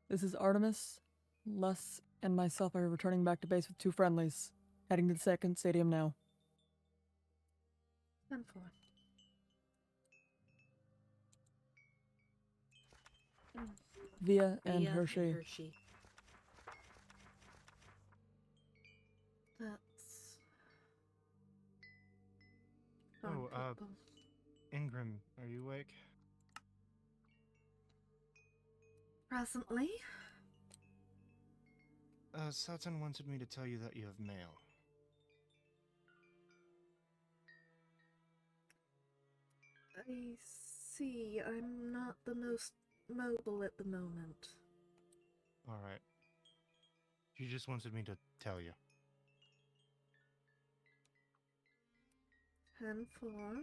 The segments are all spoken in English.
This is Artemis. Les and myself are returning back to base with 2 friendlies. Heading to the second stadium now. 10-4. Via and Hershey. That's... Oh, Ingram, are you awake? Presently? Satan wanted me to tell you that you have mail. I see. I'm not the most mobile at the moment. Alright. She just wanted me to tell you. 10-4.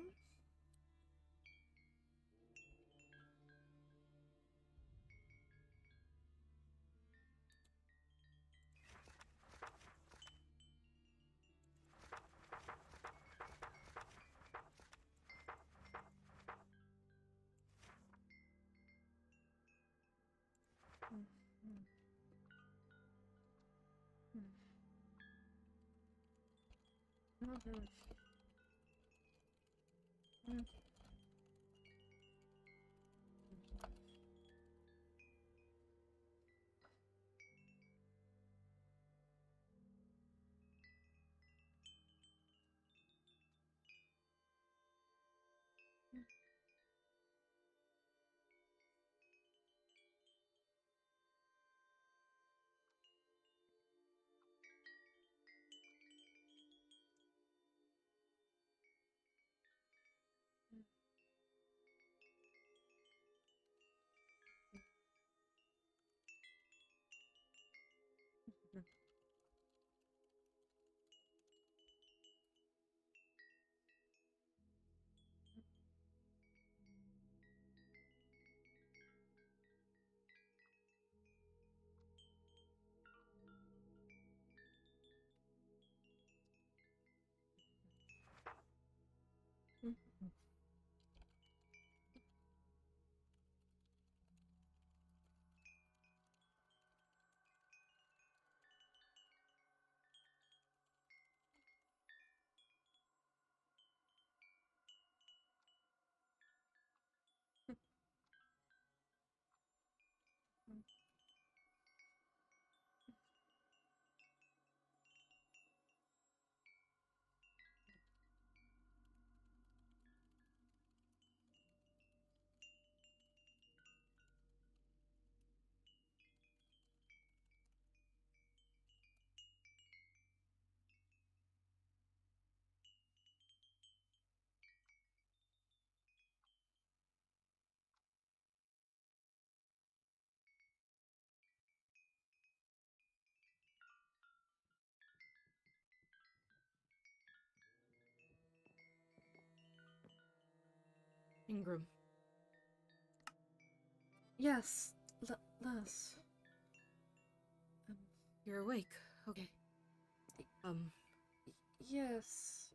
Ingram. Yes, Les. You're awake. Okay. Yes.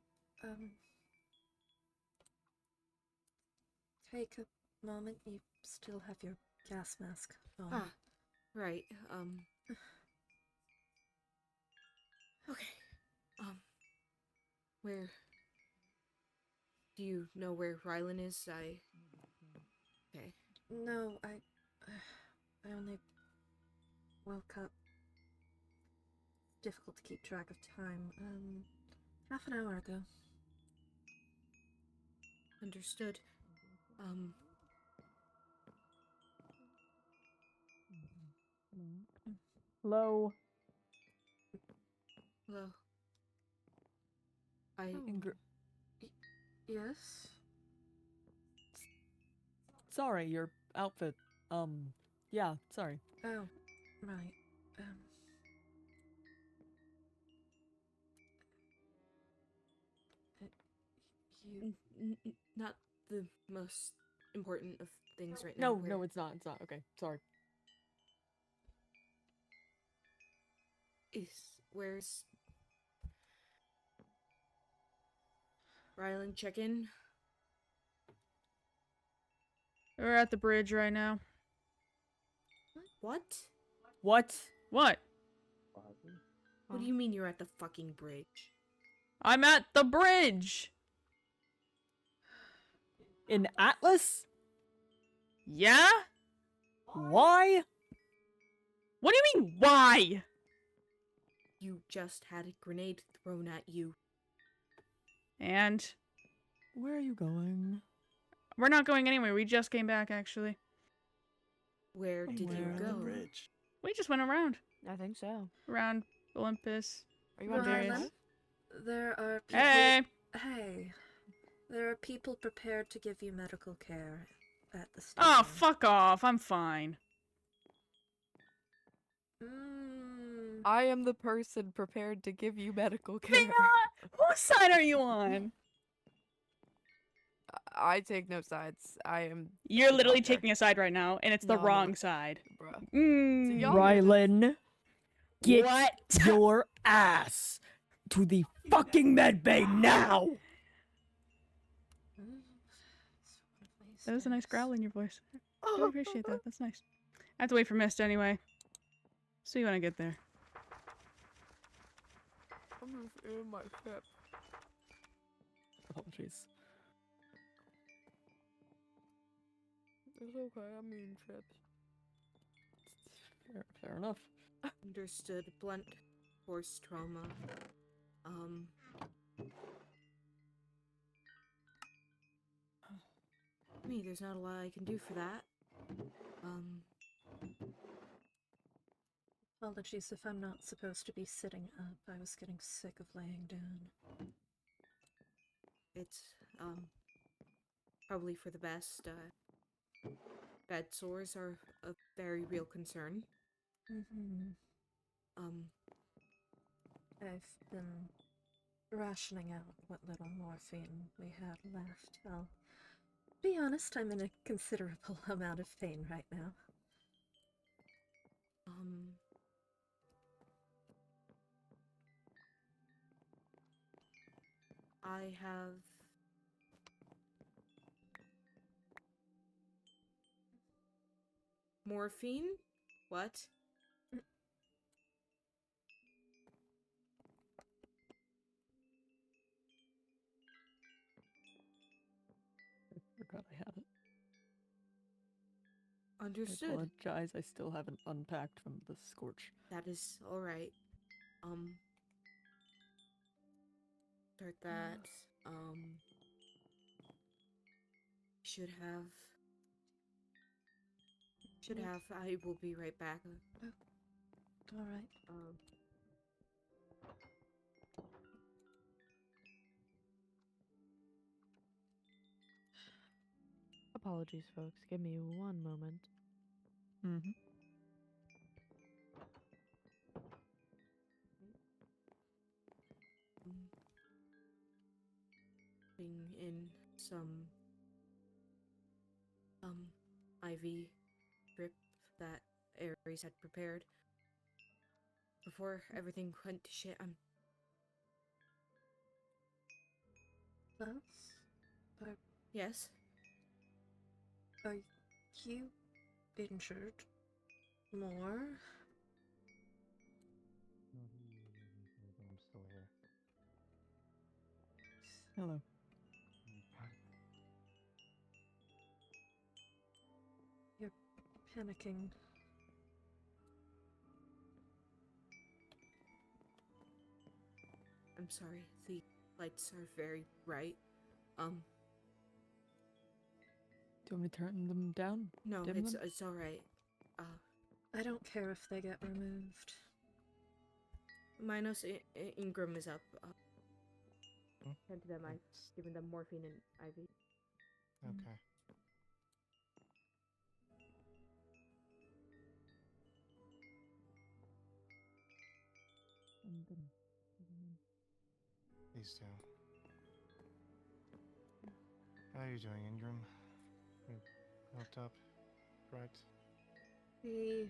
Take a moment. You still have your gas mask on. Ah, right. Okay. Where... Do you know where Rylan is? Okay. No, I only woke up. Difficult to keep track of time. Half an hour ago. Understood. Hello. Hello. Yes? Sorry, your outfit. Yeah, sorry. Oh, right. You... Not the most important of things right now. No, it's not. It's not. Okay, sorry. Where's... Rylan, check in? We're at the bridge right now. What? What? What? What do you mean you're at the fucking bridge? I'm at the bridge. In Atlas? Yeah? Why? What do you mean, why? You just had a grenade thrown at you. And Where are you going? we're not going anywhere. We just came back, actually. Where did you Where? go? bridge. We just went around. I think so. Around Olympus. Are you on Various- Drive? There are people. Hey! Hey. There are people prepared to give you medical care at the station. Oh, fuck off. I'm fine. Mm, I am the person prepared to give you medical care. Hang on! Whose side are you on? I take no sides. I am. You're literally doctor. taking a side right now, and it's the No, I'm wrong not. side. Bruh. Mm. y'all- Rylan, get What? your ass to the fucking med bay now! That was a nice growl in your voice. I really appreciate that. That's nice. I have to wait for Mist anyway. See you when I get there. I'm just in my pep. Apologies. It's okay. I'm eating chips. Fair enough. Understood. Blunt force trauma. Me, there's not a lot I can do for that. Apologies if I'm not supposed to be sitting up. I was getting sick of laying down. It's, probably for the best. Bed sores are a very real concern. Mm-hmm. I've been rationing out what little morphine we had left. I'll be honest, I'm in a considerable amount of pain right now. I have morphine? What? Forgot I had it. I Understood. apologize, I still haven't unpacked from the scorch. That is alright. Start that. Should have. I will be right back. Alright. Apologies, folks. Give me one moment. Mm-hmm. Putting in some IV drip that Ares had prepared before everything went to shit. Yes. Are you injured more? I'm still here. Hello. You're panicking. I'm sorry. The lights are very bright. Do you want me to turn them down? No, Dim them? it's alright. I don't care if they get removed. Minos Ingram is up. Hmm? Tend to them. I've given them morphine and IV. Okay. Please do. How are you doing, Ingram? You hooked up, right? The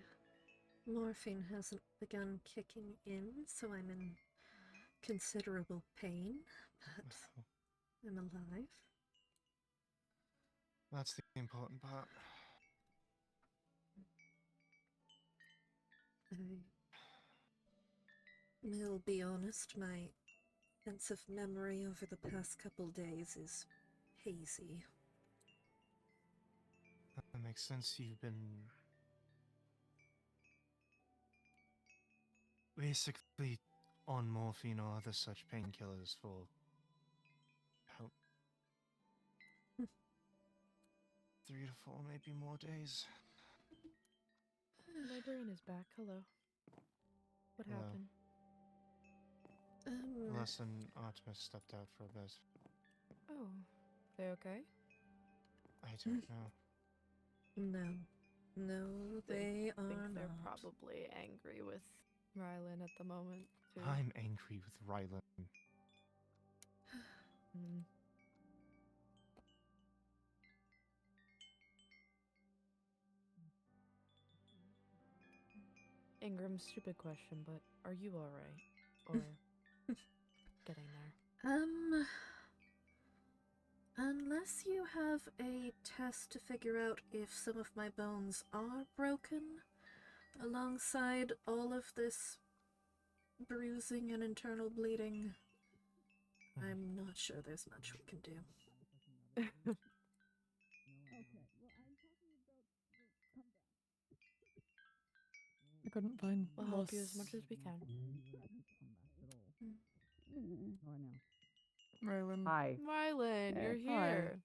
morphine hasn't begun kicking in, so I'm in considerable pain, but I'm alive. That's the important part. I'll be honest, my sense of memory over the past couple days is hazy. That makes sense. You've been basically on morphine or other such painkillers for about 3 to 4, maybe more days. Librarian is back. Hello. What Hello. happened? Unless an Artemis stepped out for a bit. Oh, they okay? I don't know. No, they I think are they're not. probably angry with Rylan at the moment, too. I'm angry with Rylan. Mm. Ingram, stupid question, but are you alright? Or getting there? Unless you have a test to figure out if some of my bones are broken, alongside all of this bruising and internal bleeding, I'm not sure there's much we can do. I couldn't find We'll help you as much as we can. Rylan. Hi. Rylan, Hey. you're Hi. here.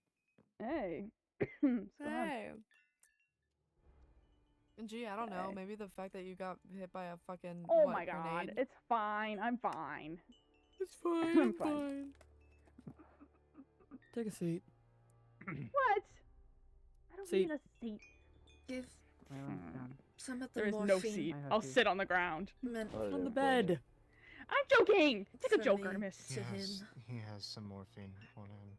Hey. What's going on? Hey. Gee, I don't know. Hey. Maybe the fact that you got hit by a fucking Oh what, my god. grenade? It's fine. I'm fine. It's fine. I'm I'm fine. fine. Take a seat. What? I don't Seat. need a seat. Give Rylan's down. some of the There is morphine. no seat. I have I'll to. sit on the ground. meant On the bed. I'm joking! Take a From joke, me. Artemis. To him. He has some morphine on him.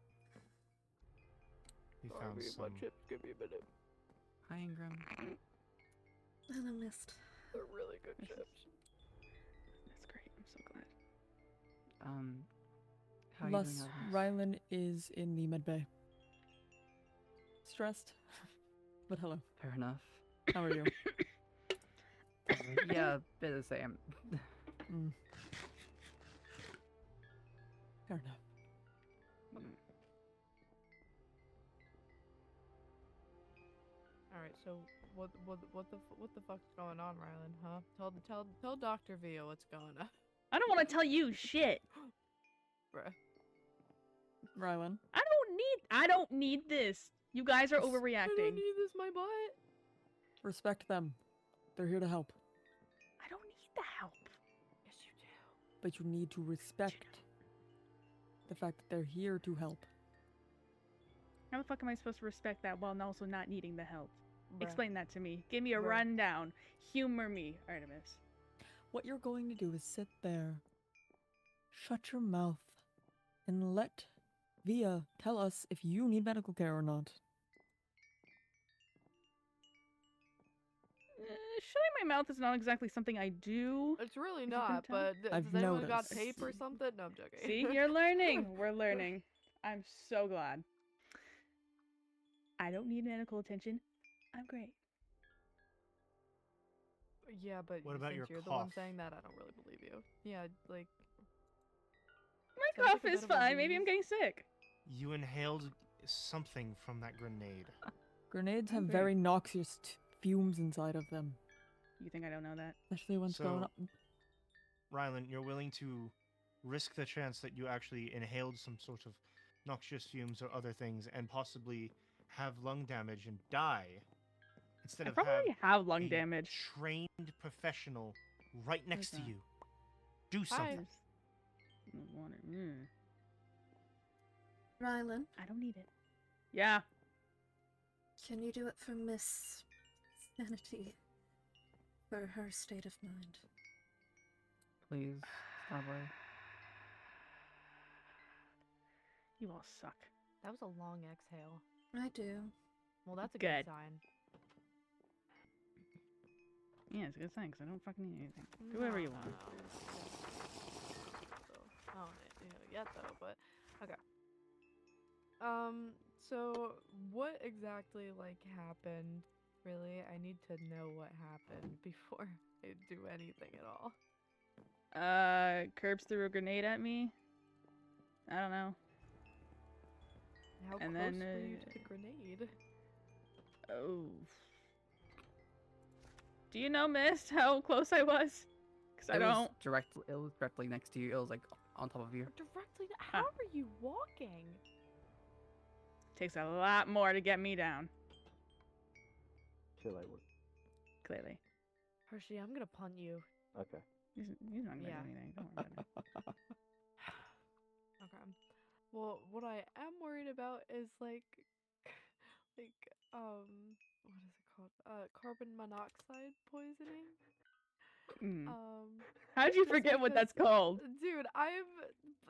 He found My some. chips, give me a minute. Hi, Ingram. And I missed. They're really good This is- chips. That's great. I'm so glad. How are you Plus, doing, Agnes? Rylan is in the med bay. Stressed. But hello. Fair enough. How are you? Yeah, bit the same. Mm. Fair enough. All right, so what the fuck's going on, Rylan? Huh? Tell Dr. Via what's going on, I don't want to tell you shit. bruh. Rylan. I don't need this. You guys are I don't overreacting. need this, my butt. Respect them. They're here to help. I don't need the help. Yes, you do. But you need to respect the fact that they're here to help. How the fuck am I supposed to respect that while also not needing the help? Bruh. Explain that to me. Give me a Bruh. rundown. Humor me, Artemis. What you're going to do is sit there, shut your mouth, and let Via tell us if you need medical care or not. Shutting my mouth is not exactly something I do. It's really you not, can tell. but I've does anyone got noticed. tape or something? No, I'm joking. See, you're learning. We're learning. I'm so glad. I don't need medical attention. I'm great. Yeah, but What about since your you're the one cough? saying that, I don't really believe you. Yeah, like My Sounds cough like a is bit of a fine. Maybe I'm wheeze. getting sick. You inhaled something from that grenade. Grenades have Okay. very noxious fumes inside of them, You think I don't know that? especially once going So- up. Rylan, you're willing to risk the chance that you actually inhaled some sort of noxious fumes or other things and possibly have lung damage and die instead I of have probably have lung a damage. trained professional right next to that? you. Do something. Rylan, I don't need it. Yeah. can you do it for Miss Sanity? For her state of mind. Please, Starboy. You all suck. that was a long exhale. I do. Well, that's a Good. good sign. Yeah, it's a good sign because I don't fucking need anything. Do whatever you want. So, I don't need it yet though, but okay. So what exactly like happened Really, I need to know what happened before I do anything at all. Curbs threw a grenade at me. I don't know. How And close then, were you to the grenade? Oh. Do you know, Mist, how close I was? Because I It was don't. It was directly next to you. It was like on top of you. Directly. How are you walking? Takes a lot more to get me down. Feel like work. Clearly. Hershey, I'm gonna punt you. Okay. He's not gonna Yeah. do anything. Don't worry about it. Okay. Well, what I am worried about is like, what is it called? Carbon monoxide poisoning. Mm. Um, How'd you just forget what because- that's called? dude, You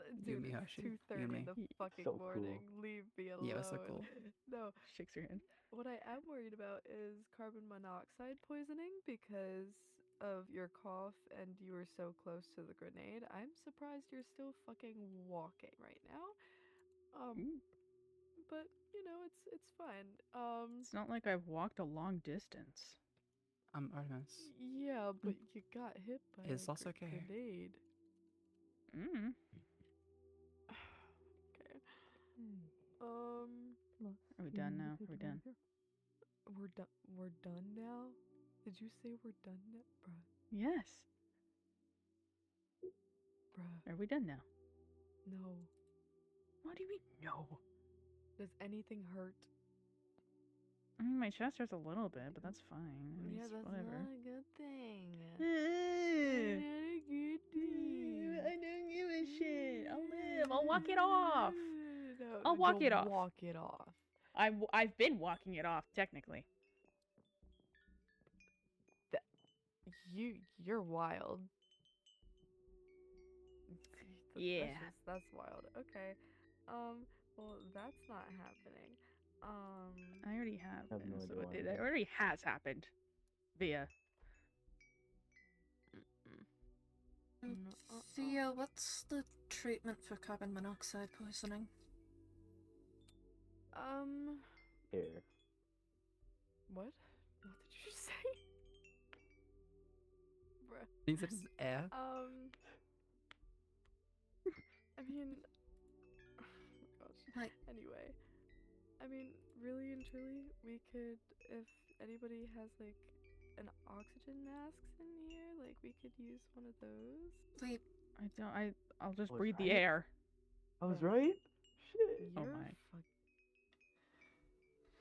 and dude, me, it's Hershey. 2:30 You and in me. the fucking So morning. cool. Leave me alone. Yeah, it's so cool. No, Shakes your hand. what I am worried about is carbon monoxide poisoning because of your cough and you were so close to the grenade. I'm surprised you're still fucking walking right now. Mm. But you know, it's fine. It's not like I've walked a long distance. Artemis. Yeah, but you got hit by It's a also okay. grenade. Mm. Okay. Are we done now? Are we done? We're done. We're done now. Did you say we're done now, bruh? Yes. Bruh. Are we done now? No. What do you mean, no? Does anything hurt? I mean, my chest hurts a little bit, but that's fine. I mean, Yeah, it's that's whatever. not a good thing. I Not a good thing. don't give a shit. I'll live. I'll walk it off. No, I'll walk you'll it off. Walk it off. I've been walking it off, technically. You're wild. Yeah. That's wild. Okay. Well, that's not happening. I already have. I have no idea why. It already has happened. Via. Thea, what's the treatment for carbon monoxide poisoning? Air. What? What did you say? Bruh. Means it's air. I mean, oh my gosh. Like- Anyway, I mean, really and truly, we could, if anybody has like an oxygen masks in here, like we could use one of those. We I'll just Was breathe the right? air. I was right? Shit. Oh You're my.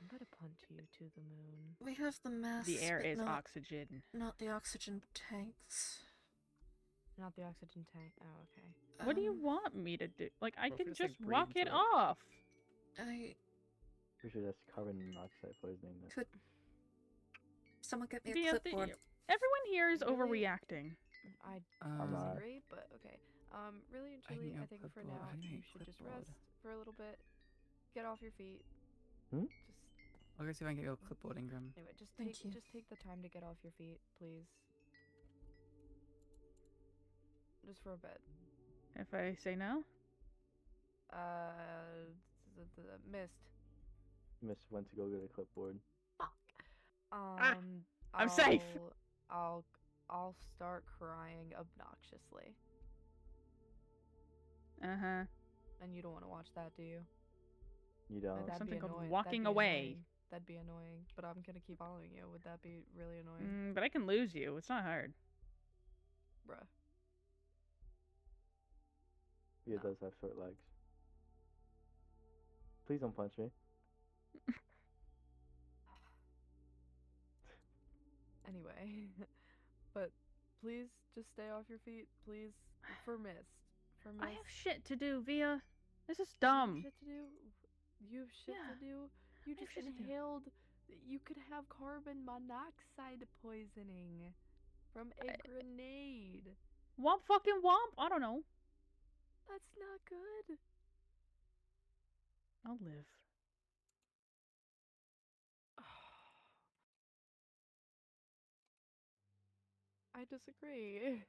I'm gonna punt you to the moon. we have the masks, The air but is not, oxygen. not the oxygen tanks. Not the oxygen tank. Oh, okay. What do you want me to do? Like, I Well, can if you just just, like, walk breathe it into it. off. Pretty sure that's carbon monoxide poisoning. Could someone get me a Via, clipboard? everyone here is Really? overreacting. I not. disagree, but okay. Really and I truly, need I a think for clipboard. now I need you a should just clipboard. rest for a little bit. Get off your feet. Hmm? Just I'll go see if I can get you a clipboard, Ingram. anyway, just Thank take you. just take the time to get off your feet, please. Just for a bit. If I say no, Missed. Miss went to go get a clipboard. I'm safe. I'll start crying obnoxiously. uh-huh. And you don't want to watch that, do you? You don't. That'd Something be called annoying. walking That'd be away. annoying. That'd be annoying. But I'm gonna keep following you. Would that be really annoying? But I can lose you. It's not hard. Bruh. He does have short legs. Please don't punch me. Anyway. But please just stay off your feet. Please. For Mist. For Mist. I have shit to do, Via. This is You have dumb. shit to do? You have shit Yeah, to do? You I have just shit to do. inhaled. You could have carbon monoxide poisoning from a grenade. Womp fucking womp. I don't know. That's not good. I'll live. I disagree.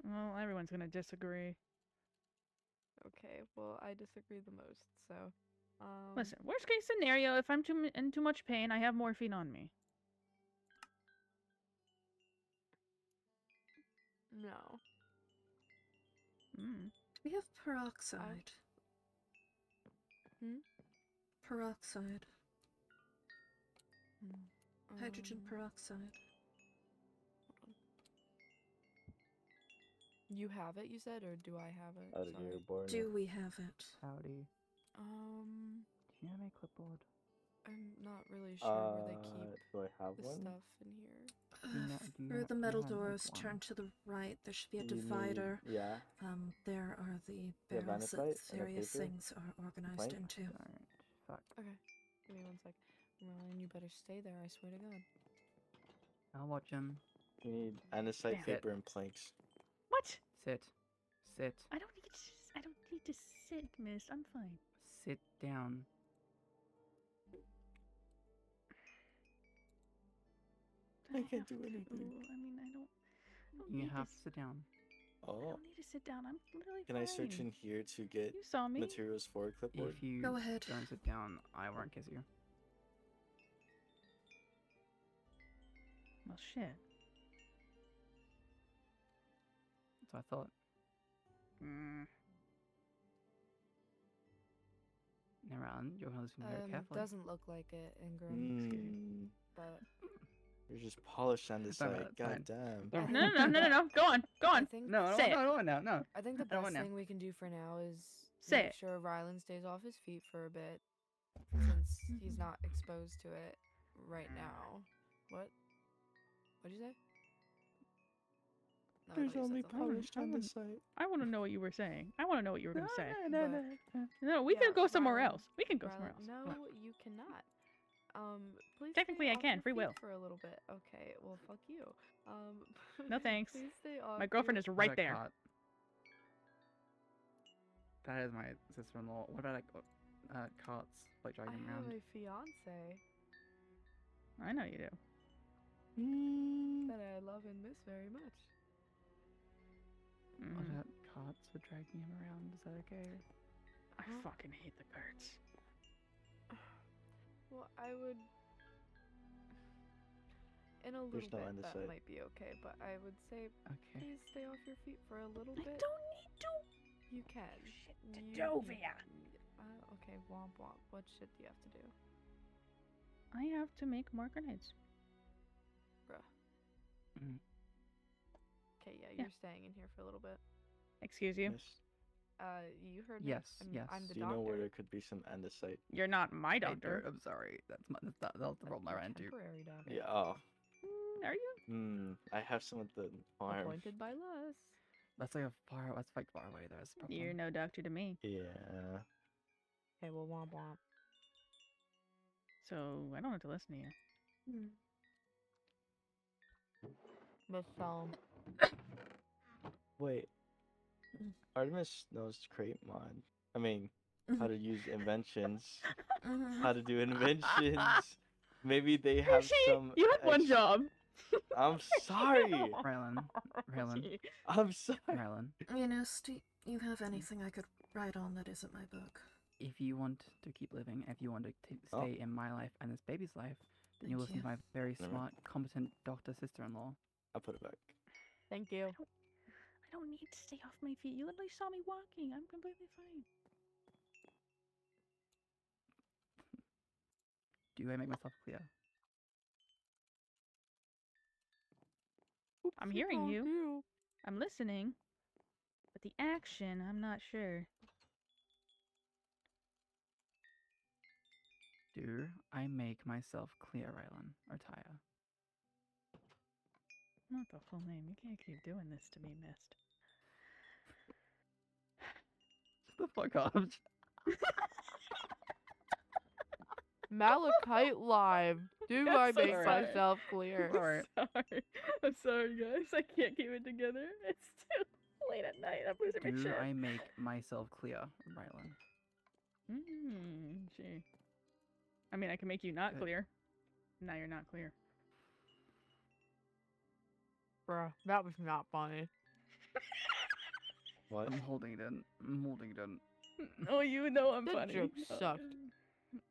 Well, everyone's gonna disagree. Okay, well, I disagree the most, so. Listen, worst case scenario, if I'm in too much pain, I have morphine on me. No. Mm. We have peroxide. Hmm? Peroxide. Hydrogen Um, peroxide. You have it, you said, or do I have it? Out of Sorry. your board. Do we have it? Howdy. Do you have a clipboard? I'm not really sure where they keep Do I have the one? stuff in here. For the metal do you have, like, doors, turn one? to the right. There should be a You need- divider. yeah. There are the You have barrels that andesite and a various paper? things are organized Plank? into. Alright, fuck. Okay. Give me 1 sec. Ryan, you better stay there, I swear to God. I'll watch him. You need andesite, Damn. paper, and planks. What? Sit. Sit. I don't need to sit, miss. I'm fine. Sit down. I can't do have anything. to. I mean, I don't You need have to to sit down. I Oh. don't need to sit down. I'm literally Can fine. I search in here to get You saw me. materials for a clipboard? If you Go ahead. don't sit down, I won't kiss you. Well, shit. So I thought. Mm. Now, Alan, you're gonna listen very carefully. Doesn't look like it, Ingram. Mm, But you're just polished andesite. Fine. God damn. Don't- No. Go on. I think No, I Say don't want now. No. I think the I don't best want now. thing we can do for now is Say make it. sure Rylan stays off his feet for a bit, since he's not exposed to it right now. What? What'd you say? No, I There's thought you said only something. polished I wouldn't- andesite. I want to know what you were saying. I want to know what you were going to say. but- No, we Yeah, can go somewhere Rylan- else. We can go somewhere Rylan, else. no, you cannot. Please. Technically, stay I off can. your Free feet will. for a little bit. Okay, well, fuck you. No thanks. Please stay off. My girlfriend your- is right What there. about Cot? That is my sister-in-law. What about Carts like I driving have around? a fiance I know you do. that I love and miss very much. What Mhm. about Carts for dragging him around? Is that okay? I Huh? fucking hate the carts. Well, I would. In a little There's no bit, that andesite. might be okay, but I would say Okay. please stay off your feet for a little I bit. don't need to. You can. Shit to You- do, Via. Okay, womp womp. What shit do you have to do? I have to make more grenades. Bruh. Mm. Okay, yeah, Yeah. you're staying in here for a little bit. Excuse you. Yes. You heard Yes, me. yes. I'm the Do you doctor. know where there could be some andesite? You're not my Hey, doctor. I'm sorry. That's the problem I You're ran into. temporary doctor. Yeah. Oh. Are you? I have some at the farm. Appointed by Lus. That's like that's like far away. That's the problem. You're no doctor to me. Yeah. Okay, well, womp womp. So I don't have to listen to you. Miss Wait. Artemis knows crate mod. I mean, how to use inventions. How to do inventions. Maybe they have some. You had one ex- job. I'm sorry. Rylan, Rylan, I'm sorry. Rylan. You know, do you have anything I could write on that isn't my book? If you want to keep living, if you want to Oh. stay in my life and this baby's life, then you Thank listen you. to my very Never. smart, competent doctor sister-in-law. I'll put it back. Thank you. I don't need to stay off my feet. You literally saw me walking. I'm completely fine. Do I make myself clear? I'm hearing you. I'm listening. But the action, I'm not sure. Do I make myself clear, Rylan, or Taya? Not the full name. You can't keep doing this to me, Mist. Shut the fuck up. Malachite Live. Do I'm I so make sorry. myself clear? Alright. Sorry. I'm sorry, guys. I can't keep it together. It's too late at night. I'm losing my Do shit. I make myself clear, Rylan? Gee. I mean, I can make you not Good. clear. Now you're not clear. Bruh, that was not funny. What? I'm holding it in. I'm holding it in. Oh, you know I'm That funny. joke Oh, sucked.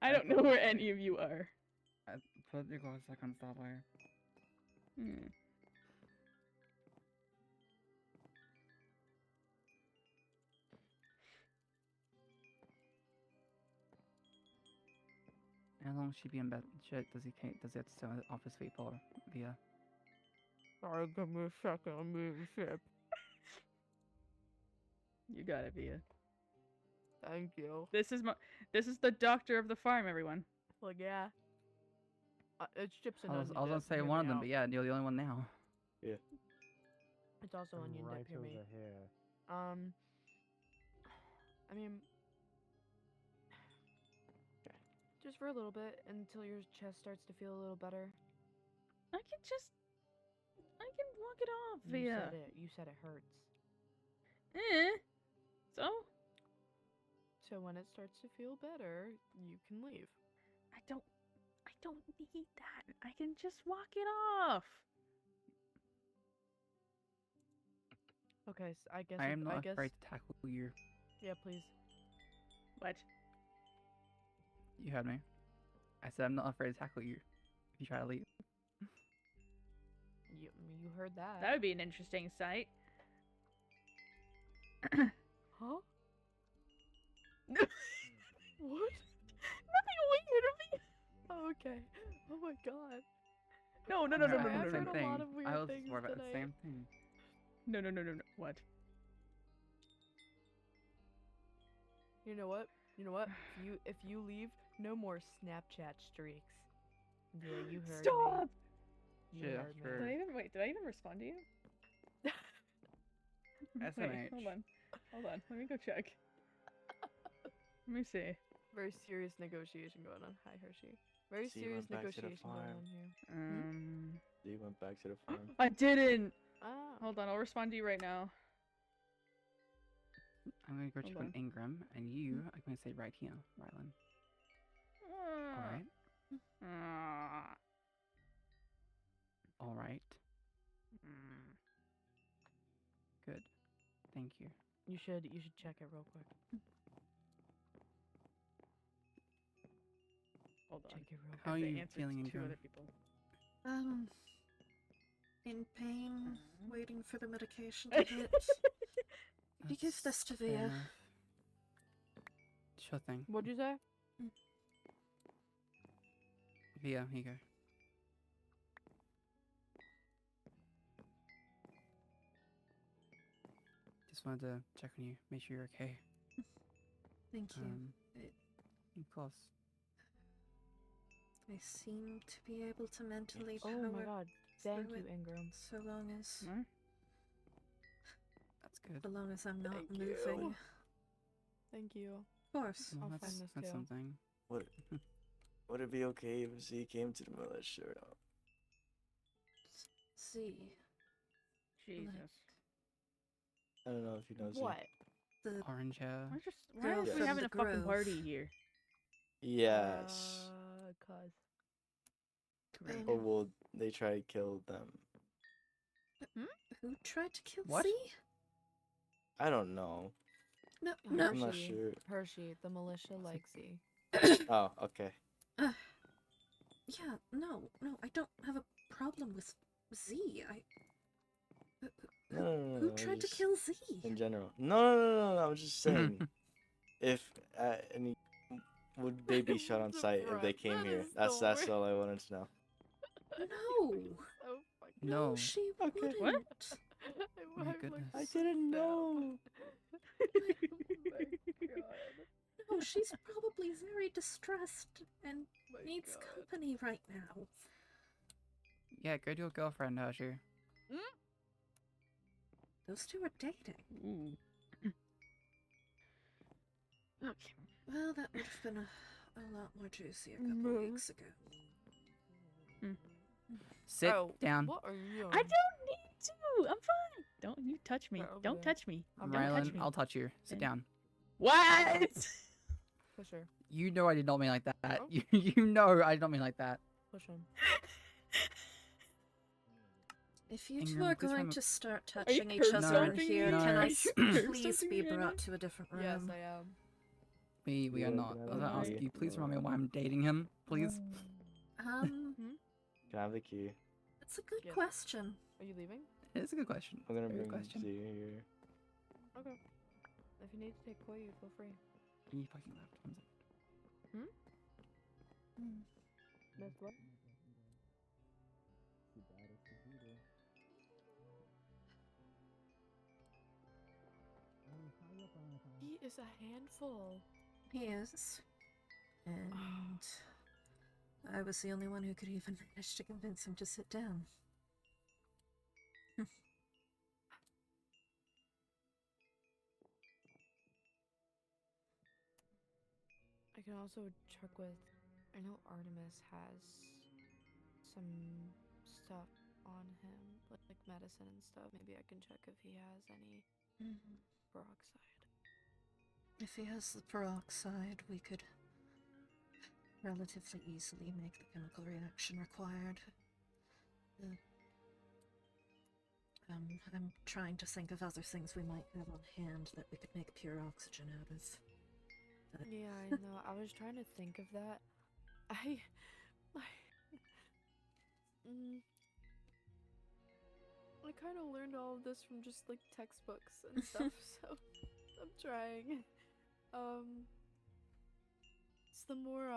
I don't know where any of you are. Put your glasses back on Starfire. How long should she be in bed? Does he have to stay off his feet or via? Sorry, give me a second. I'm being sick. You got it, Via. Thank you. This is the doctor of the farm, everyone. Well, yeah. It's chips and I was onion gonna dip, say hear one me of them, out. but yeah, you're the only one now. It's also onion right dip, hear me. over here. I mean, just for a little bit until your chest starts to feel a little better. I can walk it off, You Via. said it. You said it hurts. So? So when it starts to feel better, you can leave. I don't need that. I can just walk it off. Okay, so I guess. I am not I guess. afraid to tackle you. Yeah, please. What? You heard me. I said I'm not afraid to tackle you if you try to leave. You heard that. That would be an interesting sight. Huh? What? Nothing weird of me. Oh, okay. Oh my god. No. I've heard a lot of weird I was things worried about the tonight. same thing. No. What? You know what? If you leave, no more Snapchat streaks. Yeah, you heard Stop! me. You Yeah, heard me. sure. Did I even respond to you? Wait, SMH. hold on. Let me go check. Let me see. Very serious negotiation going on. Hi, Hershey. Very So you serious went back to the negotiation going farm. on here. So you went back to the farm. I didn't. Ah. Hold on, I'll respond to you right now. I'm gonna go check Hold on on. Ingram, and you are gonna say right here, Rylan. Alright? Ah. Alright. Mm. Good. Thank you. You should check it real quick. Hold on. Check it real How I are have to you answer feeling, to two Ingram? other people. In pain, waiting for the medication to hit. You give this That's to fair Via. enough. Sure thing. What'd you say? Via, here you go. Just wanted to check on you, make sure you're okay. Thank you. Of course. I seem to be able to mentally Oh my power god. Thank through you, it Ingram. so long as That's good. so long as I'm not Thank moving. you. Thank you. Of course. Well, I'll that's, find this that's too. something. Would it be okay if Z came to the militia? See, Jesus. I don't know if you know Z. What? the Orange hair. Why Girl are we from having the a fucking Grove. party here? Yes. Cause. Great. Or will they try to kill them? who tried to kill What? Z? I don't know. No, I'm no. not sure. Hershey, the militia likes Z. Oh, okay. Yeah, no, I don't have a problem with Z. No, Who tried to just kill Z? in general? No. I'm just saying, if any would they be shot on sight if they came That here? is That's so all I wanted to know. No, So fucking. no, No. she Okay. wouldn't. What? My I'm, like, goodness. I so didn't down. know. Oh my god. No, she's probably very distressed and My needs God. company right now. Yeah, go to your girlfriend, Hershey. Those two are dating. Ooh. Okay. Well, that would have been a lot more juicy a couple weeks ago. Sit Oh, down. What are you doing? I don't need to. I'm fine. Don't you touch me. Right over Don't there. touch me. I'm Don't touch Rylan, me. I'll touch you. Sit Okay. down. What? Push her. You know I did not mean like that. Oh. You know I did not mean like that. Push him. If you two Ingram, are please going remember- to start Are you touching each other in curse-stomping here, me? can No. I Are please you be curse-stomping me right brought now? to a different room? Yes, I am. We are Yeah, not. can I I was have gonna the ask key? you, please remind me why I'm dating him, please. Um, Can I have the key? that's a good Yes. question. Are you leaving? It's a good question. I'm gonna Very good bring question. Z here. Okay. If you need to take Koyu, feel free. You fucking left. One sec. as well. He is a handful. He is. And I was the only one who could even manage to convince him to sit down. I can also check with. I know Artemis has some stuff on him, like medicine and stuff. Maybe I can check if he has any peroxide. If he has the peroxide, we could relatively easily make the chemical reaction required. I'm trying to think of other things we might have on hand that we could make pure oxygen out of. But Yeah, I know. I was trying to think of that. I kind of learned all of this from just like textbooks and stuff, so I'm trying. It's the more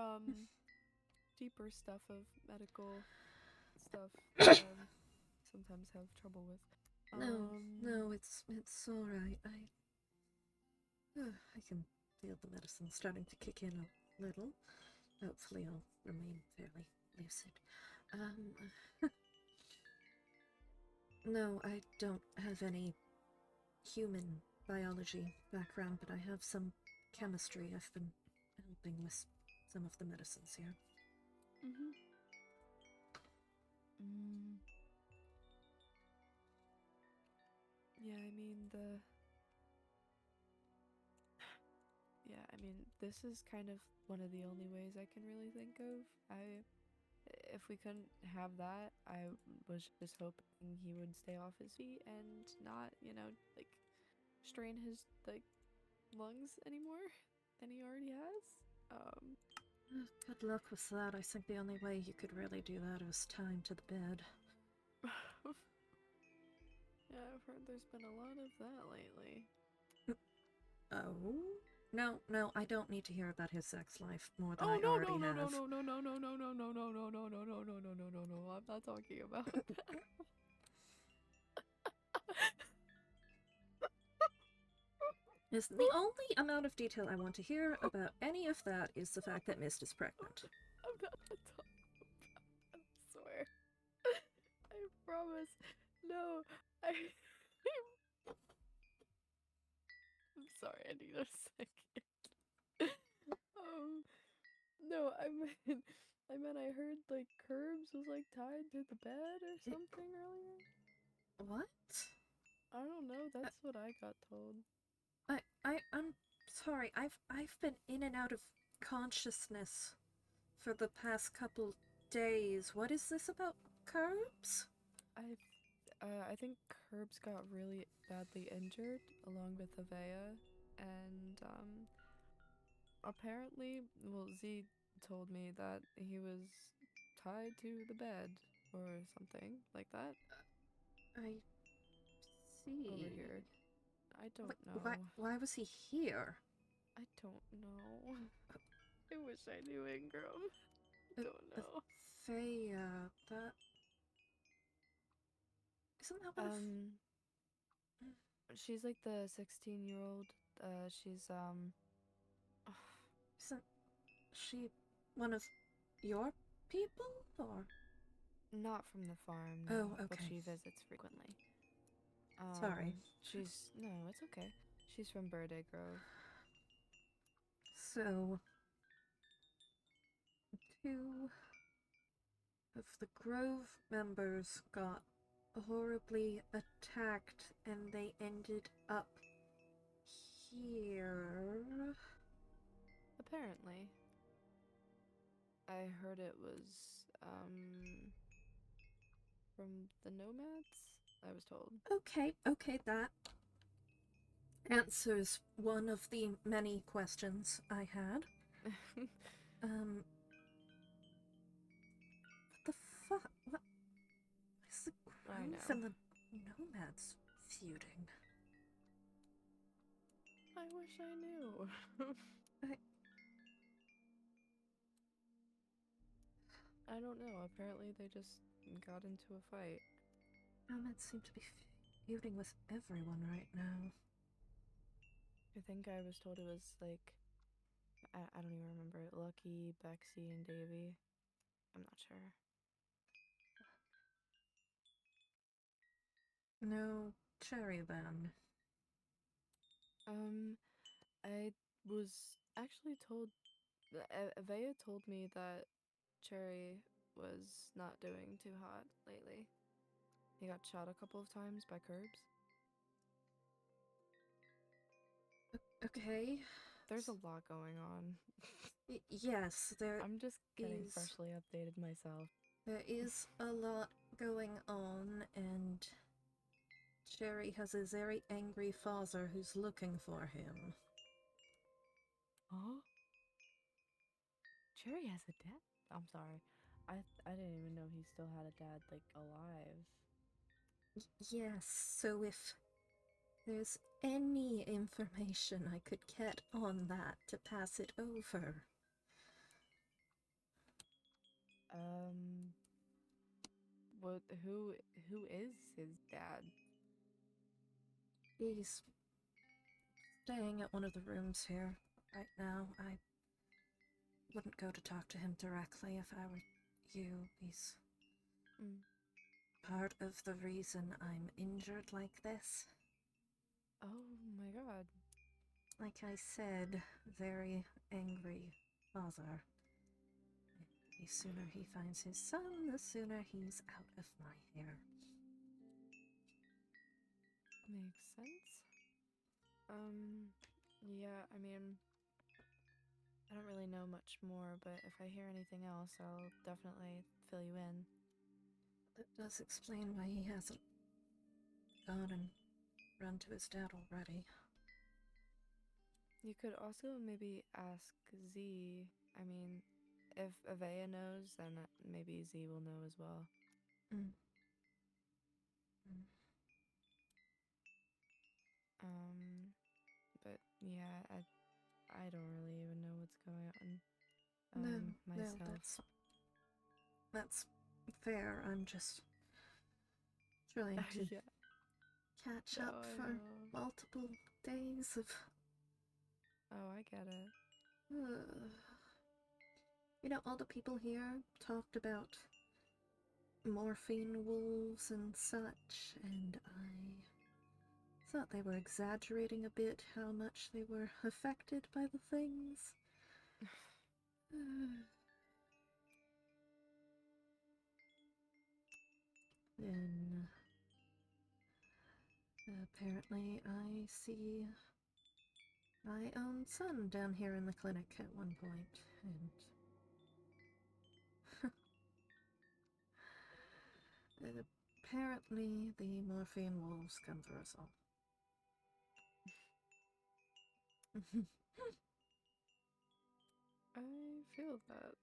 deeper stuff of medical stuff that I sometimes have trouble with. no, it's all right. I can feel the medicine starting to kick in a little. Hopefully, I'll remain fairly lucid. No, I don't have any human biology background, but I have some chemistry. I've been helping with some of the medicines here. Yeah, I mean, this is kind of one of the only ways I can really think of. If we couldn't have that, I was just hoping he would stay off his feet and not, like, strain his, like, lungs anymore than he already has. Good luck with that. I think the only way you could really do that is tie him to the bed. Yeah, I've heard there's been a lot of that lately. Oh? No, I don't need to hear about his sex life more than I already have. No, I'm not talking about that. The only amount of detail I want to hear about any of that is the fact that Mist is pregnant. I'm not talking about it, I swear. I promise. No, I'm sorry, I need a second. No, I meant I heard like Curbs was like tied to the bed or something earlier. What? I don't know, that's what I got told. I'm sorry. I've been in and out of consciousness for the past couple days. What is this about Curbs? I think Curbs got really badly injured along with Avea, and apparently, well, Z told me that he was tied to the bed or something like that. I see. Over here. I don't know. Why was he here? I don't know. I wish I knew, Ingram. I don't know. Thea, that... Isn't that what She's like the 16-year-old. She's, Isn't she one of your people, or? not from the farm, no, Oh, but okay. she visits frequently. Sorry. No, it's okay. She's from Birthday Grove. So, 2 of the Grove members got horribly attacked and they ended up here. Apparently. I heard it was, from the Nomads, I was told. Okay, that answers one of the many questions I had. What the fuck? What is the I Grove know. and the Nomads feuding? I wish I knew. I don't know. Apparently they just got into a fight. Nomads seem to be feuding with everyone right now. I think I was told it was like, I don't even remember. Lucky, Bexy, and Davy. I'm not sure. No Cherry then. I was actually told, Avea told me that Cherry was not doing too hot lately. He got shot a couple of times by curbs. Okay. There's a lot going on. Yes, there I'm just getting is. freshly updated myself. There is a lot going on, and Cherry has a very angry father who's looking for him. Huh? Cherry has a dad? I'm sorry. I didn't even know he still had a dad, like, alive. Yes, so if there's any information I could get on that to pass it over. What, who is his dad? He's staying at one of the rooms here right now. I wouldn't go to talk to him directly if I were you. He's part of the reason I'm injured like this. Oh my god. Like I said, very angry father. The sooner he finds his son, the sooner he's out of my hair. Makes sense. Yeah, I mean, I don't really know much more, but if I hear anything else, I'll definitely fill you in. That does explain why he hasn't gone and run to his dad already. You could also maybe ask Z. I mean, if Avea knows, then maybe Z will know as well. But yeah, I don't really even know what's going on myself. That's fair. I'm just trying to Yeah. catch No, up I for know. multiple days of. Oh, I get it. You know, all the people here talked about morphine wolves and such, and I thought they were exaggerating a bit how much they were affected by the things. Then apparently I see my own son down here in the clinic at one point, and apparently the morphine wolves come for us all. I feel that.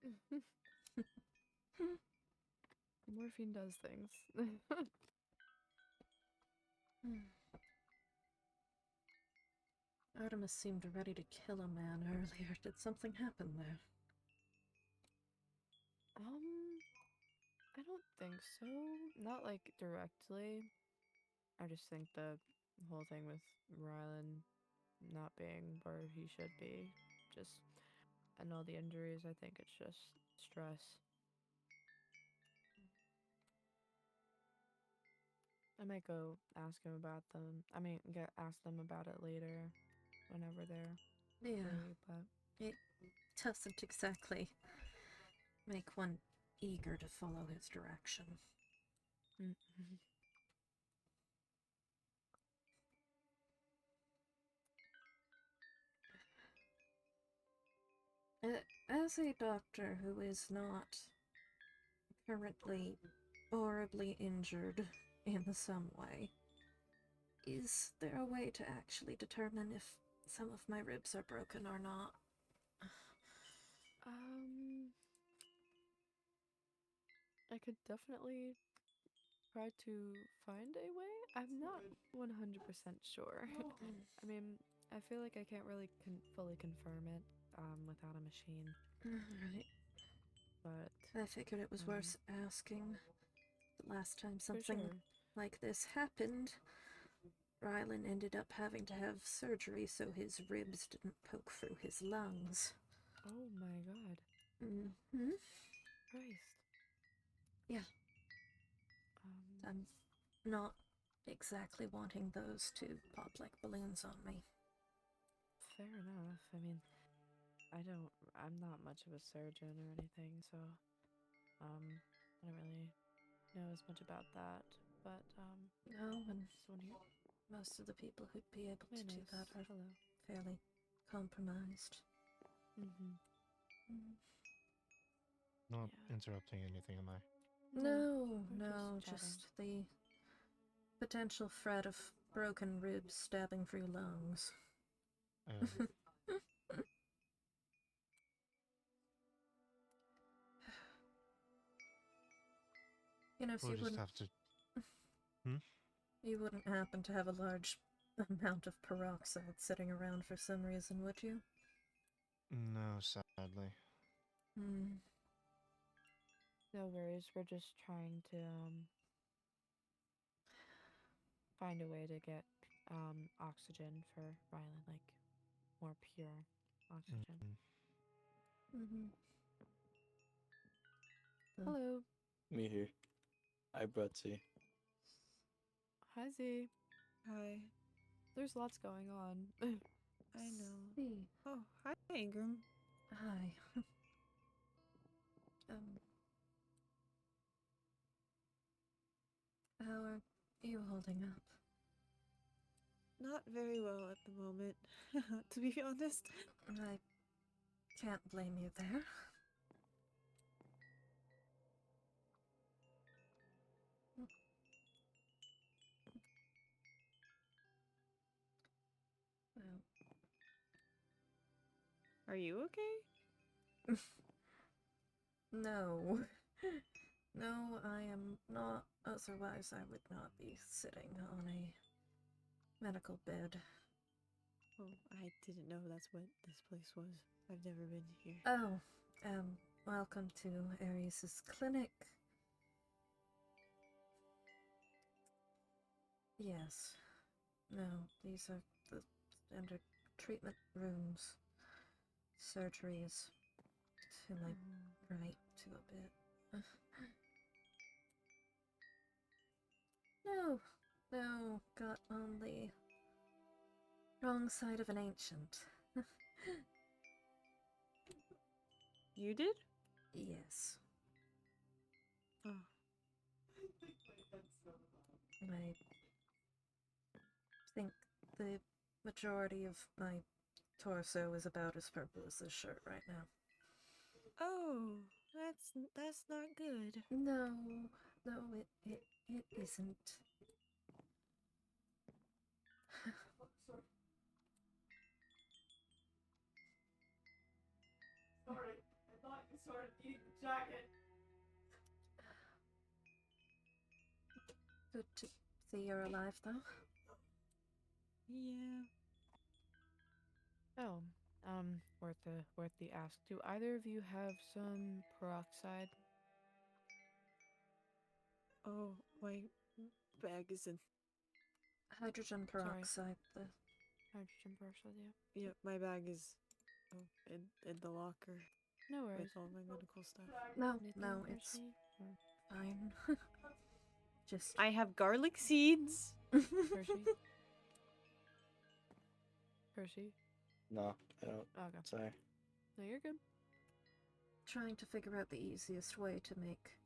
Morphine does things. Artemis seemed ready to kill a man earlier. Did something happen there? I don't think so. Not like directly. I just think the whole thing with Rylan not being where he should be, and all the injuries, I think it's just stress. I might go ask him about them. Ask them about it later, whenever they're free, but it doesn't exactly make one eager to follow his direction. As a doctor who is not currently horribly injured in some way, is there a way to actually determine if some of my ribs are broken or not? I could definitely try to find a way. I'm not 100% sure. I mean, I feel like I can't really fully confirm it without a machine. Right. But I figured it was worth asking. The last time something sure. like this happened, Rylan ended up having to have surgery so his ribs didn't poke through his lungs. Oh my god. Mm-hmm. Christ. Yeah. Um, I'm not exactly wanting those to pop like balloons on me. fair enough. I mean, I'm not much of a surgeon or anything, so, I don't really know as much about that. But, No, and this one here. most of the people who'd be able to do Mayonnaise. that are Hello. fairly compromised. Mm-hmm. Not Yeah. interrupting anything, am I? No, we're no, just just the potential threat of broken ribs stabbing through lungs. You know, if We'll you just wouldn't, have to. you wouldn't happen to have a large amount of peroxide sitting around for some reason, would you? No, sadly. Hmm. No worries. We're just trying to find a way to get oxygen for Rylan, like more pure oxygen. Mm-hmm. Hello. Me here. I brought tea. Hi Z. Hi. There's lots going on. I know. See. Oh, hi, Ingram. Hi. How are you holding up? Not very well at the moment, to be honest. I can't blame you there. Well, Are you okay? no. No, I am not. Otherwise, I would not be sitting on a medical bed. Oh, I didn't know that's what this place was. I've never been here. Oh, welcome to Aries' clinic. Yes. No, these are the standard treatment rooms. Surgeries to my right to a bit. No, got on the wrong side of an ancient. You did? Yes. Oh. I think the majority of my torso is about as purple as this shirt right now. Oh, that's not good. No, it isn't. Sorry, I thought you started eating the jacket. Good to see you're alive, though. Yeah. Oh, worth the ask. Do either of you have some peroxide? Oh, my bag is in. Hydrogen peroxide. The Hydrogen peroxide, yeah. Yep, my bag is in the locker No worries. with all my medical stuff. no, Anything, it's Percy? Or fine. Just I have garlic seeds. Percy? Percy? No, I don't. Okay. Sorry. No, you're good. trying to figure out the easiest way to make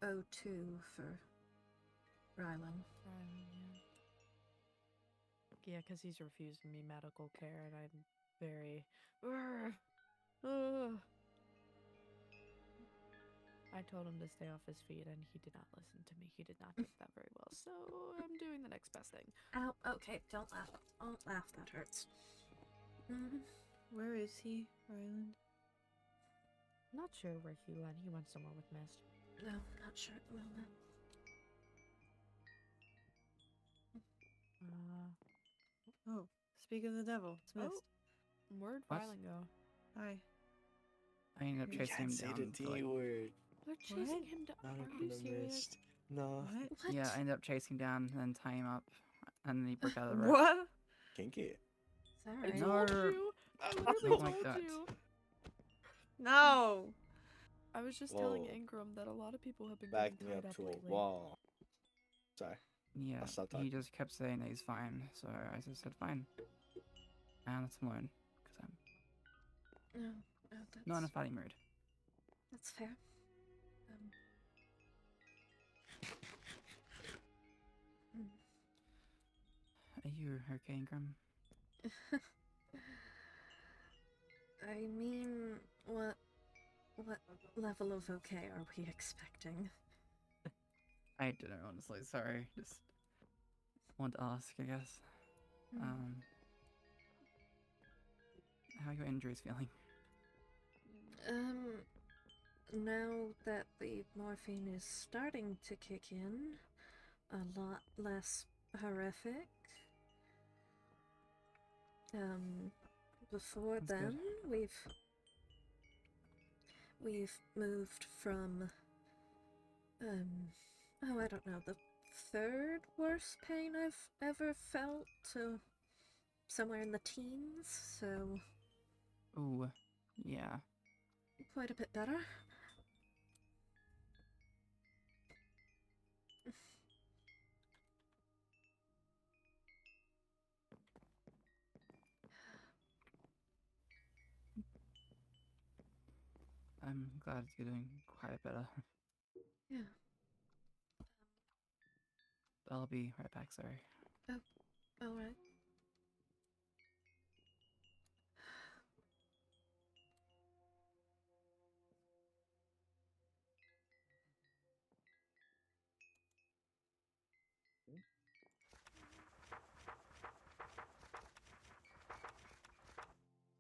O2 for Rylan. Yeah, because he's refusing me medical care, and I'm very. I told him to stay off his feet, and he did not listen to me. He did not take that very well, so I'm doing the next best thing. Ow, okay, don't laugh. Don't laugh, that hurts. Where is he, Ryland? Not sure where he went. He went somewhere with Mist. No, not sure at the moment. Oh, speak of the devil, it's Mist. Where'd What? Rylan go? Hi. I ended up You chasing him can't say the down D for like, word. We're chasing him down. Not Are you serious? economist. No. What? yeah, I ended up chasing him down and then tying him up, and then he broke out of the rope. What? Kinky. Is that I right? No. told you. I Don't literally like told that. you. No. I was just telling Whoa. Ingram that a lot of people have been Back getting me tied up up to lately. a wall. Sorry. Yeah, I'll stop he talking. just kept saying that he's fine, so I just said fine. And let him alone, because I'm No, no, that's not in a fighting mood. that's fair. Mm. Are you okay, Ingram? I mean, what level of okay are we expecting? I don't know, honestly. Sorry. Just want to ask, I guess. Mm. How are your injuries feeling? Now that the morphine is starting to kick in, a lot less horrific. Before That's good. then, we've moved from, I don't know, the third worst pain I've ever felt to somewhere in the teens, so Ooh, yeah. quite a bit better. I'm glad you're doing quite a bit better. Yeah. I'll be right back, sorry. Alright.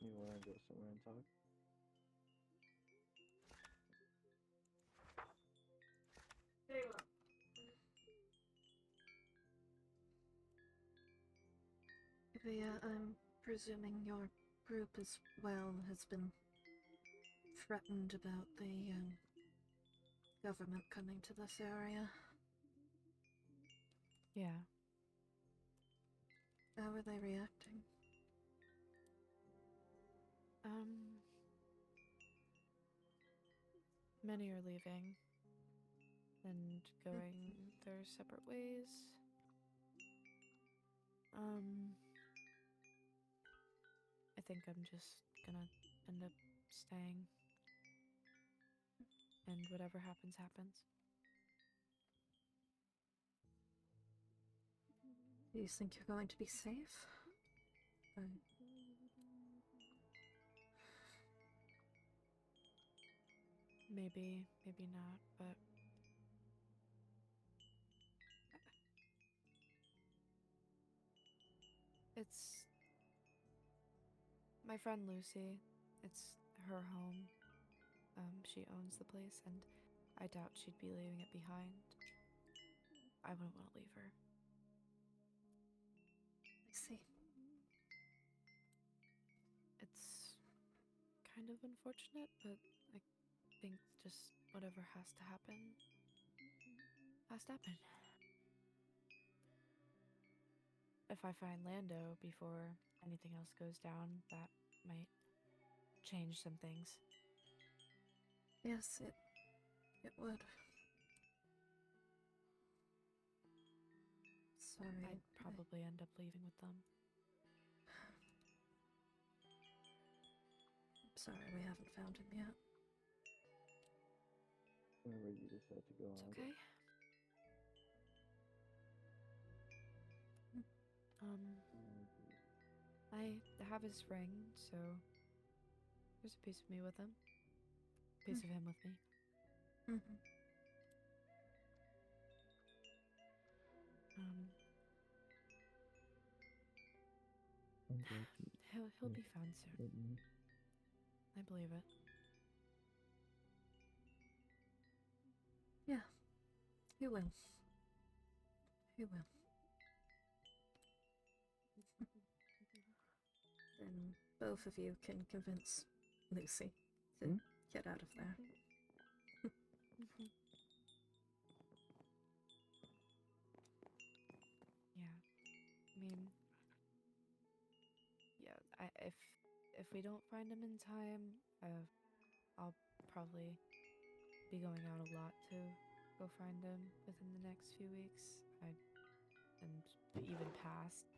You wanna go somewhere and talk? Yeah, I'm presuming your group as well has been threatened about the government coming to this area. Yeah. How are they reacting? Many are leaving and going their separate ways. I think I'm just gonna end up staying. And whatever happens, happens. Do you think you're going to be safe? Maybe, maybe not, but it's my friend Lucy. It's her home. She owns the place, and I doubt she'd be leaving it behind. I wouldn't want to leave her. I see. It's kind of unfortunate, but I think just whatever has to happen, has to happen. If I find Lando before anything else goes down, that might change some things. Yes, it would. Sorry. I'd probably end up leaving with them. I'm sorry we haven't found him yet. Whenever you decide to go It's on. okay. I have his ring, so there's a piece of me with him. A piece of him with me. Mm-hmm. He'll be found soon. I believe it. Yeah, he will. He will. Then both of you can convince Lucy to get out of there. Yeah, I mean, yeah. If we don't find him in time, I'll probably be going out a lot to go find him within the next few weeks. And even past,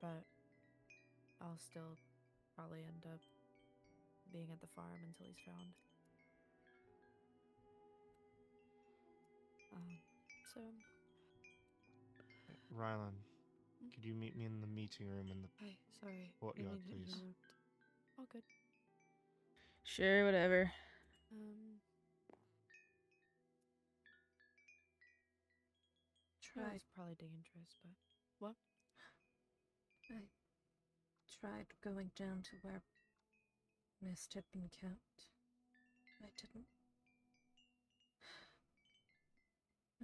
but I'll still probably end up being at the farm until he's found. So Rylan, could you meet me in the meeting room in the hi, sorry. courtyard, Didn't mean to please? interrupt. All good. Sure, whatever. Tried. It's probably dangerous, but what? I tried going down to where Mist had been kept. I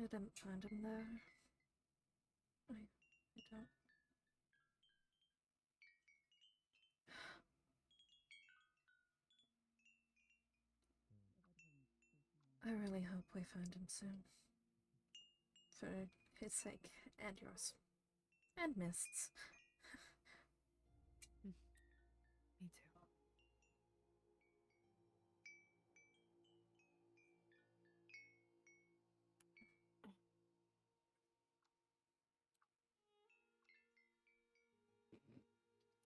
didn't find him there. I don't. I really hope we find him soon. For his sake, and yours. And Mist's. Me too.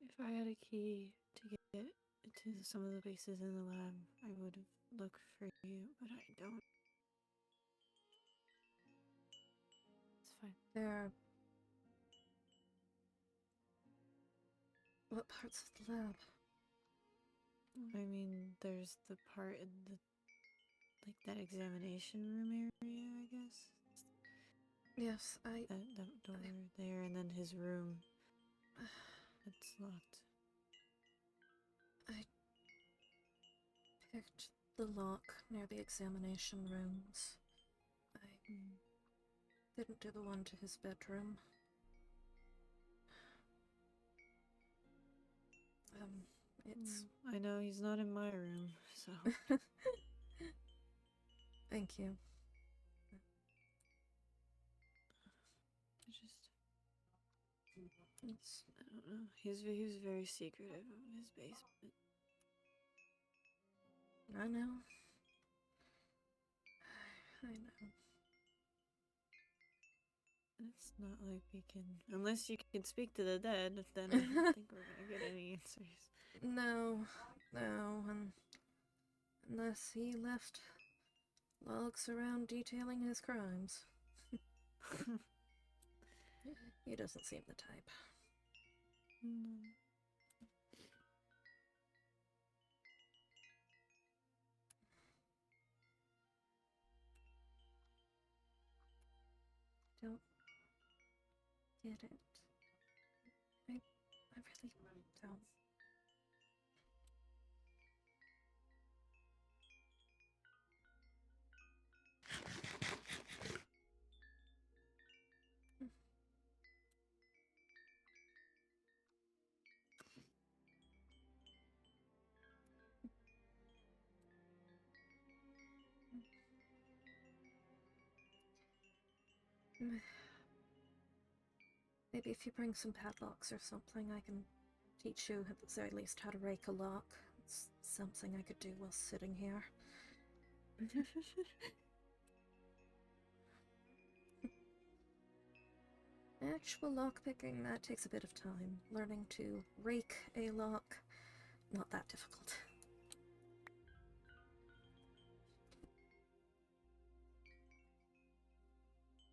If I had a key to get to some of the places in the lab, I would have looked for you, but I don't. It's fine. What parts of the lab? I mean, there's the part in the, like, that examination room area, I guess. Yes, That door there, and then his room. It's locked. I picked the lock near the examination rooms. I didn't do the one to his bedroom. It's... I know he's not in my room, so... Thank you. I don't know. He was very secretive of his basement. I know. I know. It's not like we can... Unless you can speak to the dead, then I don't think we're gonna get any answers. No, unless he left logs around detailing his crimes. He doesn't seem the type. Don't get it. I really don't. Maybe if you bring some padlocks or something, I can teach you at the very least how to rake a lock. It's something I could do while sitting here. Actual lockpicking, that takes a bit of time. Learning to rake a lock, not that difficult.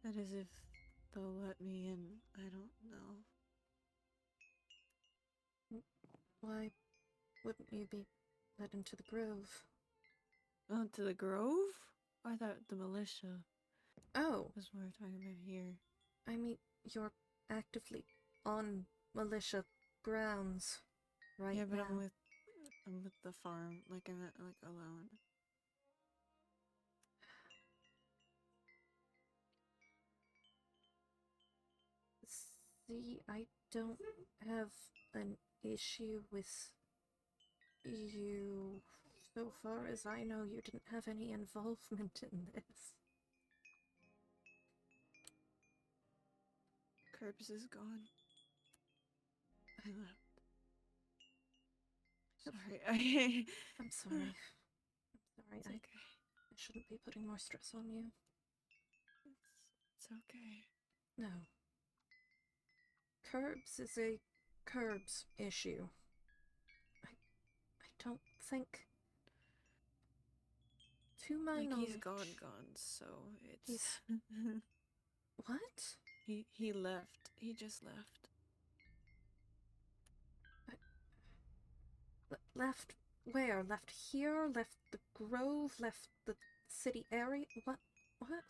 That is if they'll let me in. I don't know. Why wouldn't you be led into the grove? Oh, to the grove? I thought the militia Oh, was what we're talking about here. I mean, you're actively on militia grounds right yeah, but now. I'm with the farm. Like, I'm not, like, alone. See, I don't have an issue with you So far as I know, you didn't have any involvement in this. Curbs is gone. I left. Sorry, I'm sorry. I'm sorry. It's I okay. shouldn't be putting more stress on you. It's okay. No. Curbs is a curbs issue. I don't think. To my Like, knowledge. he's gone, so it's... What? He left. He just left. Left where? Left here? Left the grove? Left the city area? What?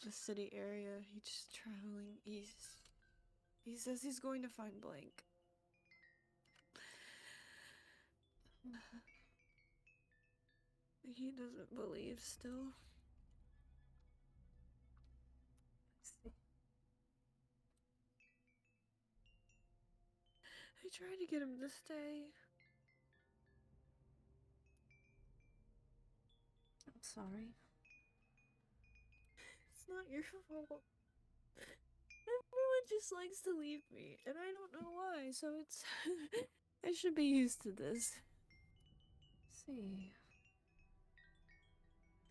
The city area. He's just traveling east. He says he's going to find Blank. He doesn't believe still. See. I tried to get him to stay. I'm sorry. It's not your fault. Everyone just likes to leave me, and I don't know why, so it's... I should be used to this. See.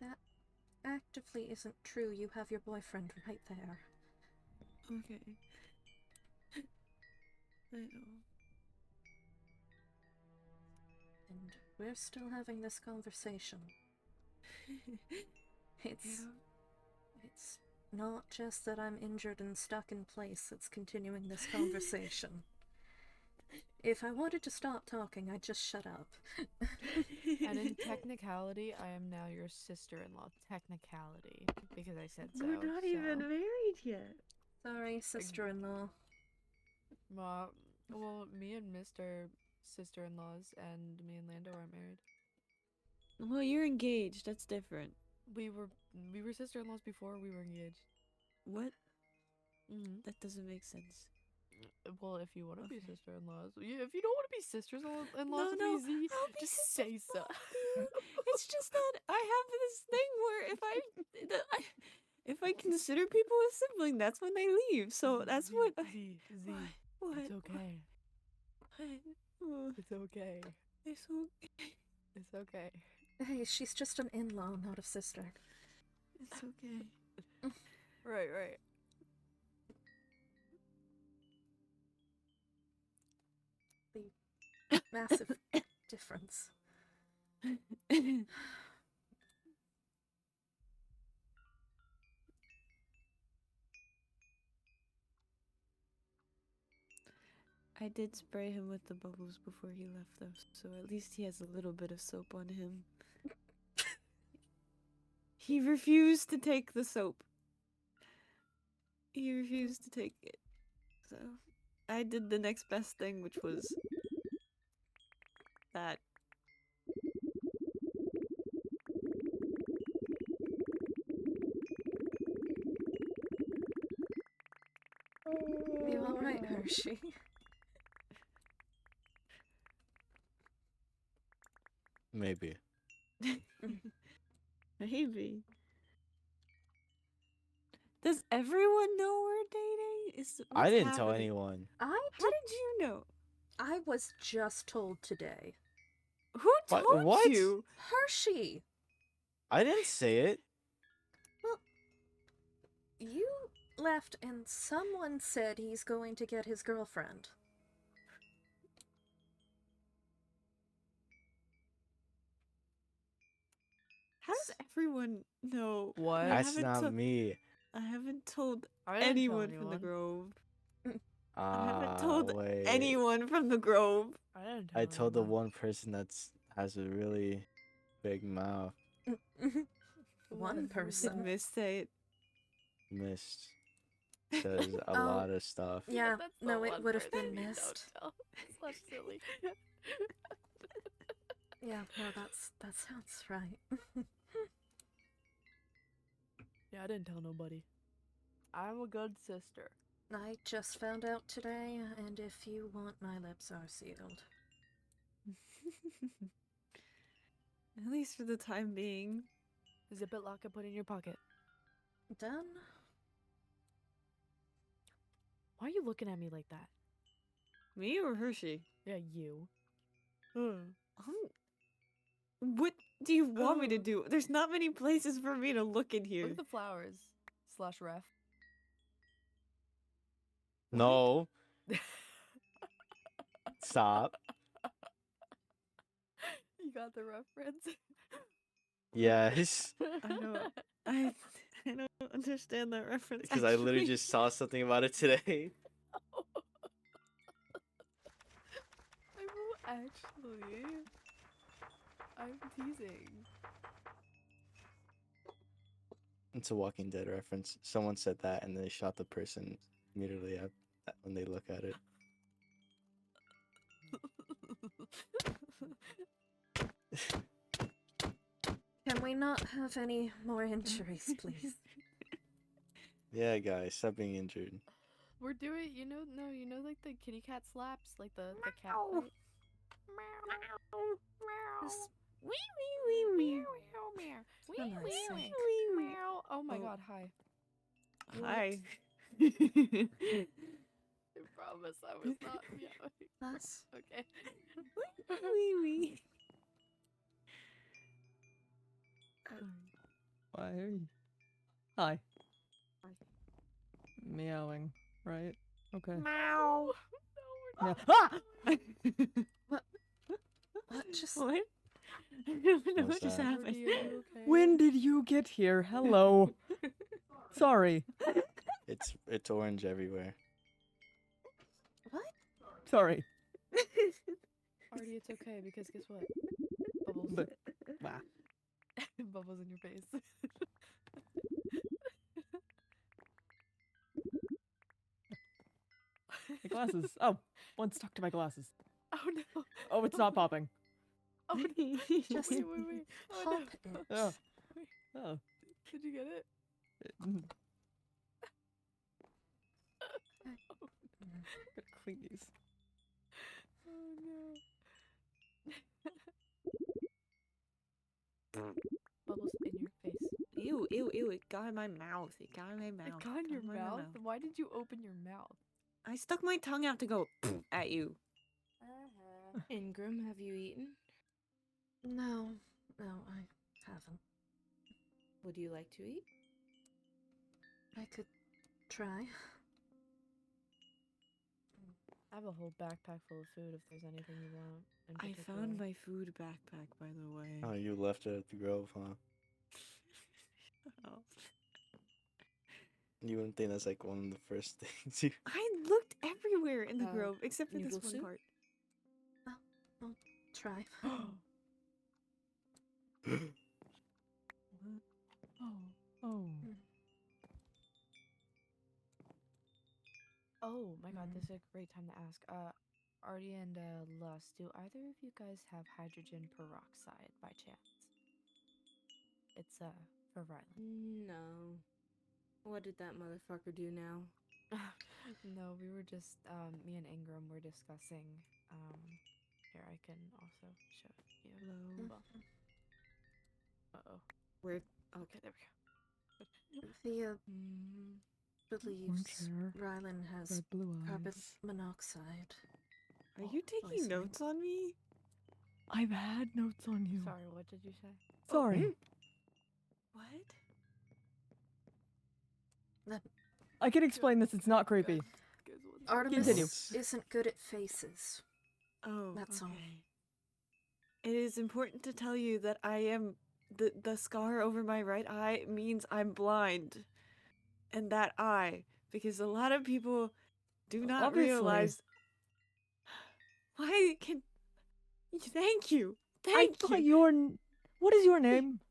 That actively isn't true. You have your boyfriend right there. Okay. I know. And we're still having this conversation. It's not just that I'm injured and stuck in place that's continuing this conversation. If I wanted to stop talking, I'd just shut up. And in technicality, I am now your sister-in-law. Technicality. Because I said so. We're not even married yet. Sorry, sister-in-law. Well, me and Mr. Sister-in-laws and me and Lando aren't married. Well, you're engaged. That's different. We were sister-in-laws before we were engaged. What? Mm-hmm. That doesn't make sense. Well, if you want to be sister-in-laws, yeah, if you don't want to be sisters-in-laws with No, me, Z, I'll be just say so. It's just that I have this thing where if I consider people a sibling, that's when they leave. So that's what. Z, What? it's okay. What? It's okay. It's okay. It's okay. Hey, she's just an in-law, not a sister. It's okay. Right. The massive difference. I did spray him with the bubbles before he left, though, so at least he has a little bit of soap on him. He refused to take the soap. He refused to take it. So, I did the next best thing, which was that. You alright, Hershey? Maybe. Maybe. Does everyone know we're dating? I didn't tell anyone. How did you know? I was just told today. Who told What? you? Hershey! I didn't say it. Well, you left and someone said he's going to get his girlfriend. How does everyone know? What? That's not me. I haven't told I didn't tell anyone from the Grove. I haven't Ah, told wait. anyone from the Grove. I didn't tell I told the anyone. one person has a really big mouth. One Did person. Miss say it? Missed. Says a Oh, lot of stuff. Yeah, That's the no, it one would have person been you missed. don't tell. It's less silly. Yeah, no, that sounds right. Yeah, I didn't tell nobody. I'm a good sister. I just found out today, and if you want, my lips are sealed. At least for the time being. Zip it, lock it, put it in your pocket. Done. Why are you looking at me like that? Me or Hershey? Yeah, you. What do you want me to do? There's not many places for me to look in here. Look at the flowers. / ref. No. Stop. You got the reference? Yes. I don't understand that reference. Because I literally actually. just saw something about it today. Actually, I'm teasing. It's a Walking Dead reference. Someone said that and they shot the person immediately when they look at it. Can we not have any more injuries, please? Yeah, guys, stop being injured. We're doing, you know, like the kitty cat slaps, like the cat fight. Oh my god, hi. Hi. I promise I was not meowing. Us? Okay. Wee. Why? Hi. Meowing, right? Okay. Meow. Meow. Ah! What just... What? I don't know What's what just that? happened. When did you get here? Hello. Sorry. It's orange everywhere. What? Sorry. Artie, it's okay because guess what? Bubbles. But, wow. Bubbles in your face. My glasses. Oh, one stuck to my glasses. Oh no. Oh, it's not popping. Oh no. Just Wait. Oh pop no. it. Oh. Wait, Oh. did you get it? Gotta clean these. Oh no. Bubbles in your face. Ew. It got in my mouth. It got in my mouth. It got in your mouth? Why did you open your mouth? I stuck my tongue out to go at you. Ingram, have you eaten? No, I haven't. Would you like to eat? I could try. I have a whole backpack full of food if there's anything you want. In I particular. found my food backpack, by the way. Oh, you left it at the Grove, huh? Oh. You wouldn't think that's like one of the first things you... I looked everywhere in the Uh, grove except for this noodle one soup? part. I'll try. Oh. Oh my god, this is a great time to ask. Artie and Lust, do either of you guys have hydrogen peroxide by chance? It's for Rylan. No. What did that motherfucker do now? No, we were just me and Ingram were discussing here I can also show you. Hello. Uh-oh. Where? Okay, there we go. Thea Orange believes hair, Rylan has red blue carbon eyes. monoxide. Are you taking poisoning. notes on me? I've had notes on you. Sorry, what did you say? Sorry. What? I can explain this. It's not creepy. Artemis Continue. isn't good at faces. Oh, That's all. okay. It is important to tell you that I am the scar over my right eye means I'm blind, and that eye, because a lot of people do not Obviously. realize. Why can? Thank you. I Thank thought you. What is your name?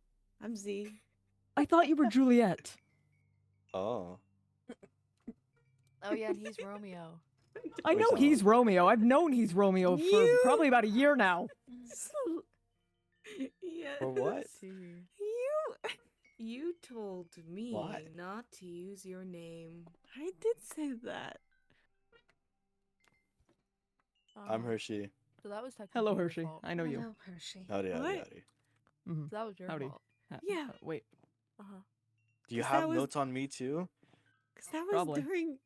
I'm Z. I thought you were Juliet. Oh. Oh yeah, and he's Romeo. I know Wait, he's Romeo. I've known he's Romeo for You- probably about a year now. Yes. For what? You told me Why? not to use your name. I did say that. I'm Hershey. So that was technically Hello, your Hershey. fault. I know you. Hello, Hershey. Howdy. What? Mm-hmm. So that was your Howdy. fault. Yeah. Wait. Uh-huh. Do you 'Cause that have was- notes on me too? Because that was Probably. during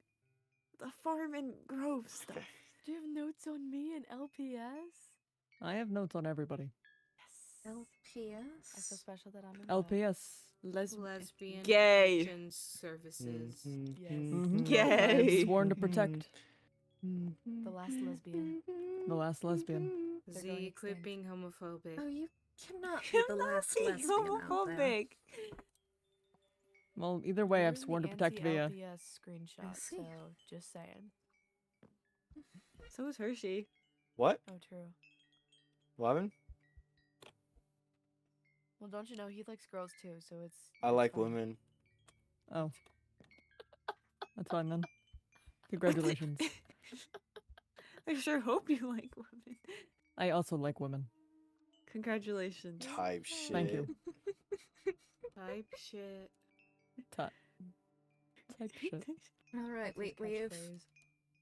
the farm and grove stuff. Do you have notes on me and LPS? I have notes on everybody. Yes. LPS? I feel special that I'm in LPS. Lesbian Gay. Protection Services. Yes. Mm-hmm. Gay. I have sworn to protect The last lesbian. the last lesbian. They're going Z, extinct. quit being homophobic. Oh, you cannot be the last lesbian out there. homophobic. Well, either way, You're I've in sworn the to protect Via. anti-LPS screenshot, see. so just saying. So was Hershey. What? Oh, true. What happened? Well, don't you know he likes girls too, so it's. I it's like fine. women. Oh. That's fine then. Congratulations. I sure hope you like women. I also like women. Congratulations. Type shit. Thank you. Type shit. Type shit. All right, That's his catchphrase.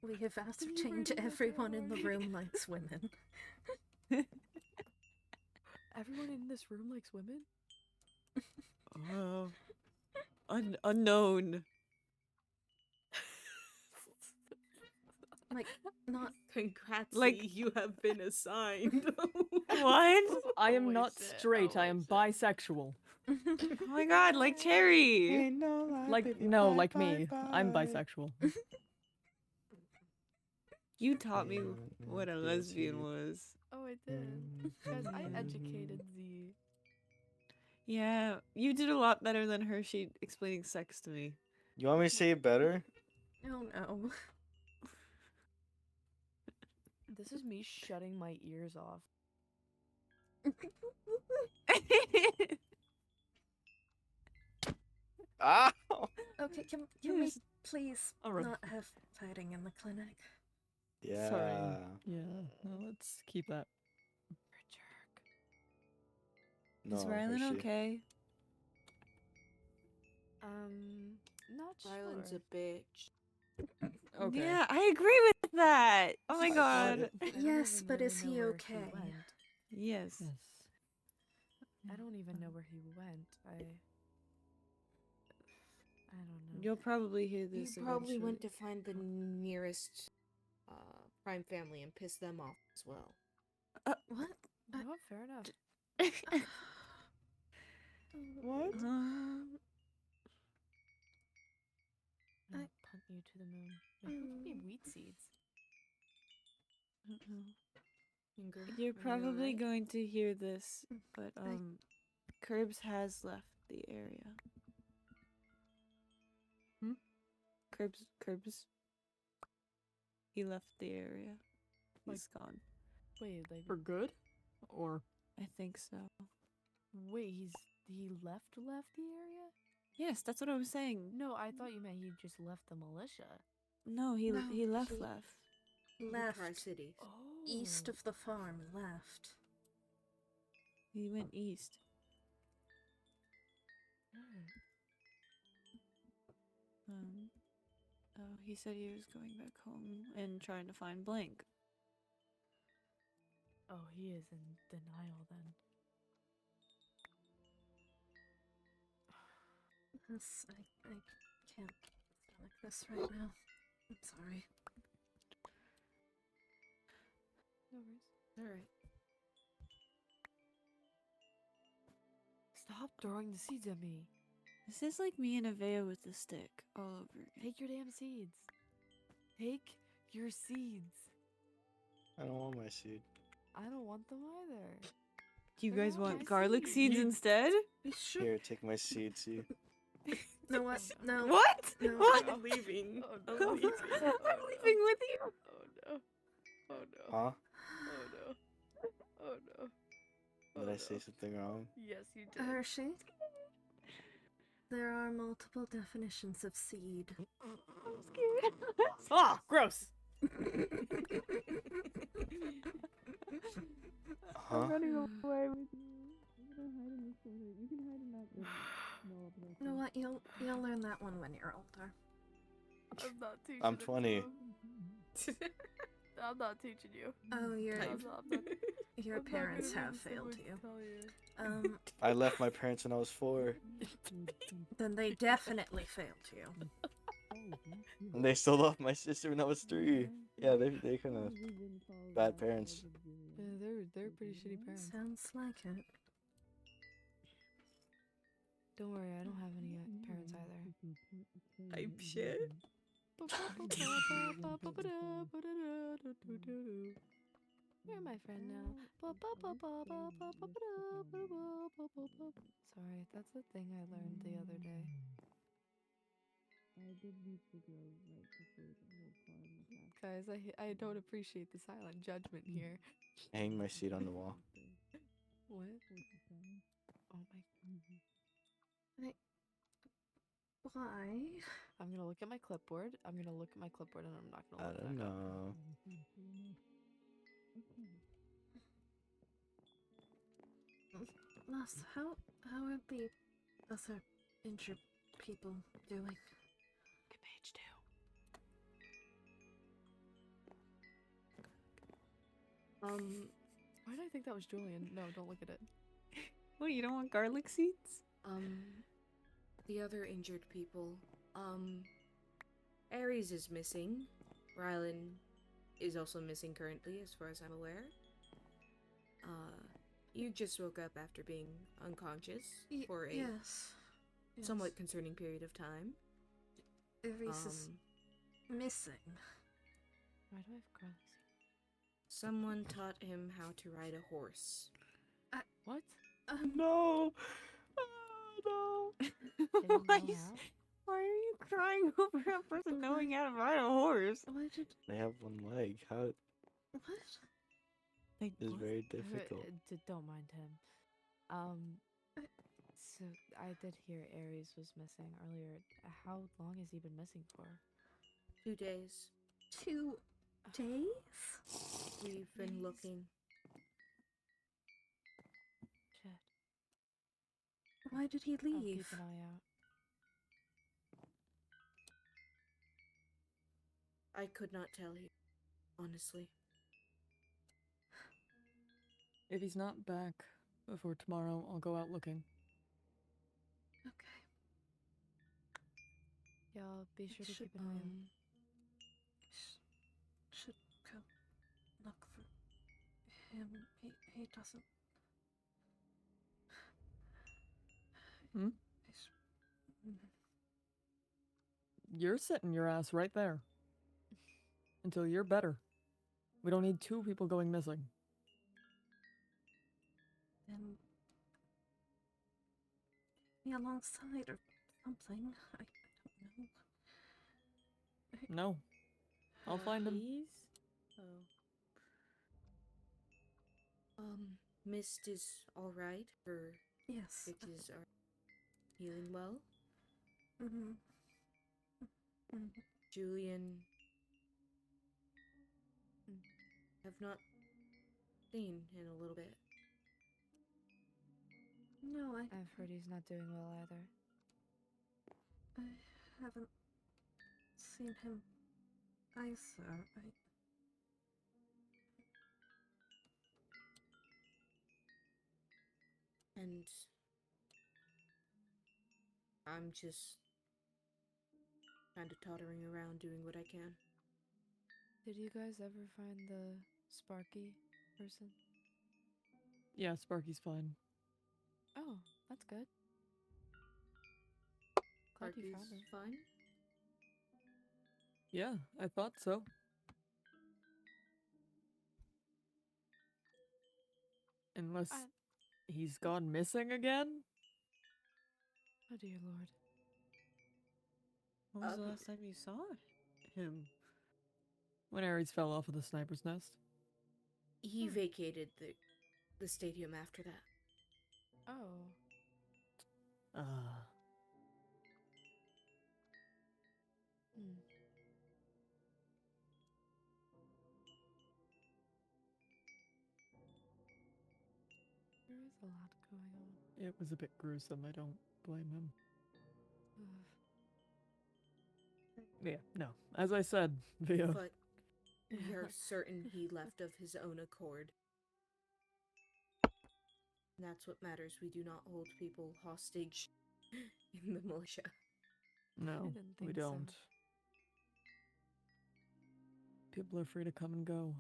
we have ascertained everyone in the room likes women. Everyone in this room likes women? Unknown. Like, not. Congrats, Like- Z, you have been assigned. What? I am Holy not shit, straight, I holy am shit. bisexual. Oh my god, like Cherry. Like, no, like me. I'm bisexual. You taught me what a lesbian was. Oh, I did. Guys, I educated Z. Yeah, you did a lot better than Hershey explaining sex to me. You want me to say it better? Oh no. This is me shutting my ears off. Ah! Okay, can we Yes. please Alright. not have fighting in the clinic? Yeah. Sorry. Yeah, no, let's keep that. You're a jerk. No, Is Rylan Hershey. okay? Not Rylan's sure. a bitch. Okay. Yeah, I agree with that. Oh my god. I don't Yes, even but really is know he where okay? went. Yes. Yes. I don't even know where he went. I don't know. You'll probably hear He this probably went eventually. to find the nearest Prime family and piss them off as well. What? You know what? Fair enough. What? I'm gonna punt you to the moon. Wait, who gave me wheat seeds? Finger, You're are you probably alright? going to hear this, but Curbs has left the area. Hmm? Curbs. He left the area. He's gone. Wait, like For good? Or I think so. wait, he left the area? Yes, that's what I was saying. No, I thought you meant he just left the militia. No, he No, left. Left. Tri-Cities. Oh. East of the farm, left. He went east. He said he was going back home and trying to find Blank. Oh, he is in denial then. Yes, I can't stomach this right now. I'm sorry. No worries. Alright. Stop throwing the seeds at me. This is like me and Avea with the stick all over again. Take your damn seeds. Take your seeds. I don't want my seed. I don't want them either. Do you They're guys not want my garlic seeds. seeds instead? You sure? Here, take my seed, see? No, what? No. What? No. What? I'm leaving. Oh, I'm no. leaving. I'm leaving with you. Oh no. Oh no. Huh? Oh no. Oh no. Did Oh, I say no. something wrong? Yes, you did. Hershey? There are multiple definitions of seed. ah, gross. Huh? Running away with you. I'm gonna hide in this corner. You can hide in that corner. You know what? You'll learn that one when you're older. I'm not teaching I'm it to 20. him. I'm not teaching you. Oh, I'm your not parents gonna have have failed someone you. tell you. I left my parents when I was 4, Then they definitely failed you. and they sold off my sister when I was 3. Yeah, they kind of bad parents. Yeah, they're pretty shitty parents. Sounds like it. Don't worry, I don't have any parents either. Type shit. You're my friend now. Sorry, that's the thing I learned the other day. Guys, I don't appreciate the silent judgment here. I hang my seat on the wall. What? Oh my. Why? I'm gonna look at my clipboard. I'm gonna look at my clipboard and I'm not gonna I look don't back up. know. Lass, how are the other injured people doing? Get page 2. Why did I think that was Julian? No, don't look at it. What, you don't want garlic seeds? The other injured people. Ares is missing. Rylan is also missing currently, as far as I'm aware. You just woke up after being unconscious for a Yes. somewhat concerning period of time. Ares is missing. Why do I have garlic seeds? Someone taught him how to ride a horse. What? No! Oh, no! Why are you crying over a person knowing how to ride a horse? Why did... They have one leg. How? What? It's very difficult. Don't mind him. So I did hear Ares was missing earlier. How long has he been missing for? 2 days. 2 days? We've been looking. Shit. Why did he I'll leave? keep an eye out. I could not tell you, honestly. If he's not back before tomorrow, I'll go out looking. Okay. Y'all be sure to Should, keep an eye out. Should go look for him. He doesn't. You're sitting your ass right there. Until you're better. We don't need 2 people going missing. Then be alongside or something. I don't know. No. I'll find him. Mist is alright. Her Yes. stitches are healing well. Julian have not seen in a little bit. No, I've heard he's not doing well either. I haven't seen him either. And I'm just kind of tottering around doing what I can. Did you guys ever find the Sparky person? Yeah, Sparky's fine. Oh, that's good. Glad you found him. Fine. Yeah, I thought so. Unless he's gone missing again? Oh dear lord. When was the last time you saw him? When Ares fell off of the sniper's nest. He vacated the stadium after that. Oh. There is a lot going on. It was a bit gruesome. I don't blame him. Yeah, no. As I said, Via. But We are certain he left of his own accord. And that's what matters. We do not hold people hostage in the militia. No, didn't we think so. don't. People are free to come and go.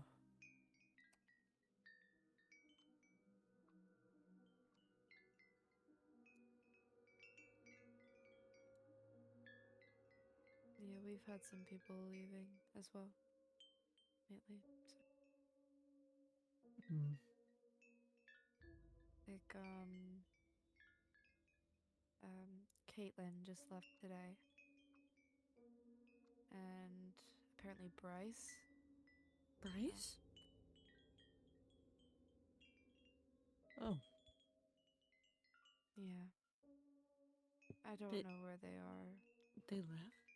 Yeah, we've had some people leaving as well lately. So, Mm. like, Caitlin just left today. And apparently Bryce. Bryce? Oh, Yeah. I don't Did- know where they are. They left?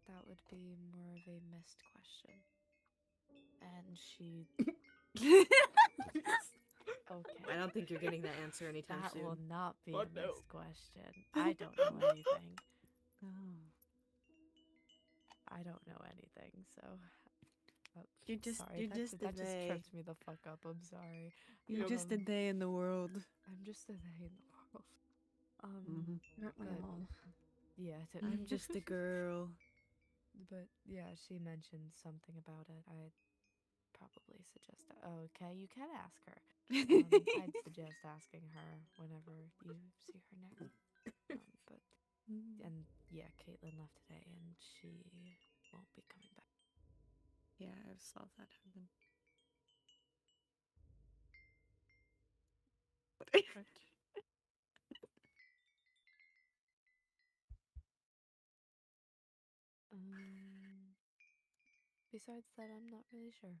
That would be more of a missed question. And she. Okay. I don't think you're getting that answer anytime That soon. will not be Oh, a no. missed question. I don't know anything. Oh. I don't know anything, so. Oh, You're just sorry, just a that just they. tripped me the fuck up. I'm sorry. You're just a day in the world. I'm just a they in the world. Mhm. Aren't we But- all? Yeah. I'm just a girl. But yeah, she mentioned something about it. I'd probably suggest. Oh, okay, you can ask her. I'd suggest asking her whenever you see her next. But and yeah, Caitlin left today, and she won't be coming back. Yeah, I saw that happen. Right. Besides that, I'm not really sure.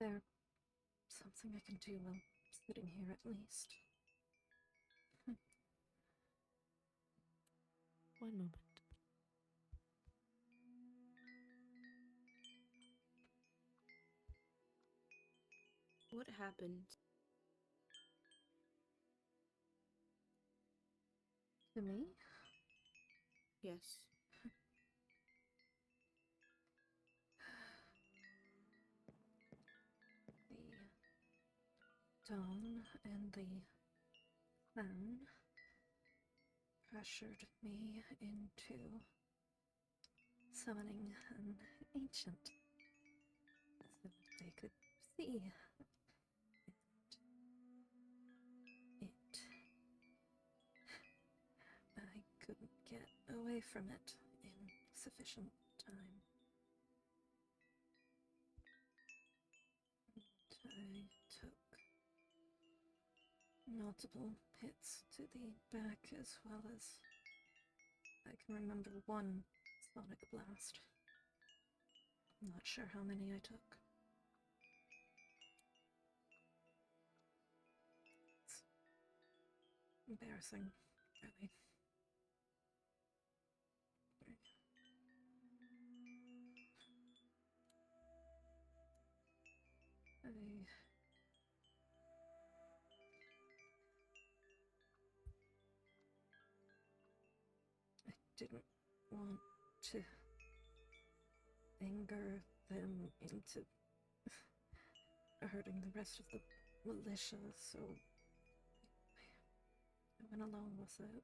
There something I can do while sitting here at least. One moment. What happened? To me? Yes. The dawn and the clown pressured me into summoning an ancient so they could see it. I couldn't get away from it in sufficient time. I took multiple hits to the back as well as I can remember one sonic blast. I'm not sure how many I took. It's embarrassing, really. I didn't want to anger them into hurting the rest of the militia, so I went along with it.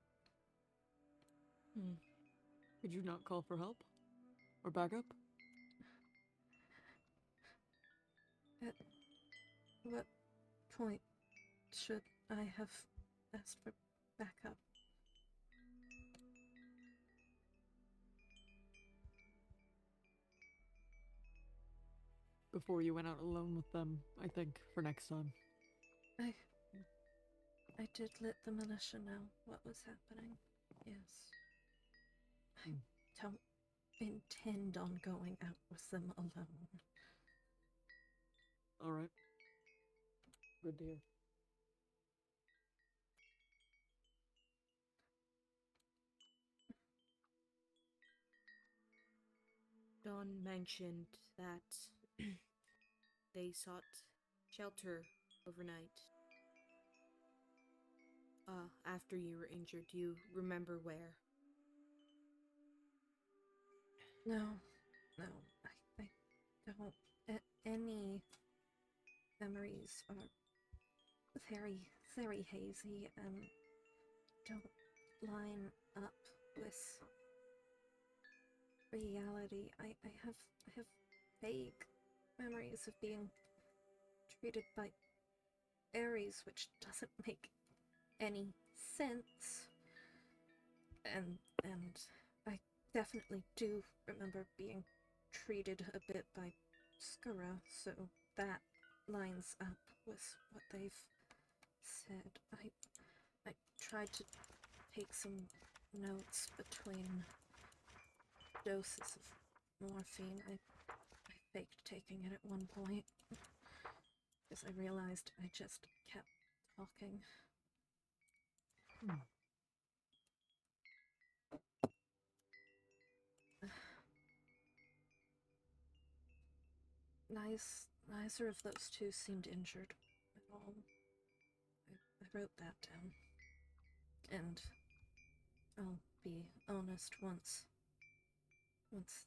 Could you not call for help? Or backup? At what point should I have asked for backup? Before you went out alone with them, I think, for next time. I did let the militia know what was happening. Yes. I don't intend on going out with them alone. Alright. Good to hear. Dawn mentioned that they sought shelter overnight. after you were injured? Do you remember where? No, no, I don't. Any memories are very, very hazy and don't line up with reality. I have vague memories of being treated by Ares, which doesn't make any sense. And I definitely do remember being treated a bit by Skura, so that lines up with what they've said. I tried to take some notes between doses of morphine. I faked taking it at one point because I realized I just kept talking. Neither of those two seemed injured at all. I wrote that down. And I'll be honest, once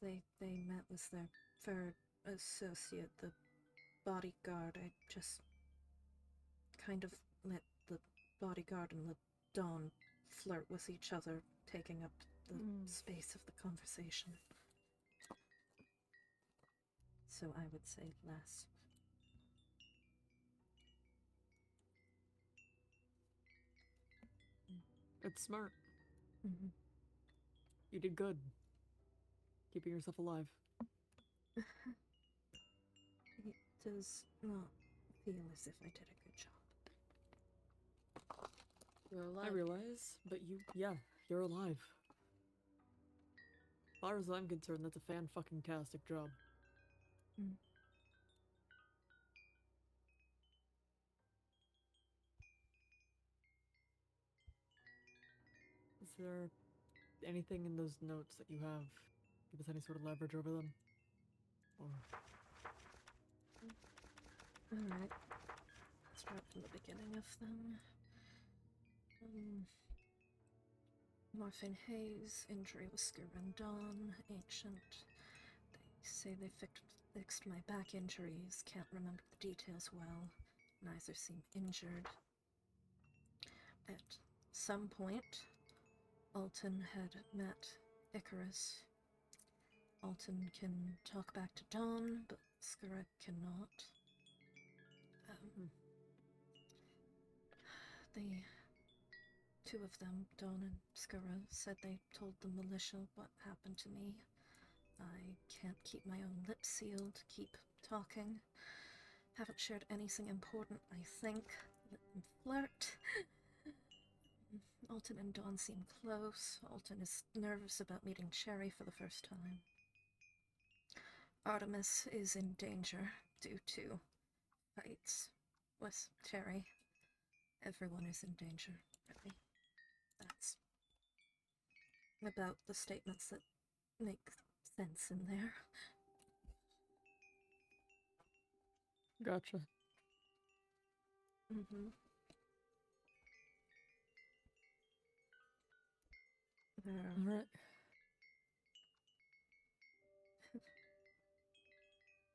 they met with their third associate, the bodyguard, I just kind of let the bodyguard and the Dawn flirt with each other, taking up the space of the conversation. So I would say less. It's smart. You did good. Keeping yourself alive. It does not feel as if I did a good job. You're alive. I realize, but you're alive. As far as I'm concerned, that's a fan-fucking-tastic job. Is there anything in those notes that you have give us any sort of leverage over them? Or... Alright. Start from the beginning of them. Morphine haze, injury with Skura and Dawn, ancient. They say they fixed my back injuries, can't remember the details well. Neither seem injured. At some point, Alton had met Icarus. Alton can talk back to Dawn, but Skura cannot. The two of them, Dawn and Skura, said they told the militia what happened to me. I can't keep my own lips sealed, keep talking. Haven't shared anything important, I think. Let them flirt. Alton and Dawn seem close. Alton is nervous about meeting Cherry for the first time. Artemis is in danger due to fights with Cherry. Everyone is in danger, really. That's about the statements that make sense in there. Gotcha. Alright.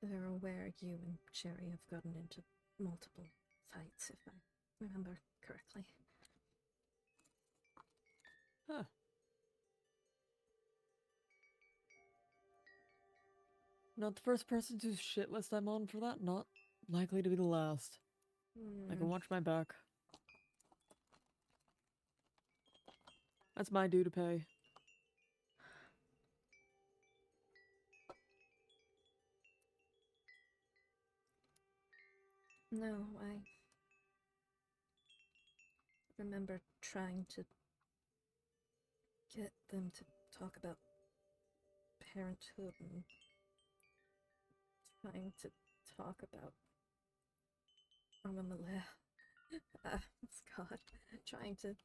They're aware you and Cherry have gotten into multiple fights, if I remember correctly. Huh. Not the first person whose shit list I'm on for that, not likely to be the last. I can watch my back. That's my due to pay. No, I remember trying to get them to talk about parenthood and trying to talk about trying to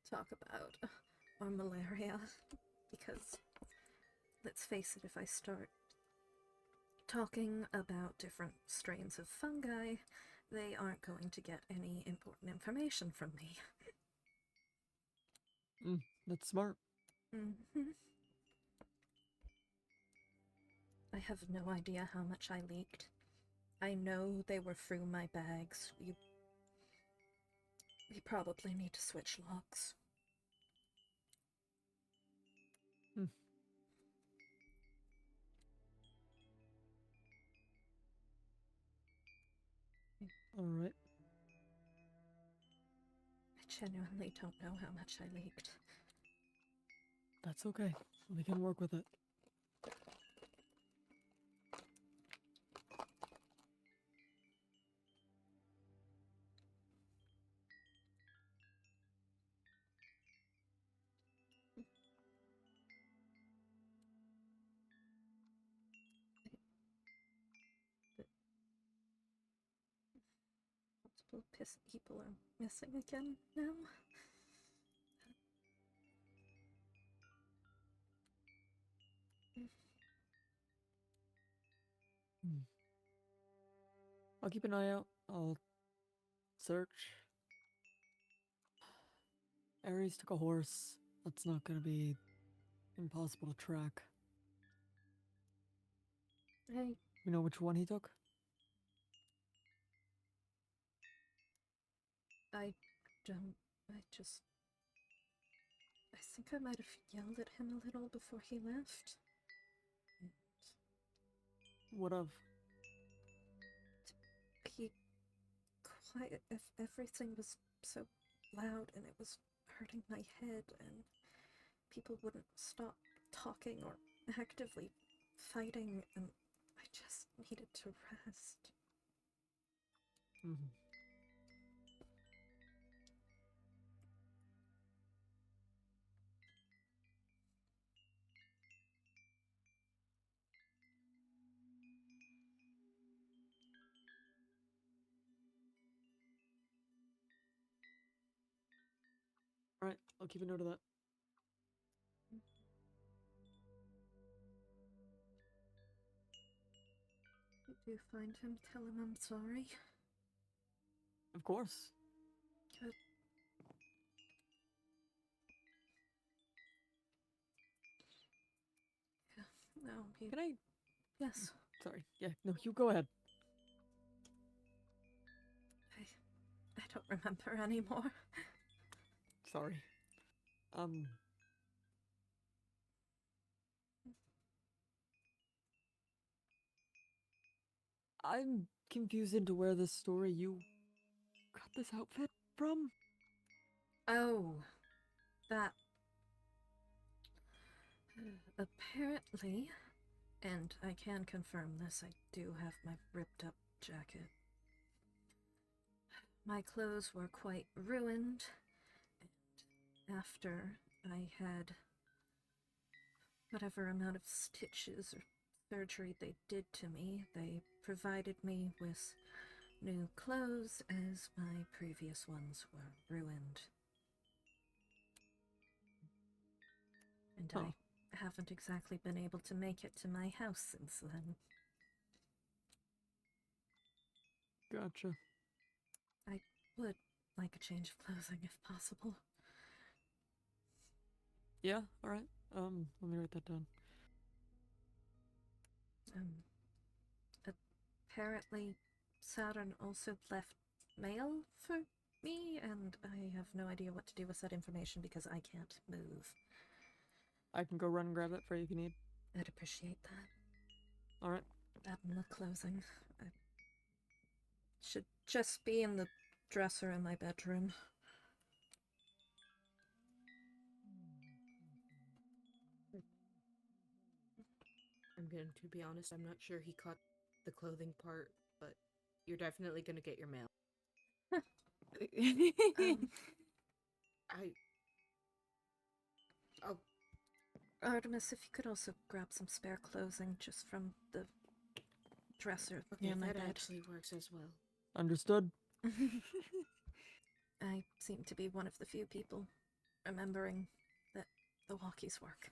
talk about our malaria, because let's face it, if I start talking about different strains of fungi, they aren't going to get any important information from me. That's smart. Mm-hmm. I have no idea how much I leaked. I know they were through my bags. We probably need to switch locks. Alright. I genuinely don't know how much I leaked. That's okay. We can work with it. Multiple people are missing again now. I'll keep an eye out. I'll search. Ares took a horse. That's not gonna be impossible to track. Hey, You know which one he took? I don't. I think I might have yelled at him a little before he left. What of? He quiet. If everything was so loud and it was hurting my head, and people wouldn't stop talking or actively fighting, and I just needed to rest. Alright, I'll keep a note of that. If you find him, tell him I'm sorry. Of course. Good. Yeah, no, he... Can I? Yes. Sorry. Yeah, no, you go ahead. I don't remember anymore. Sorry. I'm confused into where this story you got this outfit from. Oh, that. Apparently, and I can confirm this, I do have my ripped up jacket. My clothes were quite ruined, and after I had whatever amount of stitches or surgery they did to me, they provided me with new clothes as my previous ones were ruined. And I haven't exactly been able to make it to my house since then. Gotcha. I would like a change of clothing if possible. Yeah, alright. Let me write that down. Apparently Saturn also left mail for me, and I have no idea what to do with that information because I can't move. I can go run and grab that for you if you need. I'd appreciate that. Alright. That and the clothing. I should just be in the dresser in my bedroom. I'm going to be honest, I'm not sure he caught the clothing part, but you're definitely going to get your mail. Oh. Artemis, if you could also grab some spare clothing just from the dresser near my that bed. actually works as well. Understood. I seem to be one of the few people remembering that the walkies work.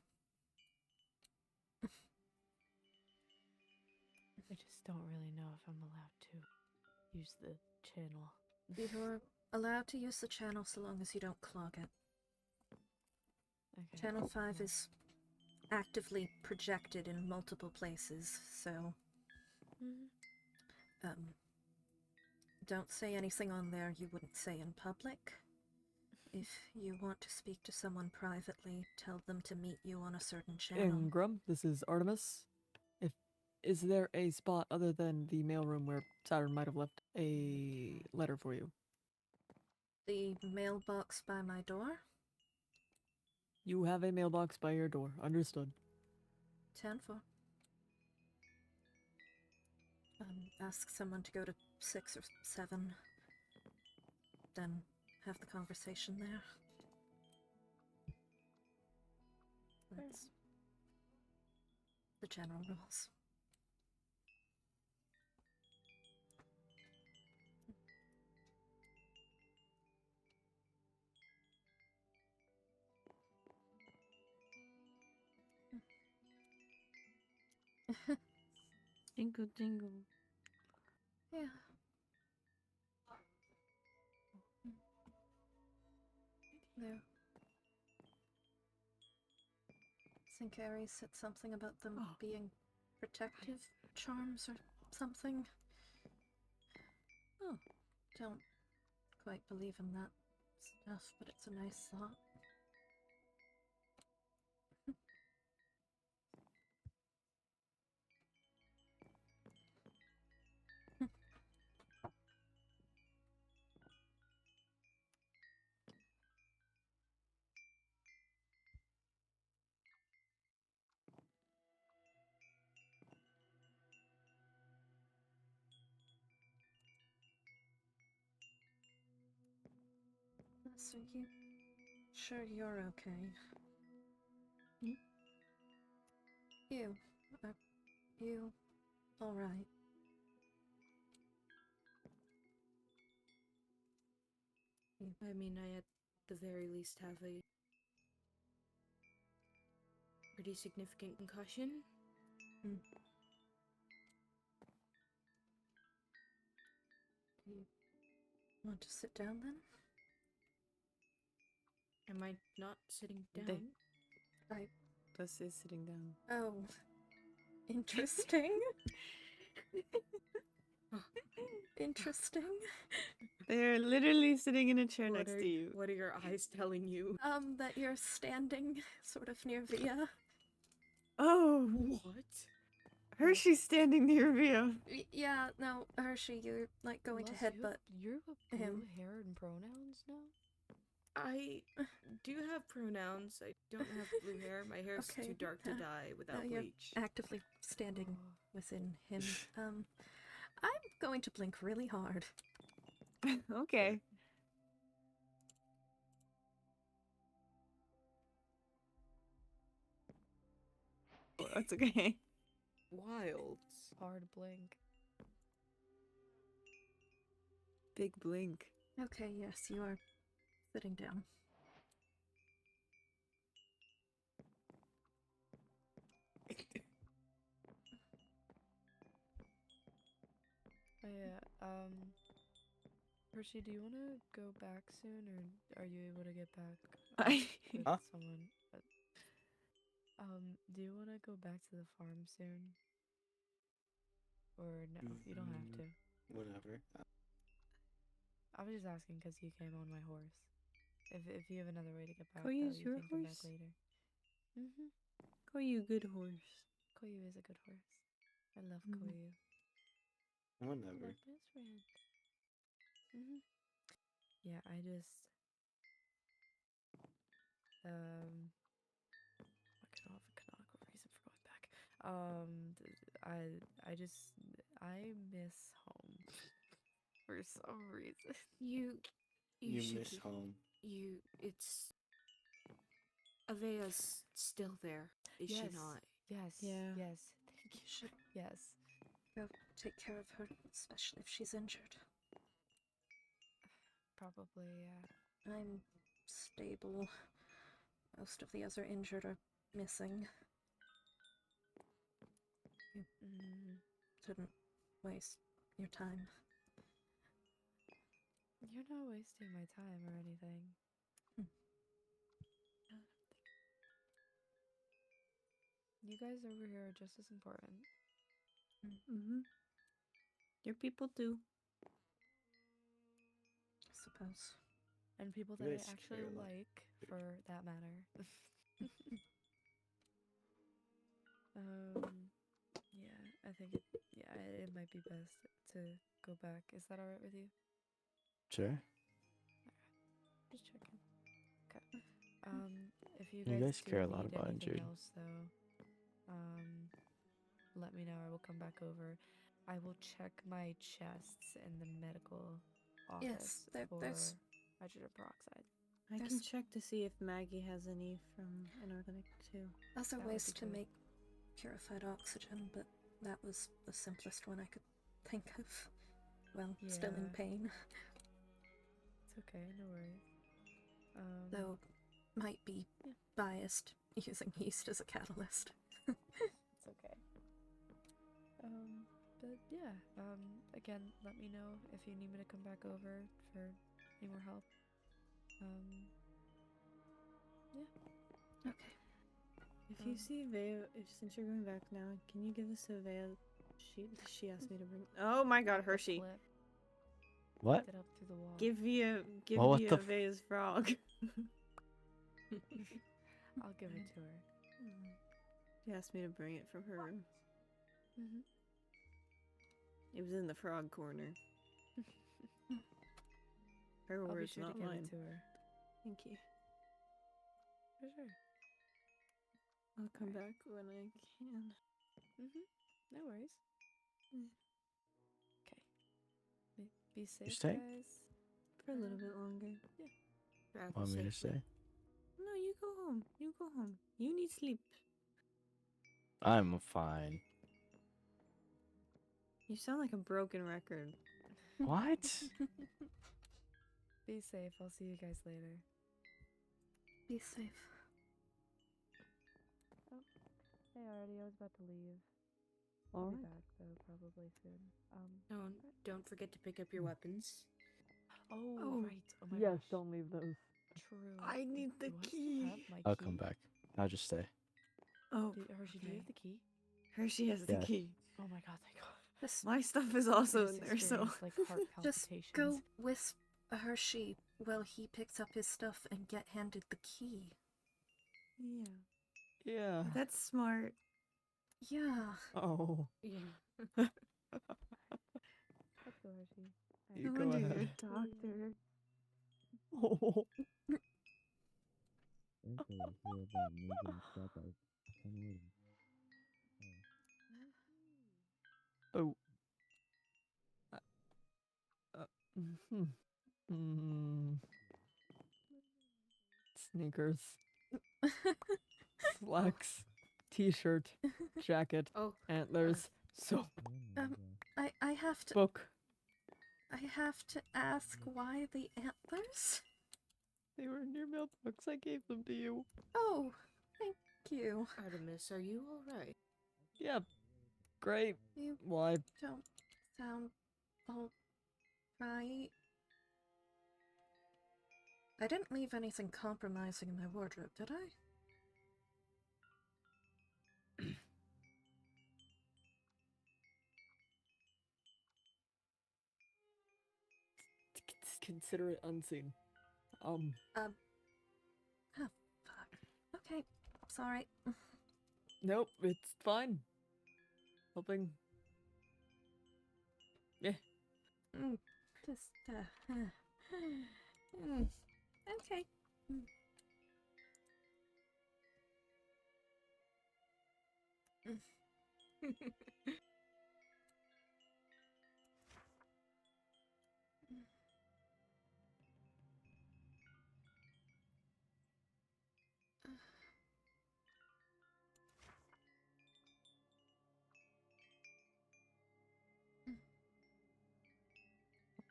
I just don't really know if I'm allowed to use the channel. You're allowed to use the channel so long as you don't clog it. Okay. Channel 5 yeah. is actively projected in multiple places, so don't say anything on there you wouldn't say in public. If you want to speak to someone privately, tell them to meet you on a certain channel. Ingram, this is Artemis. Is there a spot other than the mailroom where Saturn might have left a letter for you? The mailbox by my door? You have a mailbox by your door. Understood. 10-4. Ask someone to go to 6 or 7. Then have the conversation there. That's the general rules. Jingle jingle. Yeah. There. I think Aries said something about them being protective charms or something. Oh, don't quite believe in that stuff, but it's a nice thought. So you sure you're okay? Hmm? Are you alright? I mean, I at the very least have a pretty significant concussion. Mm. Do you want to sit down then? Am I not sitting down? Plus is sitting down. Oh, interesting. Interesting. They're literally sitting in a chair next to you. What are your eyes telling you? That you're standing sort of near Via. Oh, What? Hershey's standing near Via. Yeah, no, Hershey, you're like going to headbutt. You have him. blue hair and pronouns now? I do have pronouns. I don't have blue hair. My hair's Okay, too dark to dye without you're bleach. actively standing within him. I'm going to blink really hard. Okay. Well, that's okay. Wild. Hard blink. Big blink. Okay, yes, you are sitting down. Hershey, do you want to go back soon, or are you able to get back with Huh? someone? Do you want to go back to the farm soon? Or no, you don't have to. Whatever. I was just asking because you came on my horse. If you have another way to get back, Koyu is though, your you can come back horse? later. Koyu, good horse. Koyu is a good horse. I love Mhm. Koyu. Whatever. My best friend. Yeah, I just I can have a canonical reason for going back. I miss home for some reason. You You should miss home. it's Avea's still there, is she not? Yes. Yeah. Yes. You should Yes. go take care of her, especially if she's injured. Probably, yeah. I'm stable. Most of the other injured are missing. You shouldn't waste your time. You're not wasting my time or anything. You guys over here are just as important. Mm-hmm. Your people too. I suppose. And people You that I guys actually care a lot. like, for that matter. Yeah, I think it might be best to go back. Is that alright with you? Sure. Just checking. Okay. If you You guys guys do care a lot need about anything Injured. else, though, let me know. I will come back over. I will check my chests in the medical office Yes, for there's hydrogen peroxide. I can There's- check to see if Maggie has any from inorganic too. other That would ways be to great. make purified oxygen, but that was the simplest one I could think of. Well, still in Yeah. pain, It's okay, no worries. though might be Yeah. biased using yeast as a catalyst. It's okay. But yeah, again, let me know if you need me to come back over for any more help. Yeah. Okay. If you see Veo, since you're going back now, can you give us a Veo? She asked me to bring. Oh my God, Hershey! Flip, What? it up through the wall. Give Well, what me the a Veo's frog. I'll give it to her. She asked me to bring it from her room. Mm-hmm. It was in the frog corner. Her I'll be words, sure to not give mine. it to her. Thank you. For sure. I'll come Alright. back when I can. No worries. Mm. Okay. Be safe, stay? guys. For a little bit longer. Travel Want me to safely. stay? No, you go home. You go home. You need sleep. I'm fine. You sound like a broken record. What? Be safe. I'll see you guys later. Be safe. Hey, already. I was about to leave. All I'll be right. back though, probably soon. Don't forget to pick up your weapons. Oh, right. Oh my Yes, gosh. don't leave those. True. I need the Do I still key. have my I'll key? come back. I'll just stay. Oh, Hershey, do you have the key? Hershey has the Yes. key. Oh my god, thank god. Just, My stuff is also I in just there, so. experienced, like heart just palpitations. go with Hershey while he picks up his stuff and get handed the key. Yeah. Yeah. That's smart. Yeah. Oh, Yeah. Let's go, Hershey. you No go wonder you're ahead. a doctor. Oh. Oh. Mhm. Mm. Sneakers, slacks, t-shirt, jacket, Oh, antlers, soap, I have to book. ask why the antlers? They were in your mailbox. I gave them to you. Oh, thank you. Artemis, are you alright? Yeah, great. You Why? don't sound all right. I didn't leave anything compromising in my wardrobe, did I? Consider it unseen. Oh, fuck. Okay, sorry. Nope, it's fine. Helping. Yeah. Just, okay.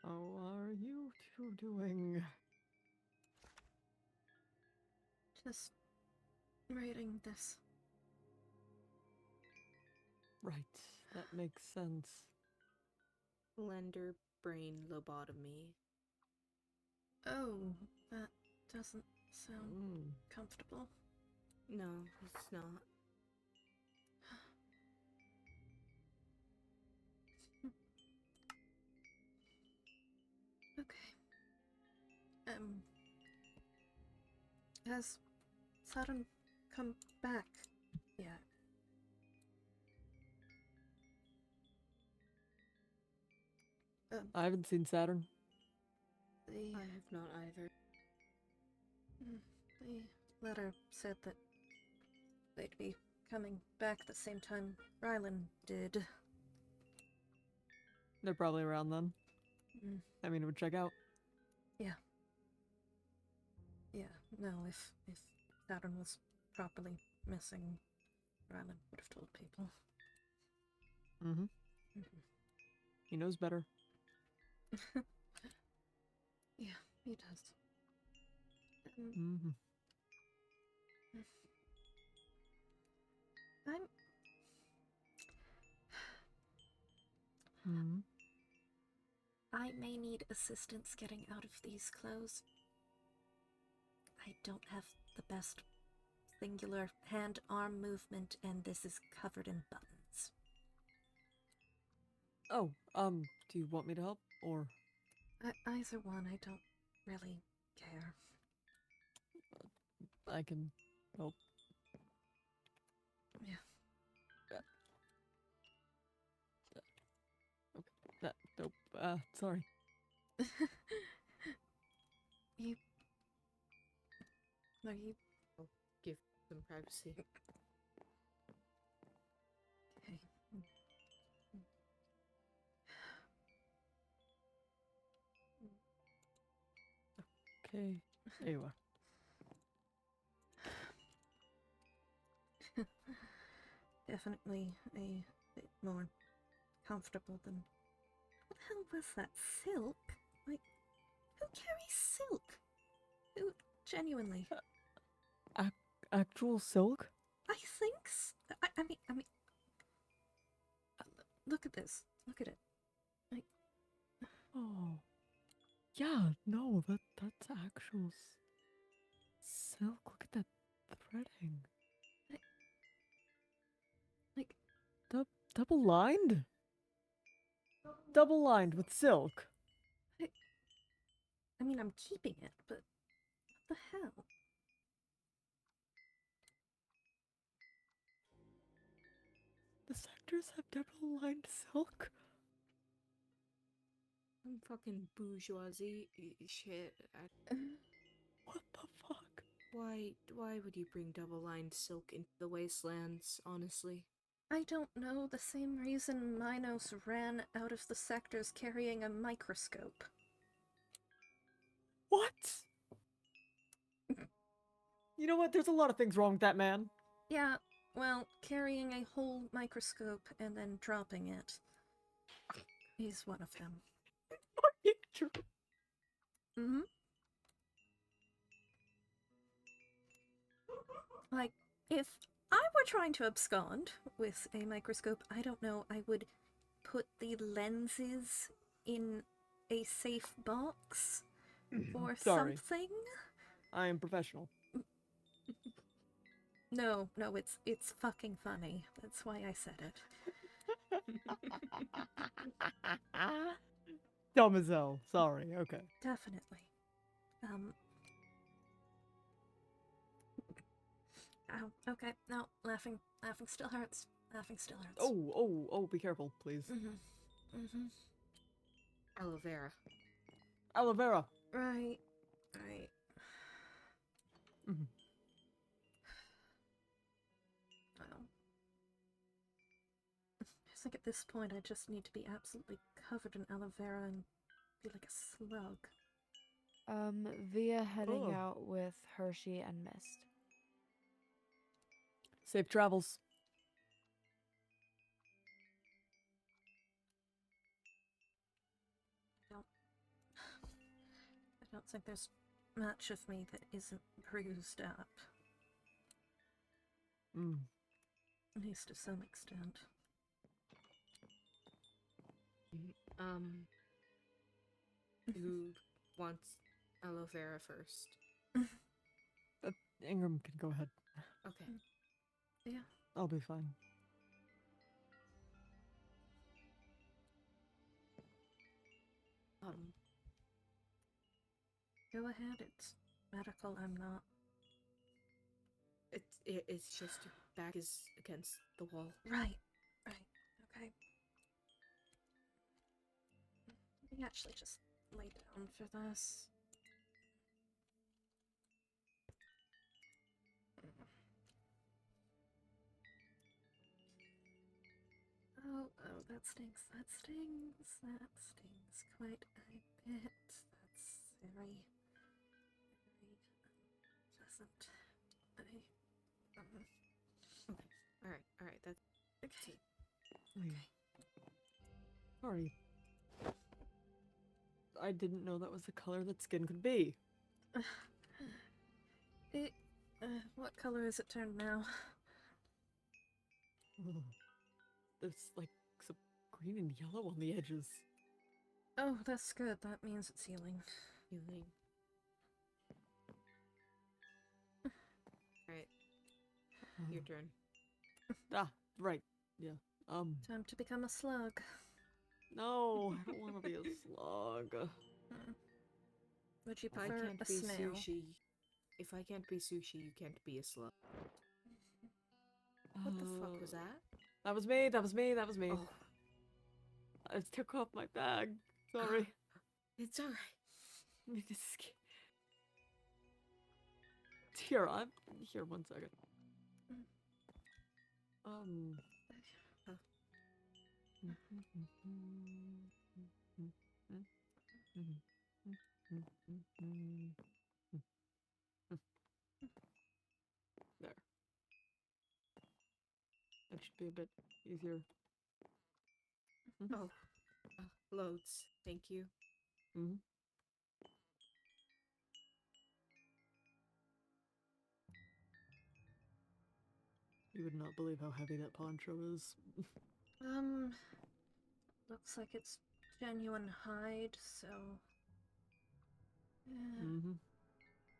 How are you two doing? Just writing this. Right, that makes sense. Blender brain lobotomy. Oh, that doesn't sound Mm. comfortable. No, it's not. Okay. Has Saturn come back yet? I haven't seen Saturn. The I have not either. the letter said that they'd be coming back the same time Rylan did. They're probably around then. I mean, it would check out. Yeah. Yeah, no, if Saturn was properly missing, Rylan would have told people. Mm-hmm. He knows better. Yeah, he does. Mm-hmm. I'm Mm-hmm. I may need assistance getting out of these clothes. I don't have the best singular hand-arm movement, and this is covered in buttons. Oh, do you want me to help, or? Either one, I don't really care. I can help. Yeah. Okay. Nope. Sorry. Are you... I'll give some privacy. Okay. Okay. There you are. Definitely a bit more comfortable than... What the hell was that? Silk? Like, who carries silk? Who, genuinely? Actual silk? I think I mean... Look at this. Look at it. Like... Oh. Yeah, no, that's actual silk. Look at that threading. Like... Double lined? Double lined with silk. I mean, I'm keeping it, but what the hell? The sectors have double lined silk? Some fucking bourgeoisie shit. What the fuck? Why would you bring double-lined silk into the wastelands, honestly? I don't know, the same reason Minos ran out of the sectors carrying a microscope. What? You know what? There's a lot of things wrong with that man. Yeah, well, carrying a whole microscope and then dropping it. He's one of them. True. Mm-hmm. Like, if I were trying to abscond with a microscope, I don't know, I would put the lenses in a safe box or Sorry. something. I am professional. No, it's fucking funny. That's why I said it. Dumb as hell. Sorry. Okay. Definitely. Oh, okay. No, laughing still hurts. Laughing still hurts. Oh, be careful, please. Aloe vera. Aloe vera. Right. Mhm. Well, I think at this point I just need to be absolutely covered in aloe vera and be like a slug. Via heading Oh. out with Hershey and Mist. Safe travels. I don't think there's much of me that isn't bruised up. At least to some extent. Who wants aloe vera first? Ingram can go ahead. Okay. Yeah. I'll be fine. Go ahead, it's medical, I'm not. It's just your back is against the wall. Right, okay. Let me actually just lay down for this. Oh, that stings quite a bit. That's very, very unpleasant. Alright, that's Okay. Okay. Sorry. I didn't know that was the color that skin could be. What color is it turned now? There's like some green and yellow on the edges. Oh, that's good. That means it's healing. Alright. Your turn. Right. Yeah. Time to become a slug. No, I don't want to be a slug. Would you If I prefer can't a be snail? sushi, if I can't be sushi, you can't be a slug. What the fuck was that? That was me. Oh, I took off my bag. Sorry. it's alright. Here, here 1 second. There. That should be a bit easier. Oh, loads. Thank you. You would not believe how heavy that poncho is. Looks like it's genuine hide, so...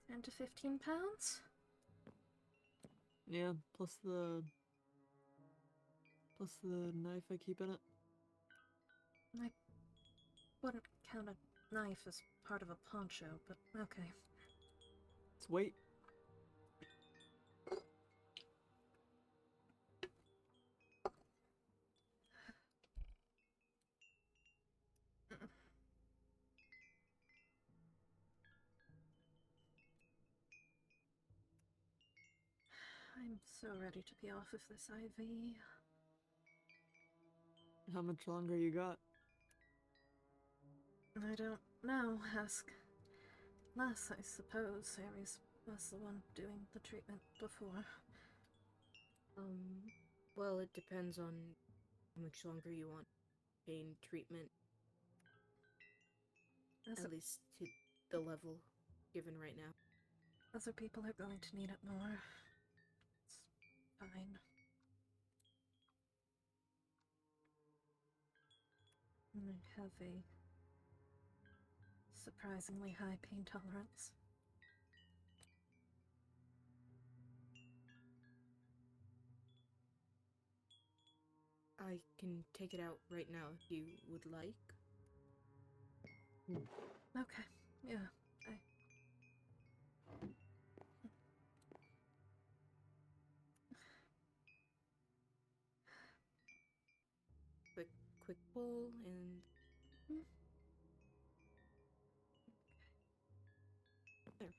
10 to 15 pounds? Yeah, plus the knife I keep in it. I wouldn't count a knife as part of a poncho, but okay. It's weight. I'm so ready to be off of this IV. How much longer you got? I don't know. Ask Les, I suppose. Aries was the one doing the treatment before. Well, it depends on how much longer you want pain treatment. At least to the level given right now. Other people are going to need it more. It's fine. I have a surprisingly high pain tolerance. I can take it out right now if you would like. Okay, yeah, Quick pull and... There.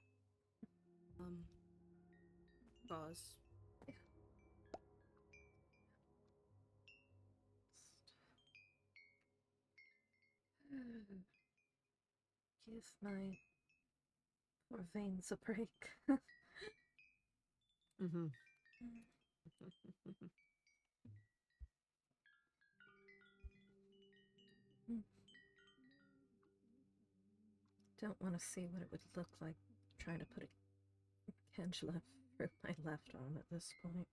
Pause. Give my poor veins a break. Don't want to see what it would look like trying to put a cannula through my left arm at this point.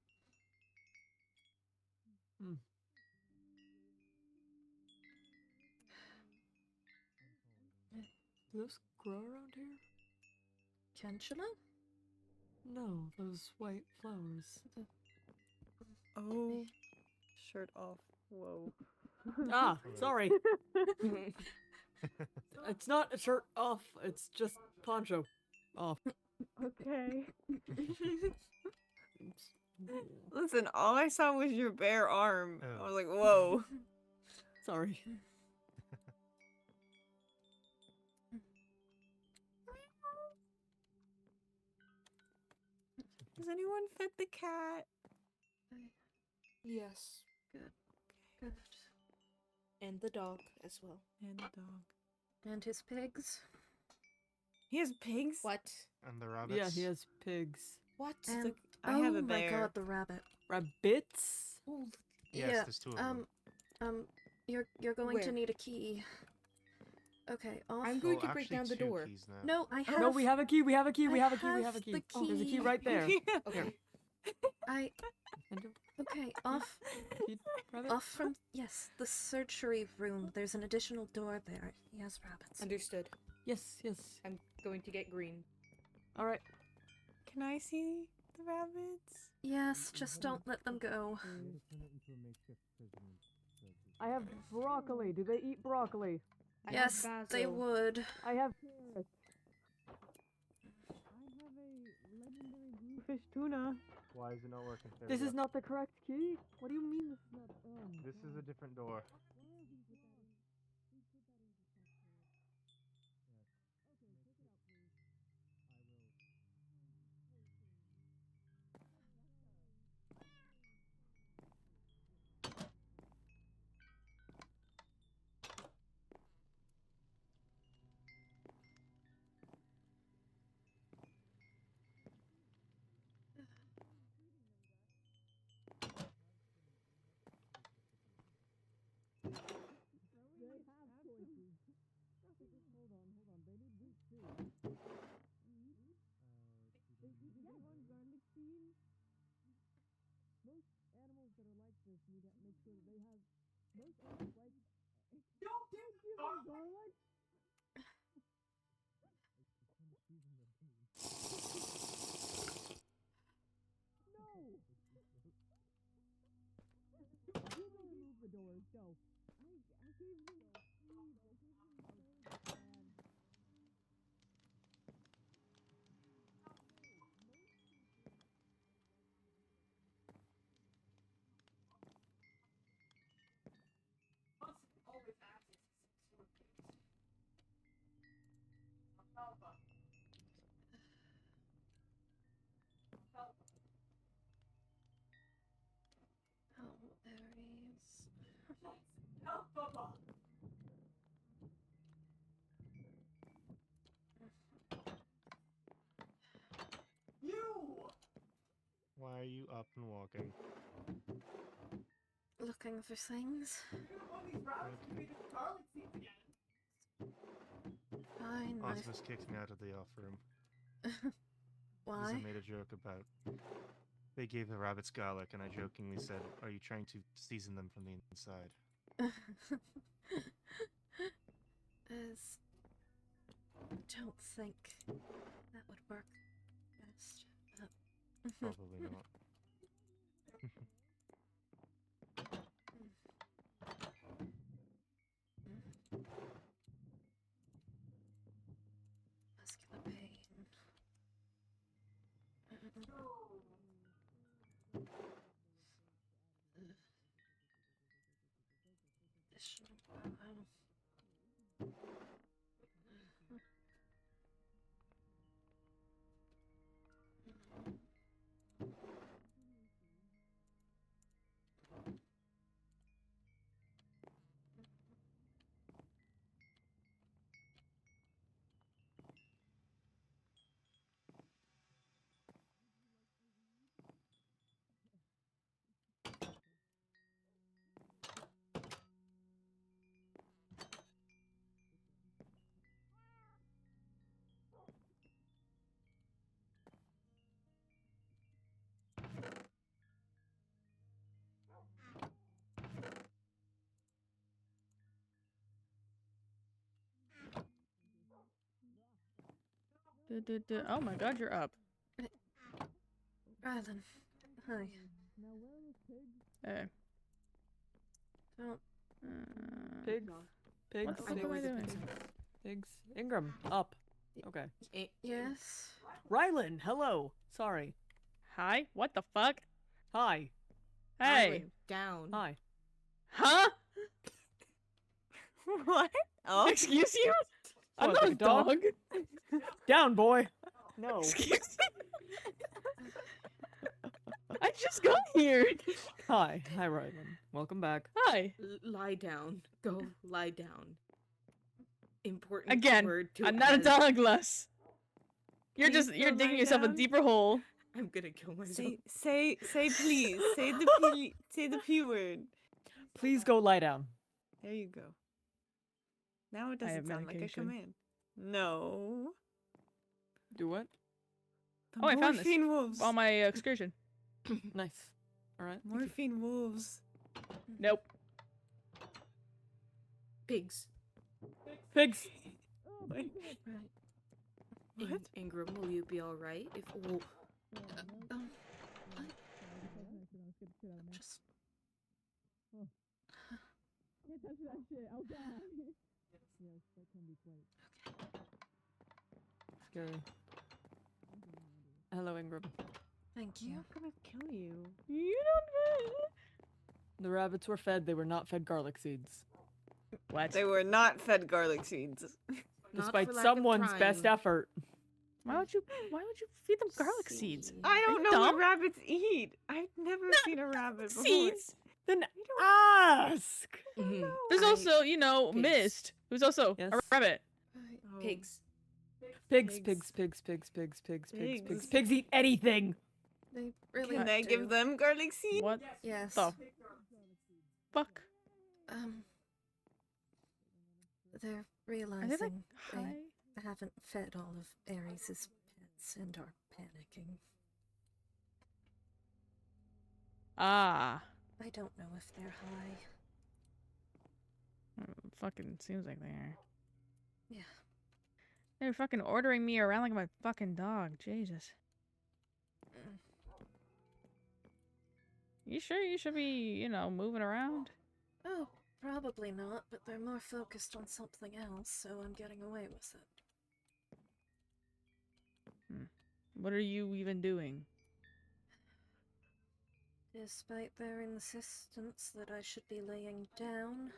Do those grow around here? Cannula? No, those white flowers. Oh. Shirt off. Whoa. Sorry. It's not a shirt off, it's just poncho off. Okay. Listen, all I saw was your bare arm. Oh. I was like, whoa. Sorry. Does anyone fit the cat? Yes. Good. And the dog as well. And the dog. And his pigs. He has pigs? What? And the rabbits. Yeah, he has pigs. What? And I have a oh my bear. god, the rabbit. Rabbits? Oh, Yes, yeah. there's two of them. You're going to Where? need a key. Okay, off. I'm going Oh, to break actually down the two door. keys now. No, I have. No, we have a key. We have a key. We I have a key. We have have a key. the There's a key key. right there. Okay. I. Okay, off. Rabbit? Off from the surgery room. There's an additional door there. He has rabbits. Understood. Yes, yes. I'm going to get green. All right. Can I see the rabbits? Yes, just don't let them go. I have broccoli. Do they eat broccoli? I Yes, have they basil. would. I have carrots. I have a legendary bluefish tuna. Why is it not working? There This we is go. not the correct key. What do you mean this is not? This is a different door. Oh, Aries. Why are you up and walking? Looking for things. Fine. Osmus kicked me out of the off room. Because Why? I made a joke about they gave the rabbits garlic, and I jokingly said, "Are you trying to season them from the inside?" As don't think that would work best. Probably not. Muscular pain. Additional power. Oh my god, you're up. Rylan. Hi. Hey. Don't. Pigs. Pigs. What the fuck Stay am I away the doing? pigs. Pigs. Ingram, up. Okay. Yes. Rylan, hello. Sorry. Hi? What the fuck? Hi. Hey. Island, down. Hi. Huh? What? Oh. Excuse you? I'm What, not like a a dog? dog. Down, boy. No. Excuse me. I just got here. Hi. Hi, Rylan. Welcome back. Hi. Lie down. Go lie down. Important Again, word to I'm not a add. dog, Les. You're Please you're go digging lie yourself a down. deeper hole. I'm gonna kill myself. Say please. Say the P word. Please go lie down. There you go. Now it I have doesn't sound like a medication. command. No. Do what? The Oh, I found this. morphine wolves. On my excursion. Nice. All right. Morphine wolves. Nope. Pigs. Pigs. Right. What? Ingram, will you be alright? If oh, Just. Scary. Hello, Ingram. Thank you. I'm not gonna kill you. You don't. The rabbits were fed. They were not fed garlic seeds. What? They were not fed garlic seeds. not Despite for lack of someone's best trying. effort. Why would you feed them garlic seeds? I don't you know dumb? what rabbits eat. I've never seen a rabbit before. Seeds. Then ask. Mhm. There's I- also, pigs. Mist, who's also Yes. a rabbit. Oh. Pigs. Pigs, Pigs. pigs. Pigs eat anything. They really Can I do. give them garlic seeds? What Yes. the fuck? They're Are they realizing like they high? haven't fed all of Ares' pets and are panicking. Ah. I don't know if they're high. Fucking seems like they are. Yeah. They're fucking ordering me around like I'm a fucking dog. Jesus. Mm. You sure you should be, moving around? Oh, probably not, but they're more focused on something else, so I'm getting away with it. What are you even doing? Despite their insistence that I should be laying down,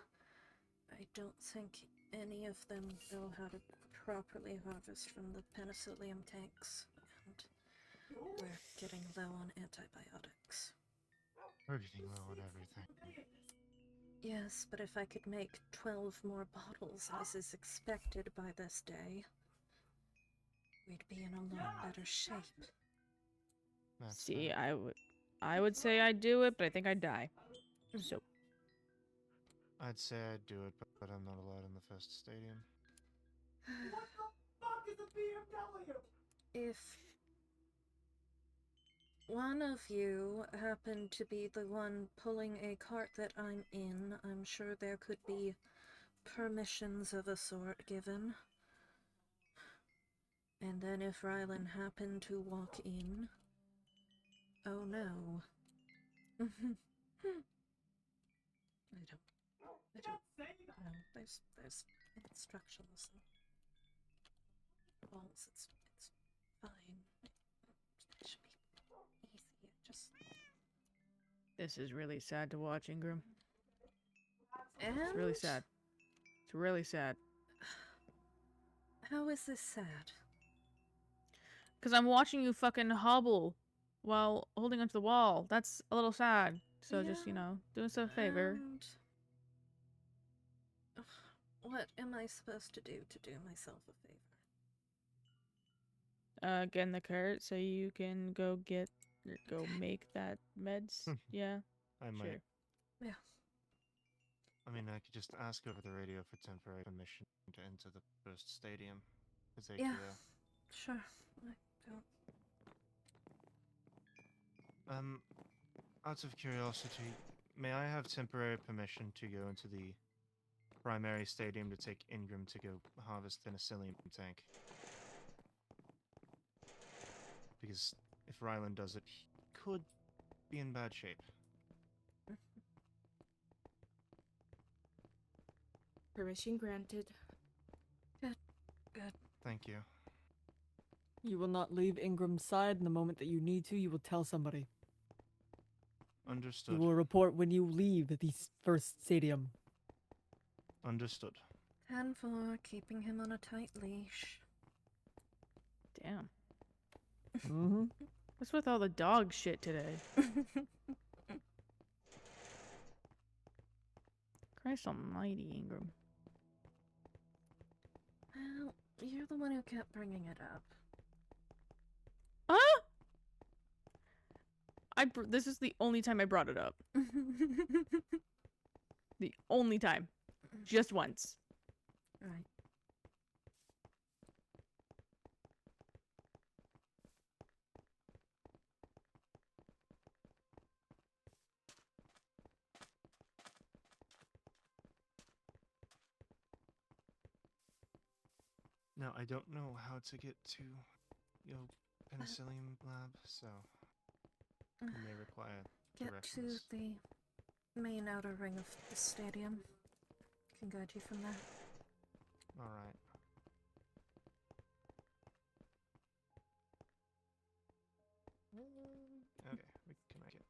I don't think any of them know how to properly harvest from the penicillium tanks, and we're getting low on antibiotics. We're getting low on everything. Yes, but if I could make 12 more bottles as is expected by this day, we'd be in a lot better shape. That's See, fair. I would say I'd do it, but I think I'd die. So I'd say I'd do it, but I'm not allowed in the first stadium. What the fuck is a BMW? If one of you happened to be the one pulling a cart that I'm in, I'm sure there could be permissions of a sort given. And then if Rylan happened to walk in... Oh no. I don't know. There's instructions and balls. It's fine. It should be easy. Just this is really sad to watch, Ingram. and It's really sad. It's really sad. How is this sad? Because I'm watching you fucking hobble while holding onto the wall. That's a little sad. So just, Yeah. do us a favor. And what am I supposed to do myself a favor? Get in the cart so you can go make that meds. Yeah. I might. Sure. Yeah. I mean, I could just ask over the radio for temporary permission to enter the first stadium. Is they Yeah. Sure. I don't. Out of curiosity, may I have temporary permission to go into the primary stadium to take Ingram to go harvest the penicillium tank? Because if Rylan does it, he could be in bad shape. Permission granted. Good. Thank you. You will not leave Ingram's side, and the moment that you need to, you will tell somebody. Understood. You will report when you leave the first stadium. Understood. 10-4, keeping him on a tight leash. Damn. Mm-hmm. What's with all the dog shit today? Christ almighty, Ingram. Well, you're the one who kept bringing it up. Huh? This is the only time I brought it up. The only time. Just once. Right. Now, I don't know how to get to your penicillium lab, so I may require Get directions. to the main outer ring of the stadium. Can guide you from there. Alright. Okay, we can make it.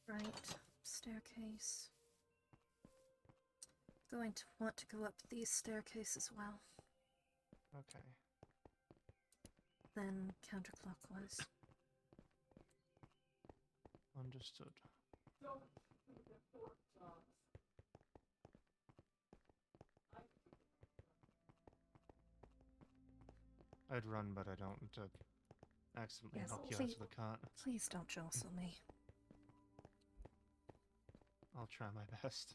Right. Staircase. Going to want to go up these staircase as well. Okay. Then counterclockwise. Understood. I'd run, but I don't want to accidentally Yes, knock you out please. of the cart. Please don't jostle me. I'll try my best.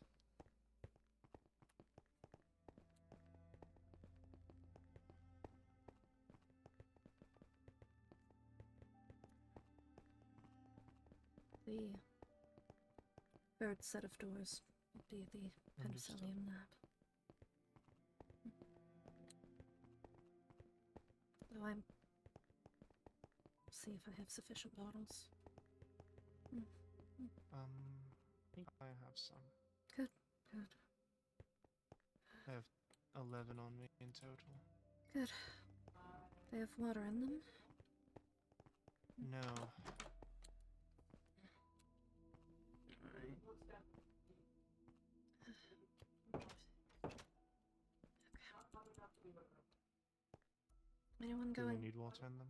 The third set of doors would be the Understood. penicillium lab. Though I'm... see if I have sufficient bottles. I have some. Good, good, I have 11 on me in total. good. They have water in them? No. Anyone Do going? you need water in them?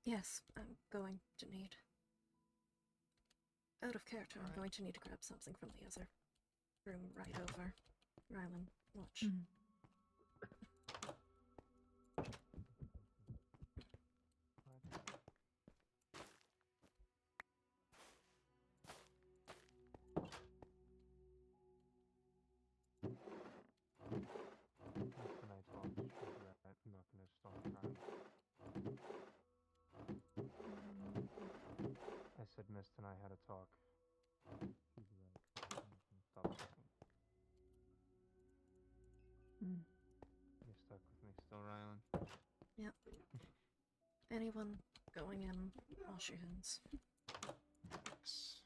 Yes, I'm going to need. Out of character, I'm Alright. going to need to grab something from the other room right over. Rylan, watch. Mhm. Can I talk? Nothing is stop crying. I said Mist and I had a talk. She's right. Stop crying. Mm. You're stuck with me still, Rylan. Yep. Anyone going in, wash your hands. Yes.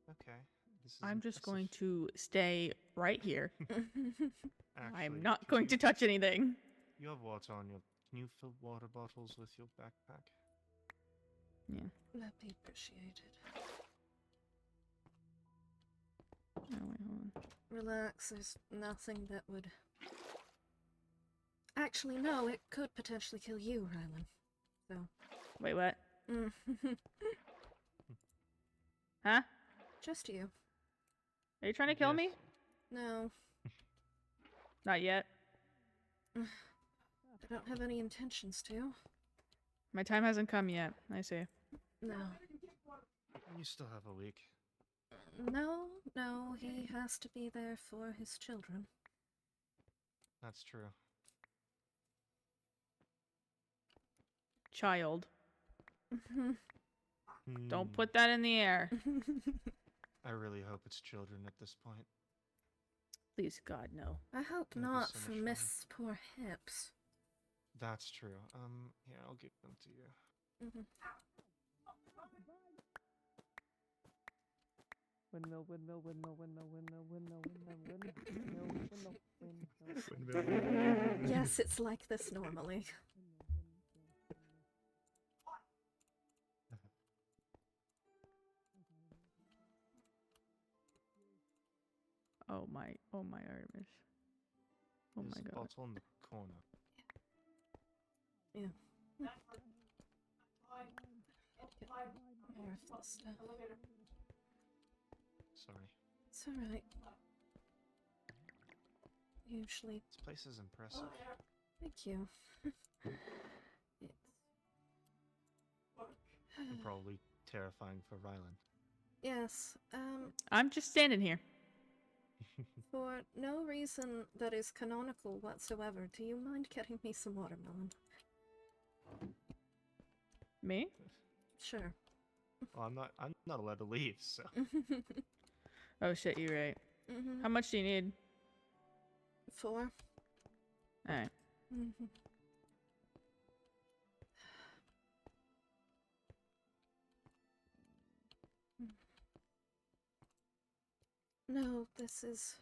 Okay. This is I'm just going impressive. to stay right here. Actually, I'm not could going you- to touch anything. You have water on your. Can you fill water bottles with your backpack? Yeah. That'd be appreciated. Oh, wait, hold on. Relax, there's nothing that would... Actually, no, it could potentially kill you, Rylan. So... Wait, what? Mm. Huh? Just you. Are you trying to kill me? Yes. No, Not yet. I don't have any intentions to. My time hasn't come yet. I see. No. You still have a week. No, he has to be there for his children. That's true. Child. Don't Hmm. put that in the air. I really hope it's children at this point. Please, God, no. I hope Gonna be not so for much fun. Miss poor hips. That's true. Yeah, I'll give them to you. Windmill, windmill, windmill, windmill, windmill, windmill, windmill, windmill, windmill, windmill. Yes, it's like this normally. Oh my Artemis. Oh There's my a God. bottle in the corner. Yeah. More of this stuff. Sorry. It's alright. Usually. This place is impressive. Thank you. And probably terrifying for Rylan. Yes, I'm just standing here. for no reason that is canonical whatsoever, do you mind getting me some watermelon? Me? Sure. Well, I'm not allowed to leave, so. Oh shit, you're right. How much do you need? 4. Alright. No, this is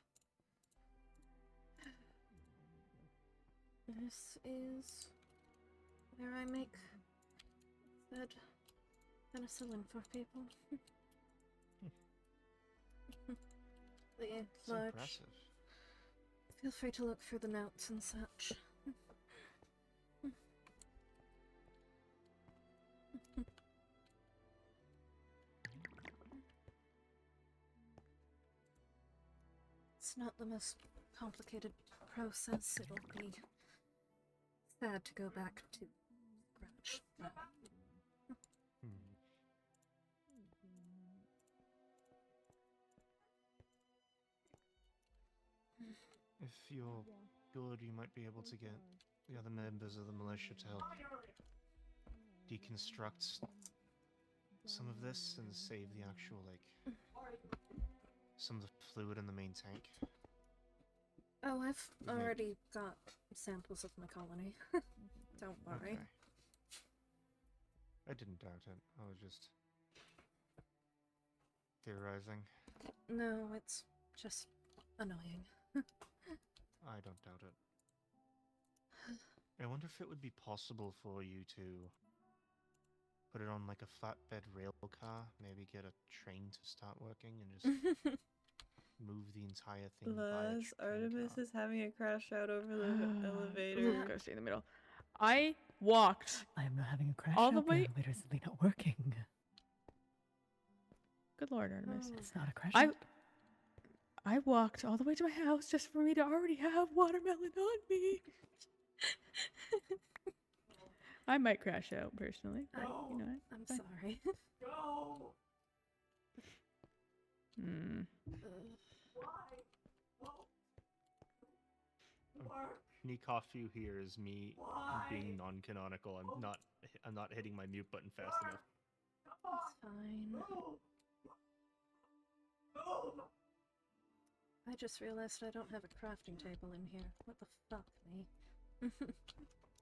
where I make said penicillin for people. The It's large. impressive. Feel free to look for the notes and such. It's not the most complicated process. It'll be sad to go back to scratch. If you're good, you might be able to get the other members of the militia to help deconstruct some of this and save the actual, like, some of the fluid in the main tank. Oh, I've already got samples of my colony. Don't worry. Okay. I didn't doubt it. I was just theorizing. No, it's just annoying. I don't doubt it. I wonder if it would be possible for you to put it on like a flatbed rail car, maybe get a train to start working and just move the entire thing by a Plus, train Artemis car. is having a crash out over the elevator. Gotta stay in the middle. I walked I am not having a crash all the out. way. The elevator is simply not working. Good Lord, Artemis. It's not a crash I out. I walked all the way to my house just for me to already have watermelon on me. I might crash out personally, but you know what? I'm Fine. sorry. Go! Nikofu here is me being non-canonical. I'm not hitting my mute button fast enough. It's fine. I just realized I don't have a crafting table in here. What the fuck, me?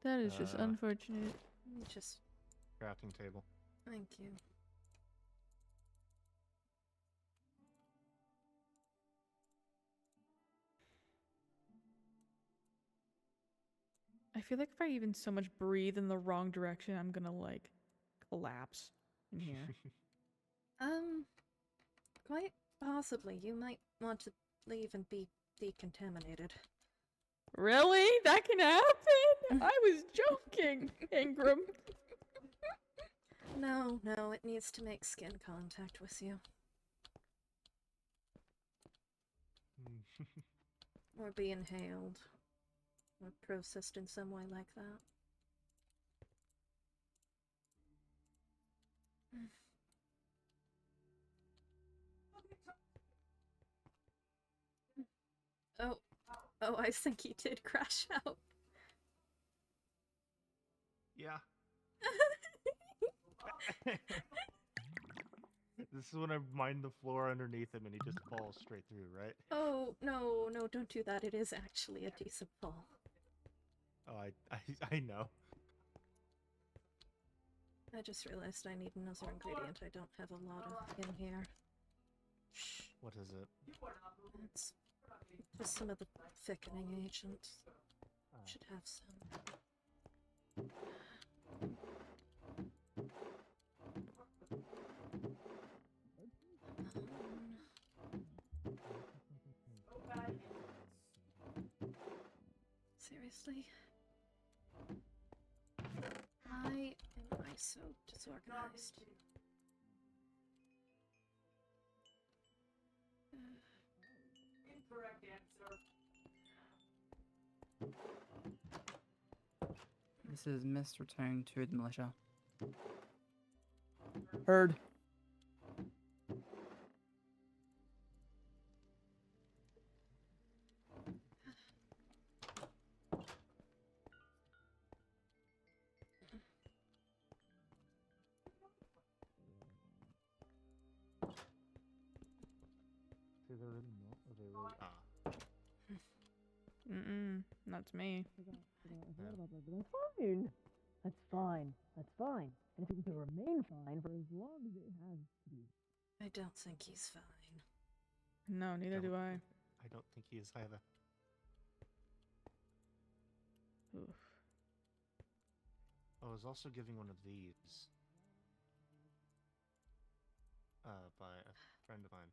That is just unfortunate. Just Crafting table. thank you. I feel like if I even so much breathe in the wrong direction, I'm gonna like collapse in here. Quite possibly. You might want to leave and be decontaminated. Really? That can happen? I was joking, Ingram. No, no, it needs to make skin contact with you. Or be inhaled. Or processed in some way like that. Oh, I think he did crash out. Yeah. This is when I mine the floor underneath him and he just falls straight through, right? Oh, no, no, don't do that. It is actually a decent fall. Oh, I know. I just realized I need another ingredient I don't have a lot of in here. What is it? It's just some of the thickening agent. Oh. Should have some. Seriously? Why am I so disorganized? Incorrect answer. This is Miss returning to the militia. Heard. See, they're really not. Are they really? Ah. That's me. That's fine. That's fine. That's fine. And if it can remain fine for as long as it has to be. I don't think he's fine. No, neither do I. I don't think he is either. Oof. I was also giving one of these. By a friend of mine.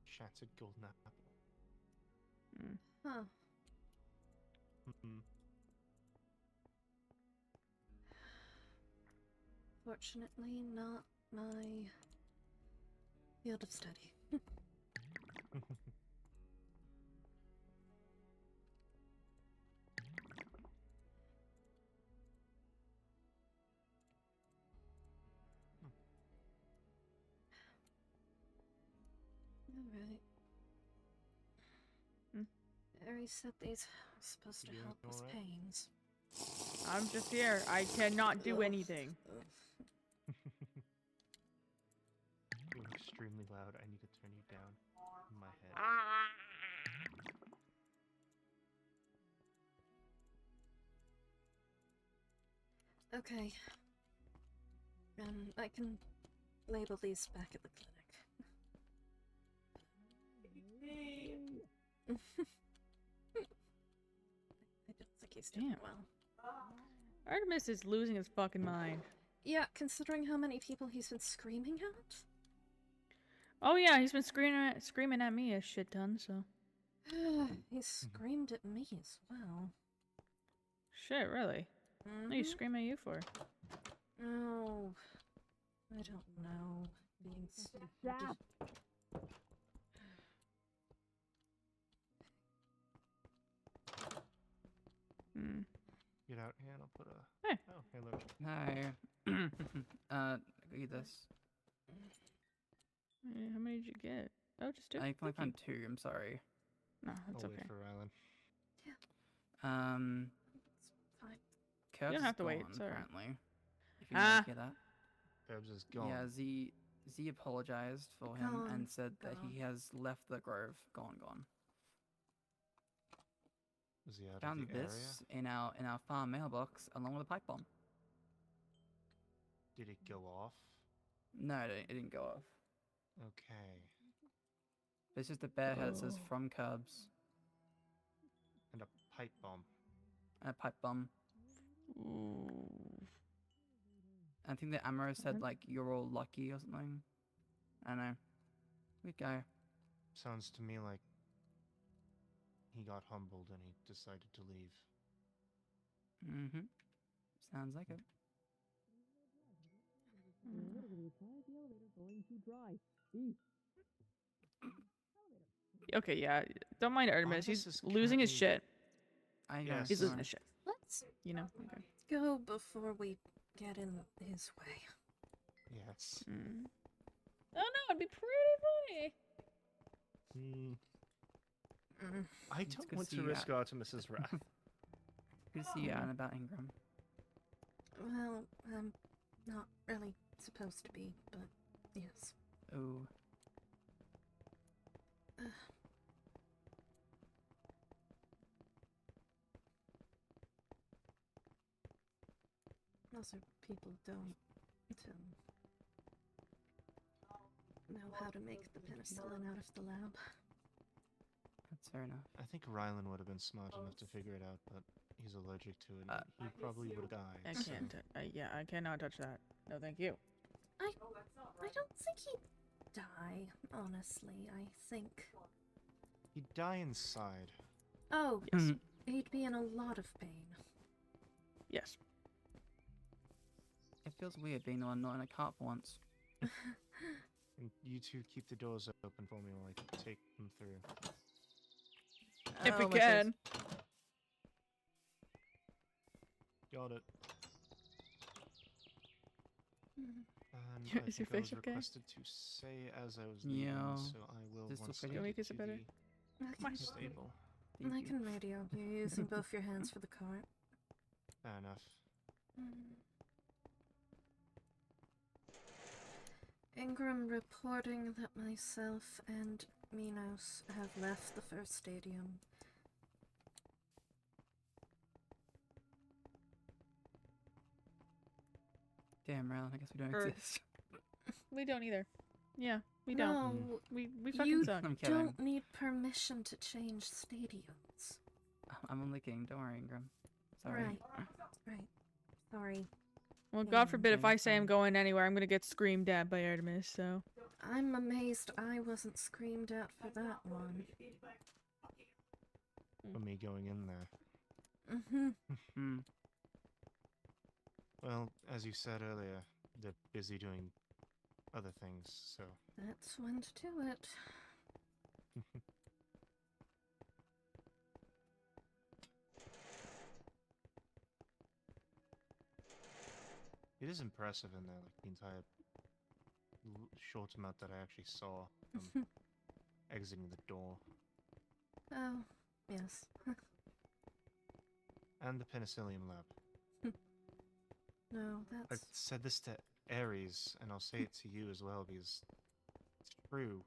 Shattered golden apple. Huh. Fortunately, not my field of study. Alright. Ari said these are supposed to You help with alright? pains. I'm just here. I cannot do anything. You're extremely loud. I need to turn you down in my head. Okay. I can label these back at the clinic. I don't think he's doing Damn. well. Artemis is losing his fucking mind. Yeah, considering how many people he's been screaming at. Oh yeah, he's been screaming at me a shit ton, so. He screamed at me as well. Shit, really? What are you screaming at you for? Oh, I don't know. Being stupid. Get out here and I'll put a... Hey. Oh, hey, look. Hi. Eat this. How many did you get? Oh, just two? I only Thank found you. 2, I'm sorry. No, that's I'll okay. wait for Rylan. Fine. Curbs don't have is to wait, gone, sorry. apparently. If you guys hear that. Curbs is gone. Yeah, Z apologized for him Gone. and said that Gone. he has left the grove. Gone. Is he out Found of the this in our farm mailbox along with a pipe bomb. area? Did it go off? No, it didn't go off. Okay. It's just a bear head that says from Cubs And a pipe bomb. and a pipe bomb. Ooh. I think the ammo said like you're all lucky or something. I don't know. Good guy. Sounds to me like he got humbled and he decided to leave. Mm-hmm. Sounds like it. Okay, yeah. Don't mind Artemis. Artemis He's is losing his currently- shit. Yes. He's losing Sorry. his shit. Let's You know? Okay. go before we get in his way. Yes. Oh no, it'd be pretty funny. I It's don't good want to to see risk that. Artemis's wrath. Good to see you out and about, Ingram. Well, I'm not really supposed to be, but yes. Oh. Also, people don't know how to make the penicillin out of the lab. That's fair enough. I think Rylan would have been smart enough to figure it out, but he's allergic to it. And he probably would have died. I so- can't. Yeah, I cannot touch that. No, thank you. I don't think he'd die, honestly. I think. He'd die inside. Oh, Yes. he'd be in a lot of pain. Yes. It feels weird being the one not in a cart for once. And you two keep the doors open for me while I take them through. If we Oh, my can. face. Got it. Mm. And Is I your think I face was okay? requested to say as I was leaving, Yeah. so I will Is this once okay? I Can we get kiss to it better? I the stable. Thank I you. can radio. You're using both your hands for the cart. Fair enough. Ingram reporting that myself and Minos have left the first stadium. Damn, Rylan, I guess we don't Er, exist. We don't either. Yeah, we don't. No, We fucking you suck. I'm kidding. don't need permission to change stadiums. I'm only kidding. Don't worry, Ingram. Sorry. Right. Sorry. Well, Yeah. God forbid if I Okay, say I'm fine. going anywhere, I'm gonna get screamed at by Artemis, so. I'm amazed I wasn't screamed at for that one. For me going in there. Mm-hmm. Hmm. Well, as you said earlier, they're busy doing other things, so. That's when to do it. It is impressive in there, like the entire short amount that I actually saw from exiting the door. Oh, yes. And the penicillium lab. No, I've that's... said this to Ares, and I'll say it to you as well, because it's true.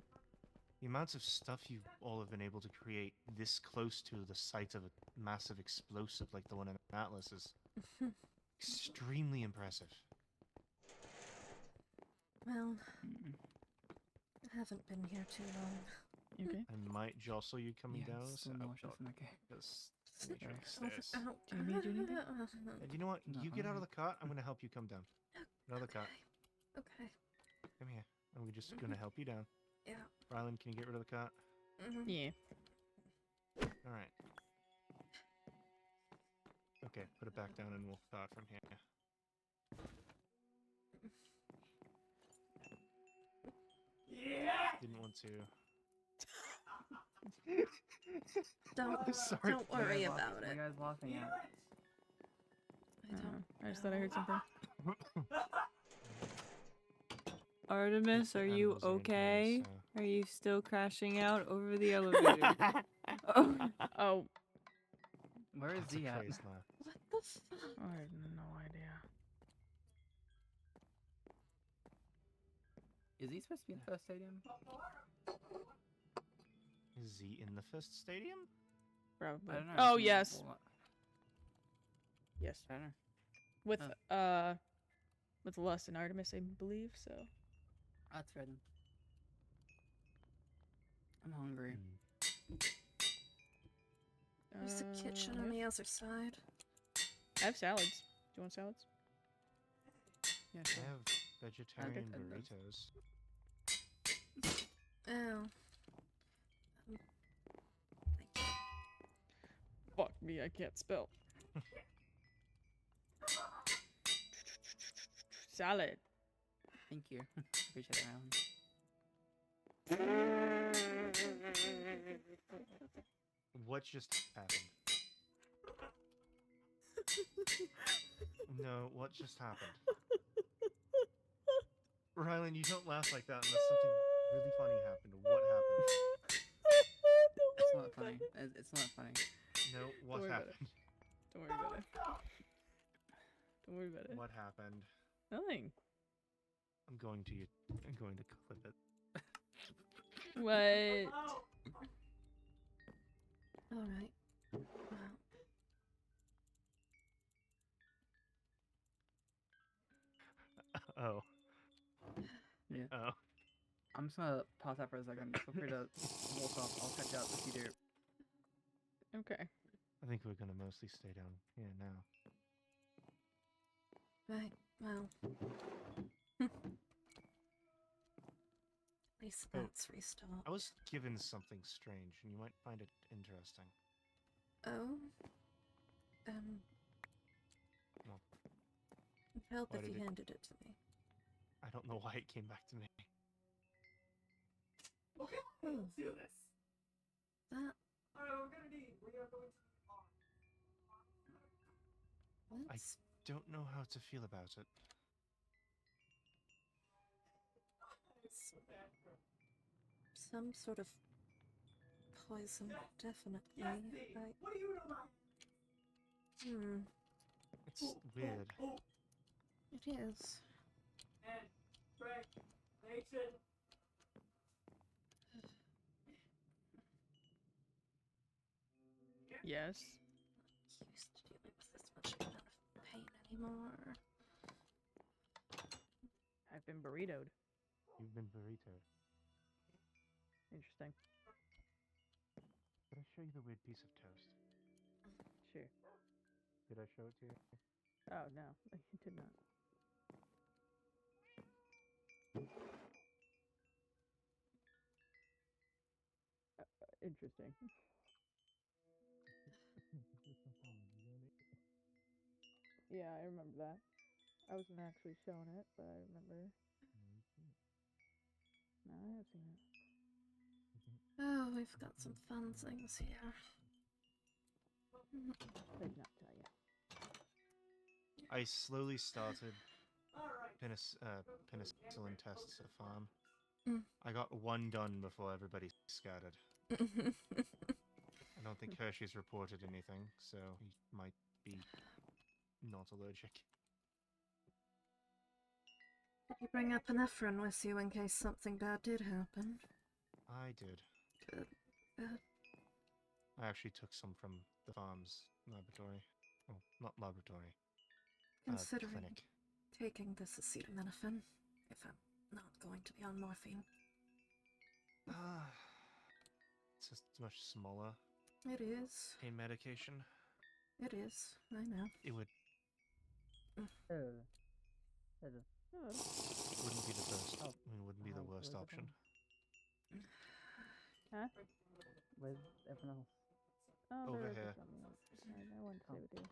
The amounts of stuff you all have been able to create this close to the site of a massive explosive like the one in Atlas is extremely impressive. Well, Mm. I haven't been here too long. You okay? I might jostle you coming Yeah, down, it's so still nauseous. I'm okay. because Sorry. stairs. Do you need to do anything? You know what? No, You get out of alright. the cart. I'm gonna help you come down. Get out of the cart. Okay. Come here. I'm just gonna help you down. Yeah. Rylan, can you get rid of the cart? Mhm. Yeah. All right. Okay, put it back down and we'll start from here. Didn't want to. Don't Sorry. don't worry about What are it. you guys laughing at? I don't. I just thought I heard something. Artemis, are The you animals are in okay? here, so- Are you still crashing out over the elevator? Oh. Oh, Where is That's a Z at? crazed laugh. What the fuck? I have no idea. Is he supposed to be in the first stadium? Is he in the first stadium? Probably. I don't know. Oh it's yes, not- yes. I don't know. With Lust and Artemis, I believe so. That's fair then. I'm hungry. There's a kitchen on the other side. I have salads. Do you want salads? Yeah, I sure. have vegetarian that does. burritos. Oh. Fuck me, I can't spell. Salad. Thank you. Appreciate it, Alan. What just happened? No, what just happened? Rylan, you don't laugh like that unless something really funny happened. What happened? It's not funny. It's not funny. No, what worry about it. happened? Don't worry about it. Don't worry about it. What happened? Nothing. I'm going to clip it. What? Alright. Well, Oh. Yeah. Oh. I'm just gonna pause that for a second. Feel free to walk off. I'll catch up if you do. Okay. I think we're gonna mostly stay down here now. right. Well. At least Oh, that's restored. I was given something strange, and you might find it interesting. Oh? Well, It'd help why if you did it- handed it to me. I don't know why it came back to me. Okay, Hmm. let's do this. That. Alright, we are going to need on. What's Don't know how to feel about it. some sort of poison, definitely. Yes, Steve. What do you know about It's weird. It is. And Nation. Yes. Used to dealing with this much amount of pain anymore. I've been burritoed. You've been burritoed. Interesting. Did I show you the weird piece of toast? Sure. Did I show it to you? Oh, no. You did not. Interesting. Yeah, I remember that. I wasn't actually shown it, but I remember. No, I have seen it. Oh, we've got some fun things here. Could not tell you. I slowly started penicillin tests at farm. I got one done before everybody scattered. I don't think Hershey's reported anything, so he might be not allergic. Did you bring epinephrine with you in case something bad did happen? I did. Good. Good. I actually took some from the farm's laboratory. Well, not laboratory. Considering Clinic. taking this acetaminophen, if I'm not going to be on morphine. It's just much smaller It is. pain medication. It is. I know. It would wouldn't be the best. I mean, wouldn't be the worst option. Huh? With everyone else. Oh, Over there was here. something else. I wanted to stay with you.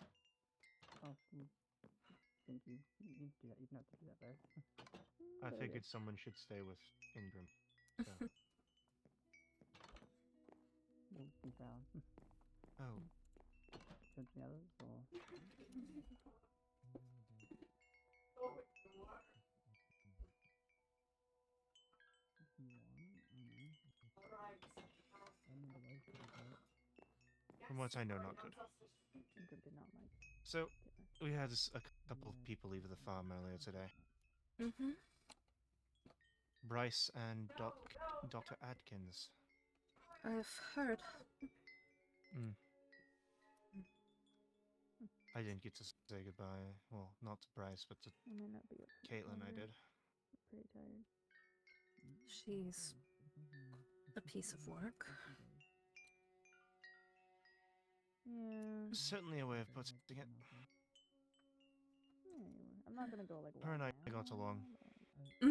Oh, thank you. You do that. You don't have to do that there. I Very figured someone should stay with Ingram. So. We'll be down. Oh. Don't the others or? From what I know, not good. Ingram did not like So, it. we had a couple of people leave the farm earlier today. Mm-hmm. Bryce and Dr. Adkins. I've heard. I didn't get to say goodbye. Well, not to Bryce, but to I might not be up for Caitlin I did. Pretty tired. She's a piece of work. Yeah. Certainly a way of putting it. Yeah, I'm not gonna go like. Her and I wow, got along. but-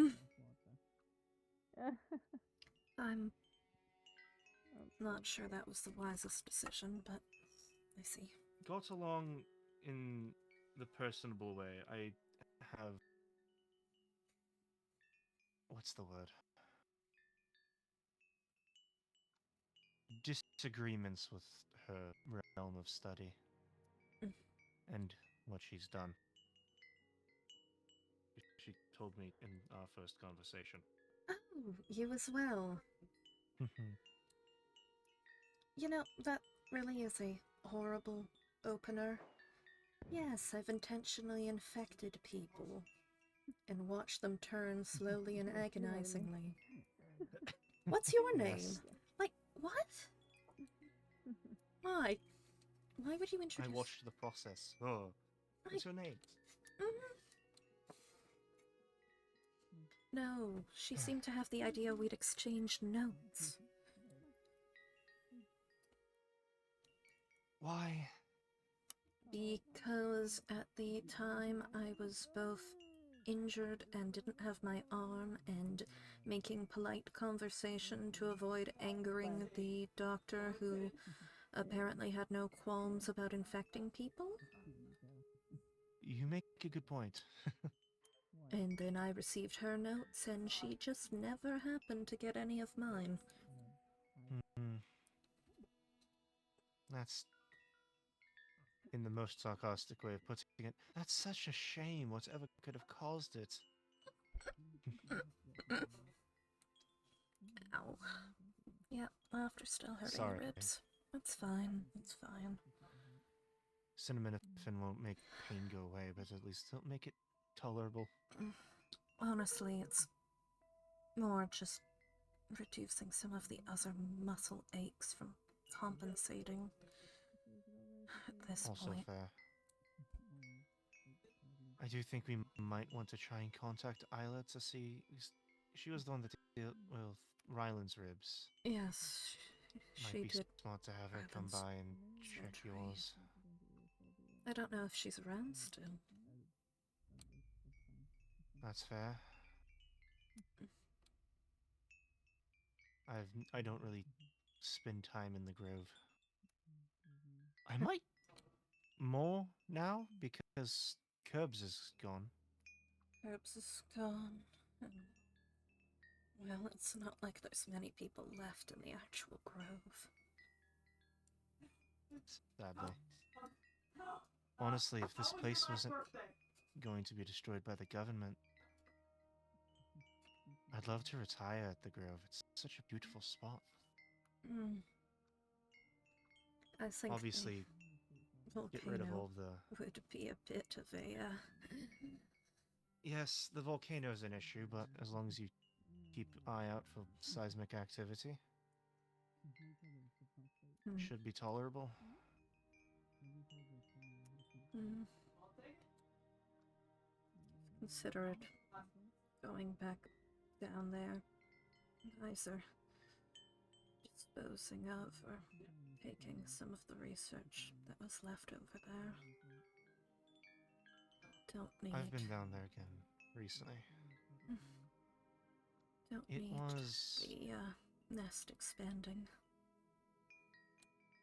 I'm Oh, not sure that was the wisest decision, but I see. Got along in the personable way. I have... What's the word? Disagreements with her realm of study. And what she's done. She told me in our first conversation. Oh, you as well. You know, that really is a horrible opener. Yes, I've intentionally infected people. and watch them turn slowly and agonizingly. What's your name? Yes. Like, what? Why? Why would you I introduce... watched the process. Oh. What's your name? Mhm. No, she seemed to have the idea we'd exchanged notes. Why? Because at the time I was both injured and didn't have my arm, and making polite conversation to avoid angering the doctor who apparently had no qualms about infecting people. You make a good point. And then I received her notes, and she just never happened to get any of mine. Hmm. That's in the most sarcastic way of putting it. That's such a shame. Whatever could have caused it. Ow. Yep, after still hurting Sorry. the ribs. It's fine, it's fine. Acetaminophen won't make pain go away, but at least it'll make it tolerable. Honestly, it's more just reducing some of the other muscle aches from compensating at this Also point. fair. I do think we might want to try and contact Isla to see. She was the one that dealt with Ryland's ribs. Yes, Might she be did. smart to have her come Ryland's by and check surgery. yours. I don't know if she's around still. That's fair. I don't really spend time in the grove. I might more now because Curbs is gone. Herbs is gone. Well, it's not like there's many people left in the actual grove. Sadly. Honestly, if this place wasn't going to be destroyed by the government, I'd love to retire at the grove. It's such a beautiful spot. I think Obviously, the get rid of volcano all of the... would be a bit of a, Yes, the volcano's an issue, but as long as you keep an eye out for seismic activity, should be tolerable. Consider it going back down there, either disposing of or taking some of the research that was left over there. Don't need. I've been down there again recently. Don't It need was the nest expanding.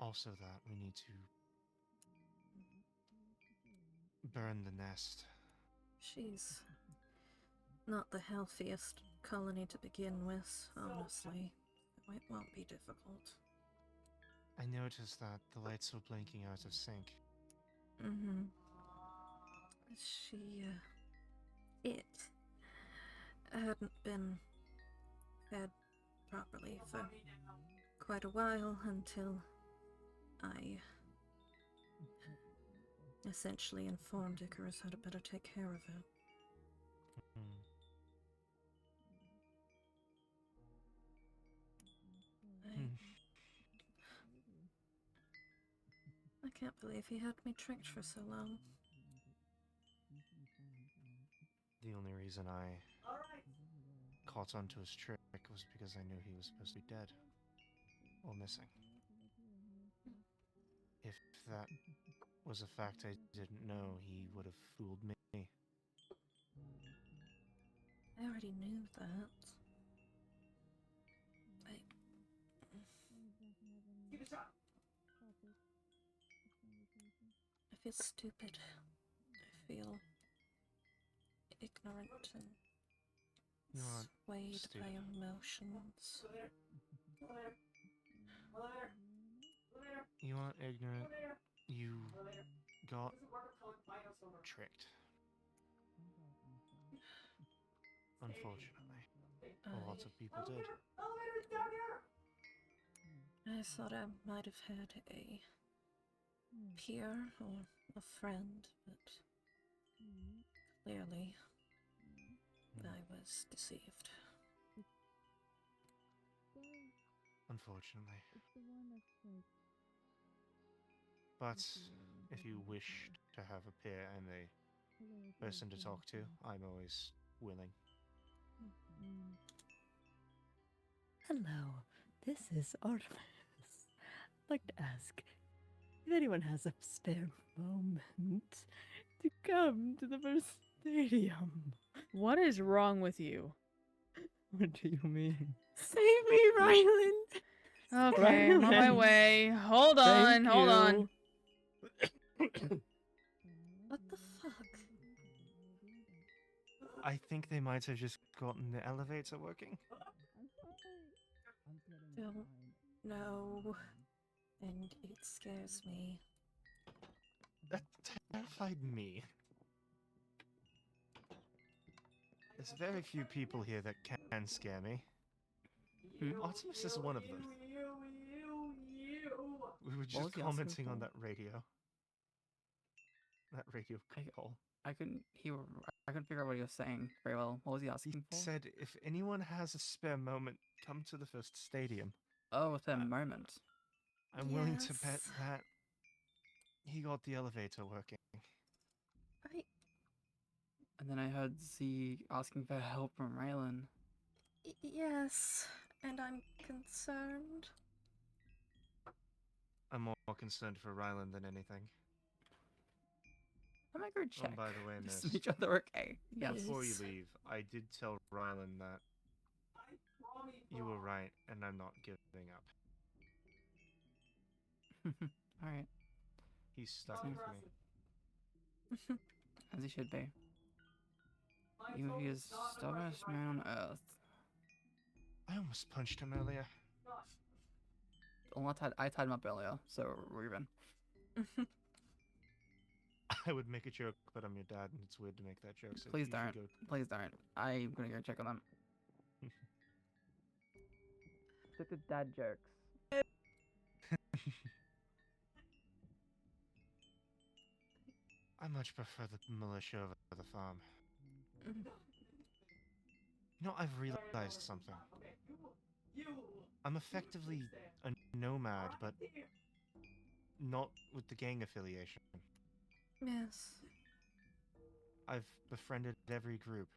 also that we need to burn the nest. She's not the healthiest colony to begin with, honestly. It won't be difficult. I noticed that the lights were blinking out of sync. It hadn't been fed properly for quite a while until I essentially informed Icarus how to better take care of it. I can't believe he had me tricked for so long. The only reason I caught onto his trick was because I knew he was supposed to be dead or missing. If that was a fact I didn't know, he would have fooled me. I already knew that. I feel stupid. I feel ignorant and You're not swayed stupid. by emotions. You aren't ignorant. You got tricked. Unfortunately. A lot of people did. I thought I might have had a peer or a friend, but clearly I was deceived. Unfortunately. But if you wish to have a peer and a person to talk to, I'm always willing. Hello, this is Artemis. I'd like to ask if anyone has a spare moment to come to the first stadium. What is wrong with you? What do you mean? Save me, Ryland! Okay, I'm on my Ryland. way. Hold on, hold on. What the fuck? I think they might have just gotten the elevator working. Don't know. And it scares me. That terrified me. There's very few people here that can scare me. Artemis is one of them. We were was just he asking commenting on for? that radio. That radio call. I couldn't figure out what he was saying very well. What was he He asking for? said, if anyone has a spare moment, come to the first stadium. Oh, with that moment. I'm willing to bet Yes. that he got the elevator working. And then I heard Z asking for help from Rylan. Yes, and I'm concerned. I'm more concerned for Ryland than anything. I'm gonna go check. Oh, by the way, just miss, to make sure they're okay. Yes. before you Please. leave, I did tell Ryland that you were right, and I'm not giving up. Alright. He's stuck with me. As he should be. Even if he is the stubbornest man on earth. I almost punched him earlier. Well, I tied him up earlier, so we're even. I would make a joke, but I'm your dad, and it's weird to make that joke. So Please you should don't. go. Please don't. I'm gonna go check on them. Stick to dad jokes. I much prefer the militia over the farm. You know, I've realized something. I'm effectively a nomad, but not with the gang affiliation. Yes. I've befriended every group.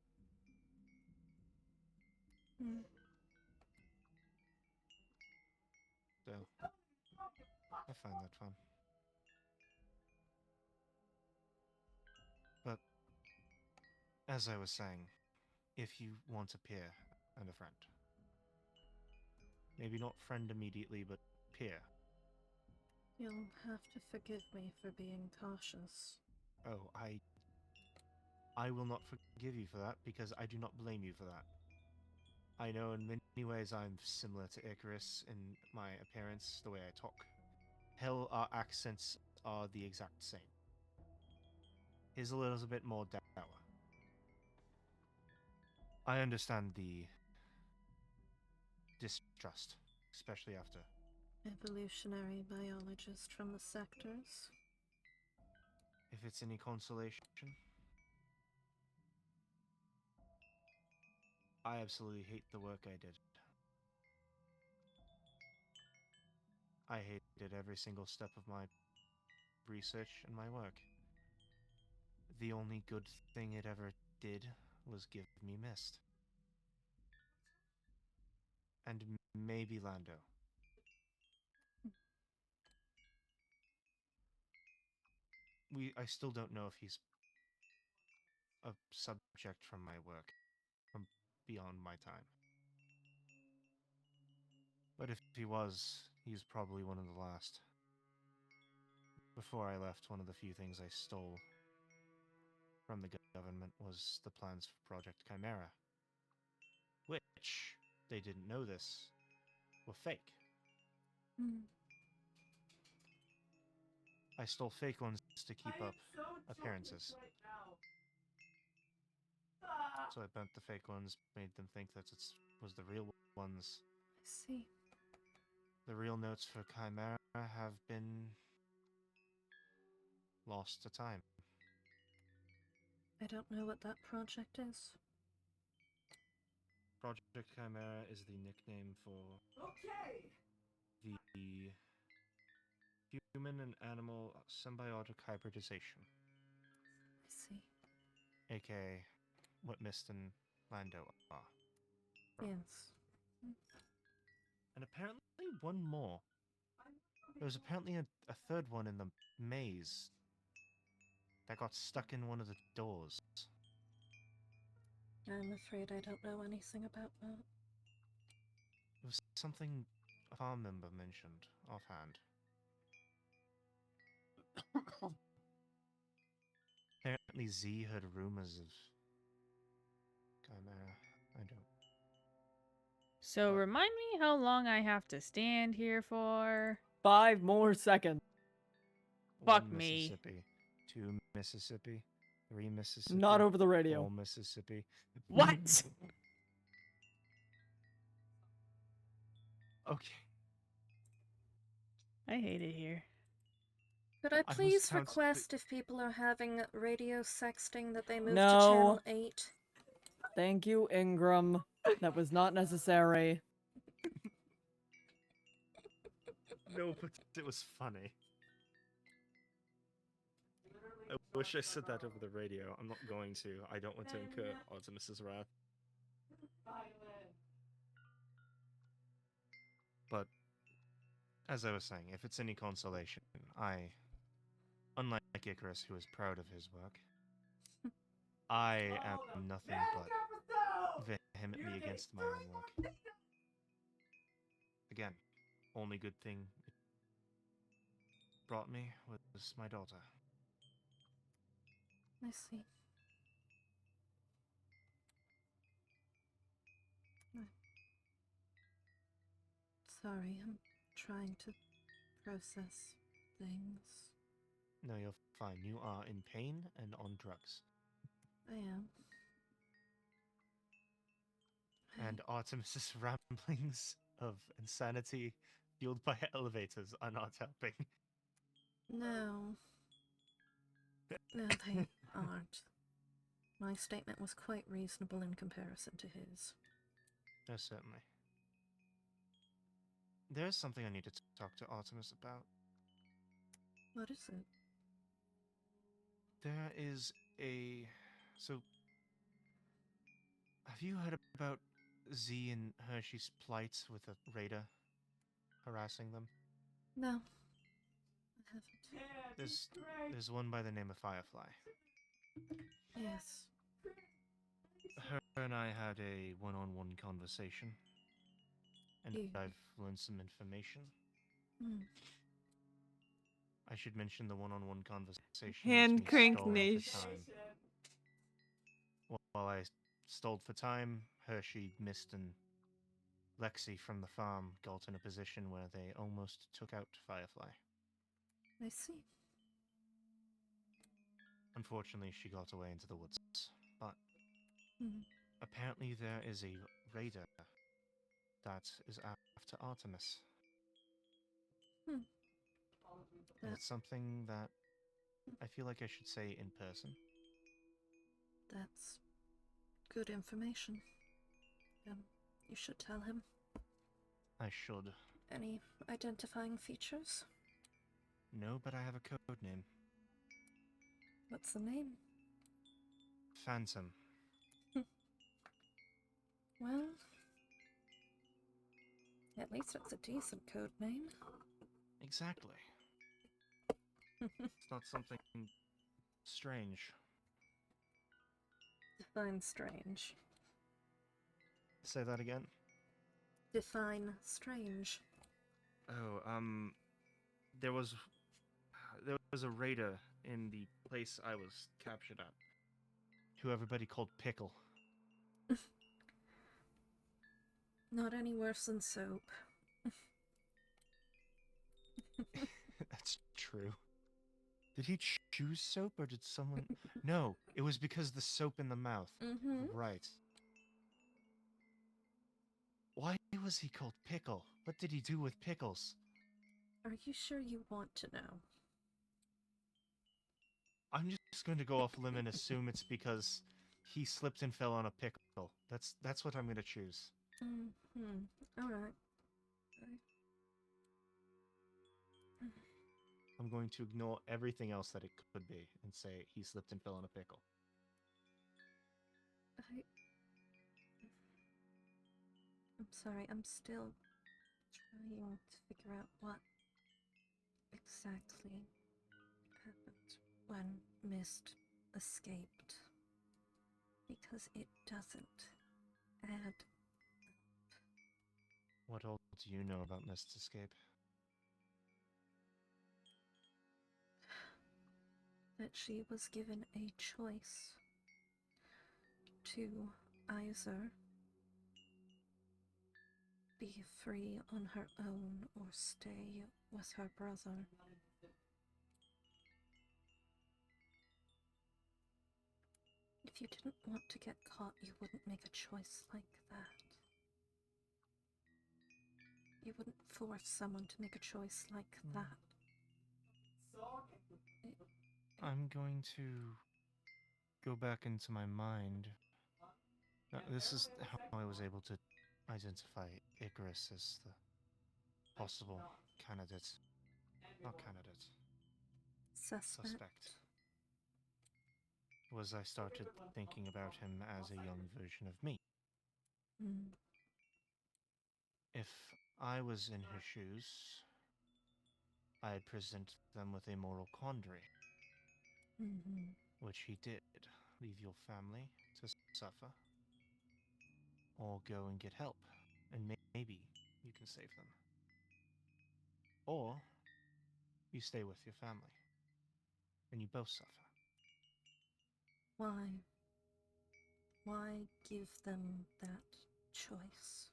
So, I find that fun. But, as I was saying, if you want a peer and a friend, maybe not friend immediately, but peer. You'll have to forgive me for being cautious. Oh, I will not forgive you for that, because I do not blame you for that. I know in many ways I'm similar to Icarus in my appearance, the way I talk. Hell, our accents are the exact same. His a little bit more dour. I understand the distrust, especially after. Evolutionary biologist from the sectors. If it's any consolation, I absolutely hate the work I did. I hated every single step of my research and my work. The only good thing it ever did was give me Mist. And maybe Lando. I still don't know if he's a subject from my work, from beyond my time. But if he was, he's probably one of the last. Before I left, one of the few things I stole from the government was the plans for Project Chimera. Which, they didn't know this, were fake. I stole fake ones to keep up appearances. So I bent the fake ones, made them think that it was the real ones. I see. The real notes for Chimera have been lost to time. I don't know what that project is. Project Chimera is the nickname for Okay. the human and animal symbiotic hybridization, I see. aka what Mist and Lando are. Yes. And apparently one more. There was apparently a third one in the maze that got stuck in one of the doors. I'm afraid I don't know anything about that. It was something a farm member mentioned offhand. Apparently Z heard rumors of Chimera. I don't. So What? remind me how long I have to stand here for. 5 more seconds. Fuck One me. Mississippi, 2 Mississippi, 3 Mississippi. Not over the radio. 4 Mississippi. What? Okay. I hate it here. Could I I please must count request if people are having radio sexting that they move to No. channel 8? Thank you, Ingram. That was not necessary. No, but it was funny. I wish I said that over the radio. I'm not going to. I don't want to incur Artemis's wrath. But, as I was saying, if it's any consolation, unlike Icarus, who is proud of his work, I am nothing but vehemently against my own work. Again, only good thing it brought me was my daughter. I see. Sorry, I'm trying to process things. No, you're fine. You are in pain and on drugs. I am. And Artemis's ramblings of insanity fueled by elevators are not helping. No. No, they aren't. My statement was quite reasonable in comparison to his. No, certainly. There's something I need to talk to Artemis about. What is it? There is a... So... Have you heard about Z and Hershey's plight with a raider harassing them? No. I haven't. There's one by the name of Firefly. Yes. Her and I had a one-on-one conversation. And I've learned some information. Hmm. I should mention the one-on-one conversation. Hand crank stalled for niche. time. While I stalled for time, Hershey, Mist, and Lexi from the farm got in a position where they almost took out Firefly. I see. Unfortunately, she got away into the woods. But Hmm. apparently there is a raider that is after Artemis. Hmm. And it's something that I feel like I should say in person. That's good information. You should tell him. I should. Any identifying features? No, but I have a code name. What's the name? Phantom. Well, at least it's a decent code name. Exactly. It's not something strange. Define strange. Say that again? Define strange. Oh, there was a raider in the place I was captured at, who everybody called Pickle. Not any worse than soap. That's true. Did he choose soap or did someone... No, it was because the soap in the mouth. Mm-hmm. Right. Why was he called Pickle? What did he do with pickles? Are you sure you want to know? I'm just going to go off limb and assume it's because he slipped and fell on a pickle. That's what I'm gonna choose. Alright. I'm going to ignore everything else that it could be and say he slipped and fell on a pickle. I'm sorry, I'm still trying to figure out what exactly happened when Mist escaped. Because it doesn't add. What all do you know about Mist's escape? That she was given a choice to either be free on her own or stay with her brother. If you didn't want to get caught, you wouldn't make a choice like that. You wouldn't force someone to make a choice like that. I'm going to go back into my mind. This is how I was able to identify Icarus as the possible candidate. Not candidate. Suspect. Was I started thinking about him as a young version of me. If I was in his shoes, I'd present them with a moral quandary. Which he did. Leave your family to suffer, or go and get help, and maybe you can save them. Or you stay with your family, and you both suffer. Why? Why give them that choice?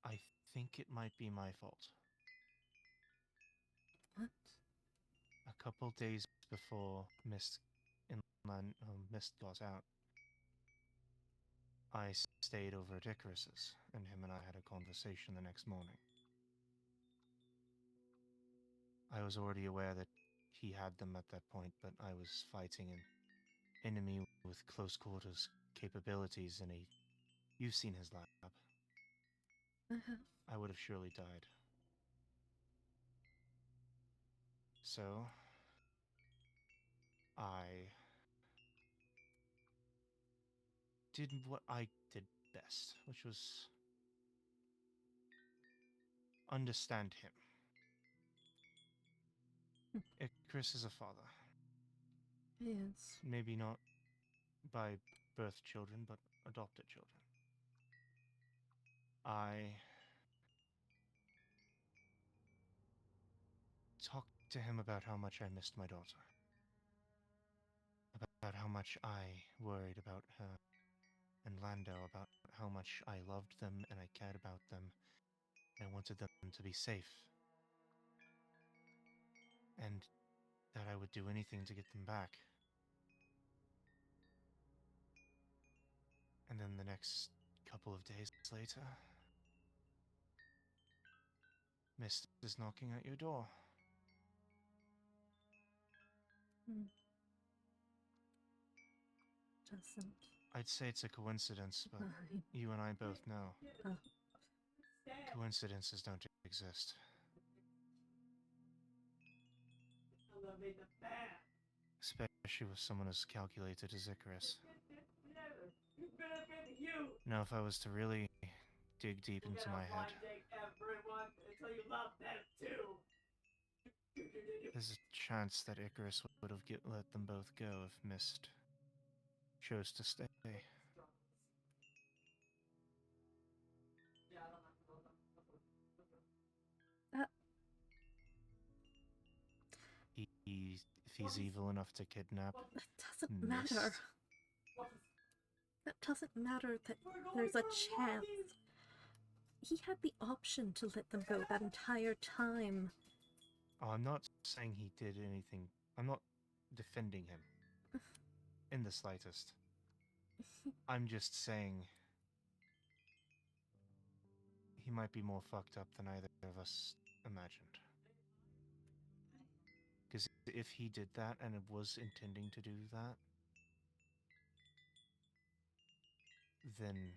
I think it might be my fault. What? A couple days before Mist got out, I stayed over at Icarus's, and him and I had a conversation the next morning. I was already aware that he had them at that point, but I was fighting an enemy with close quarters capabilities in a... You've seen his lab. I would have surely died. So, I did what I did best, which was understand him. Chris is a father. He is. Maybe not by birth children, but adopted children. I talked to him about how much I missed my daughter. About how much I worried about her and Lando, about how much I loved them and I cared about them and wanted them to be safe. And that I would do anything to get them back. And then the next couple of days later, Mist is knocking at your door. Doesn't. I'd say it's a coincidence, but you and I both know. Coincidences don't exist. Especially with someone as calculated as Icarus. Now, if I was to really dig deep into my head, there's a chance that Icarus would have let them both go if Mist chose to stay. If he's evil enough to kidnap, that doesn't matter. That doesn't matter that there's a chance. He had the option to let them go that entire time. Oh, I'm not saying he did anything. I'm not defending him in the slightest. I'm just saying he might be more fucked up than either of us imagined. Because if he did that and it was intending to do that, then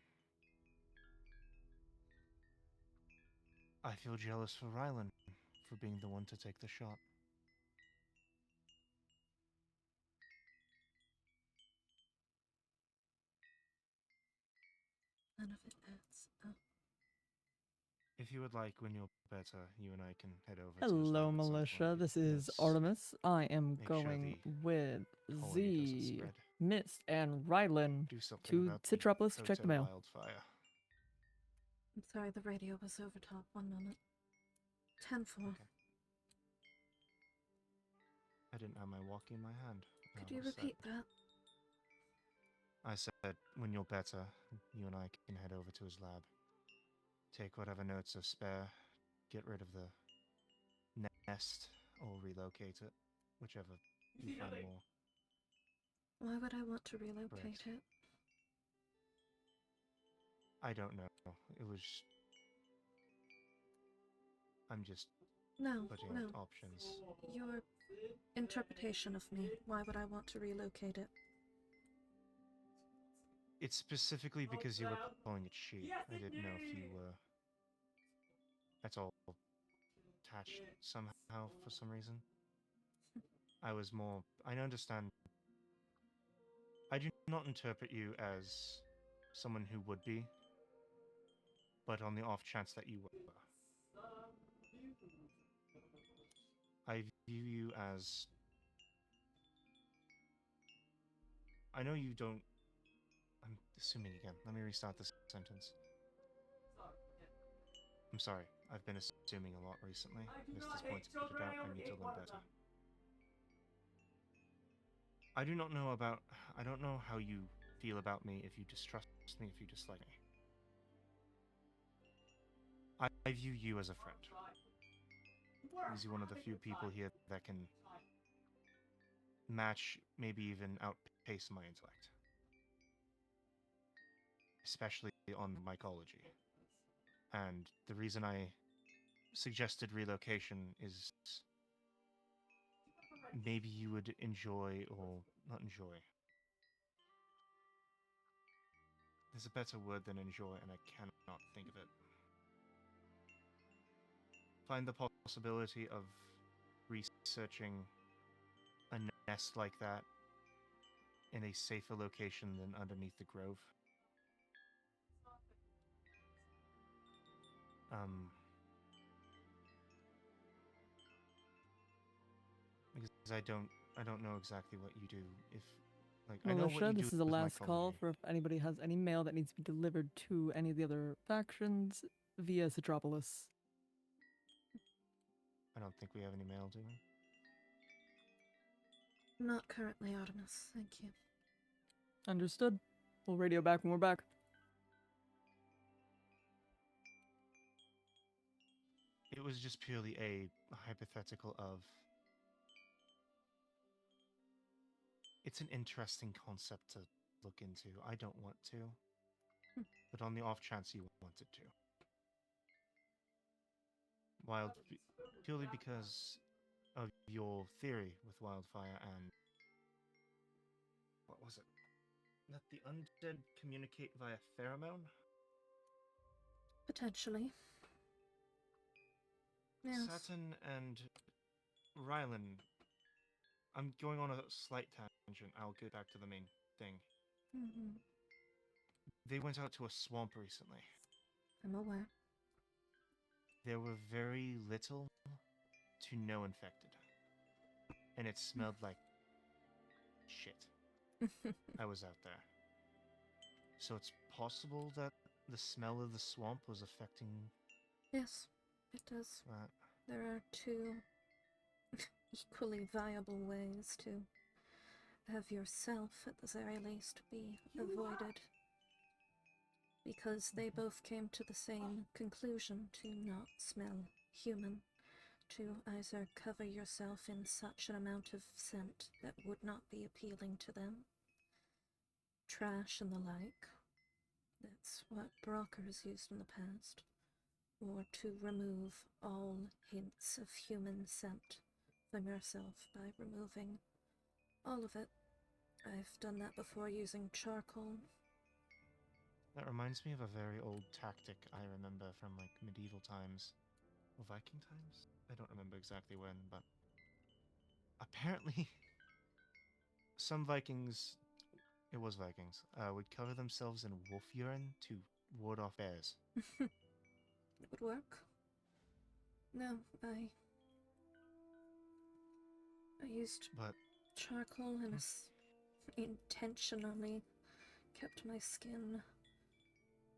I feel jealous for Rylan for being the one to take the shot. None of it adds up. If you would like, when you're better, you and I can head over to his Hello, lab at some militia. point, This is let's Artemis. I am make sure going the with colony doesn't Z, spread. Mist, and Rylan Do something to about the Citropolis to check the proto mail. wildfire. I'm sorry, the radio was overtop. 1 moment. 10-4. Okay. I didn't have my walkie in my hand. Could I you was repeat that? I said, when you're better, you and I can head over to his lab. Take whatever notes are spare, get rid of the nest, or relocate it, whichever you find more. Why would I want to relocate Correct. it? I don't know. It was... I'm just No, putting no. out options. Your interpretation of me. Why would I want to relocate it? It's specifically because you were calling it she. I didn't know if you were at all attached somehow for some reason. I was more... I understand... I do not interpret you as someone who would be, but on the off chance that you were. I view you as... I know you don't... I'm assuming again. Let me restart this sentence. I'm sorry. I've been assuming a lot recently. Missed this point to put it out. I need to learn better. I do not know about... I don't know how you feel about me, if you distrust me, if you dislike me. I view you as a friend. He's one of the few people here that can match, maybe even outpace my intellect. Especially on mycology. And the reason I suggested relocation is maybe you would enjoy, or not enjoy. There's a better word than enjoy, and I cannot think of it. Find the possibility of researching a nest like that in a safer location than underneath the grove. Because I don't know exactly what you do. If like I know what Militia, you do this is the with last call mycology. for if anybody has any mail that needs to be delivered to any of the other factions via Citropolis. I don't think we have any mail, do we? Not currently, Artemis. Thank you. Understood. We'll radio back when we're back. It was just purely a hypothetical of... It's an interesting concept to look into. I don't want to. But on the off chance you wanted to. Purely because of your theory with wildfire and... What was it? That the undead communicate via pheromone? Potentially. Yes. Saturn and Rylan... I'm going on a slight tangent. I'll get back to the main thing. Mm-hmm. They went out to a swamp recently. I'm aware. There were very little to no infected. And it smelled like shit. I was out there. So it's possible that the smell of the swamp was affecting... Yes, it does. that. There are two equally viable ways to have yourself, at the very least, be avoided. Because they both came to the same conclusion, to not smell human, to either cover yourself in such an amount of scent that would not be appealing to them, trash and the like, that's what Brockers used in the past, or to remove all hints of human scent clothing ourselves by removing all of it. I've done that before using charcoal. That reminds me of a very old tactic I remember from like medieval times or Viking times. I don't remember exactly when, but apparently some Vikings, it was Vikings, would cover themselves in wolf urine to ward off bears. It would work. No, I used But charcoal and intentionally kept my skin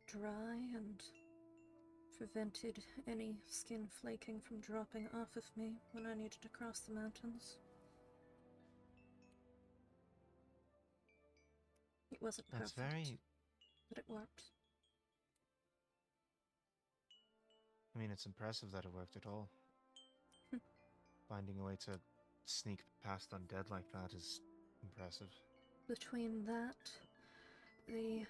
dry and prevented any skin flaking from dropping off of me when I needed to cross the mountains. It wasn't that's perfect, but it worked. I mean, it's impressive that it worked at all. Finding a way to sneak past undead like that is impressive. Between that, the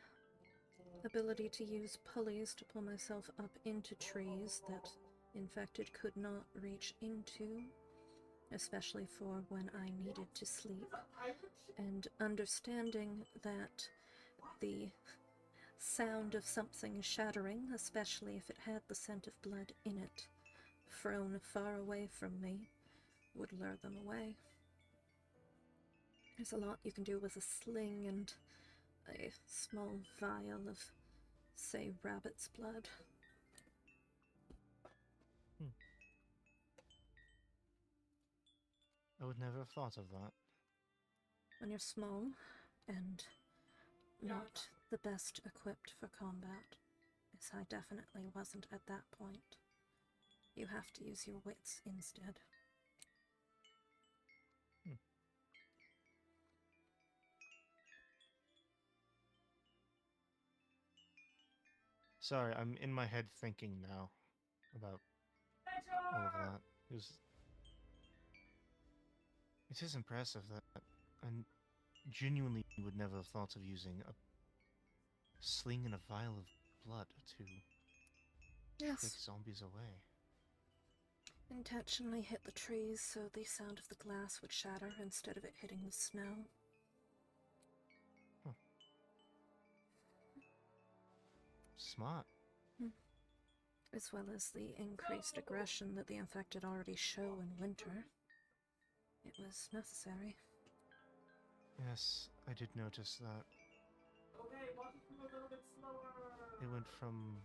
ability to use pulleys to pull myself up into trees that infected could not reach into, especially for when I needed to sleep, and understanding that the sound of something shattering, especially if it had the scent of blood in it, thrown far away from me, would lure them away. There's a lot you can do with a sling and a small vial of, say, rabbit's blood. I would never have thought of that. When you're small and not the best equipped for combat, as I definitely wasn't at that point, you have to use your wits instead. Sorry, I'm in my head thinking now about all of that. It is impressive that I genuinely would never have thought of using a sling and a vial of blood to trick zombies away. Intentionally hit the trees so the sound of the glass would shatter instead of it hitting the snow. Smart. As well as the increased aggression that the infected already show in winter. It was necessary. Yes, I did notice that. Okay, walking through a little bit slower. It went from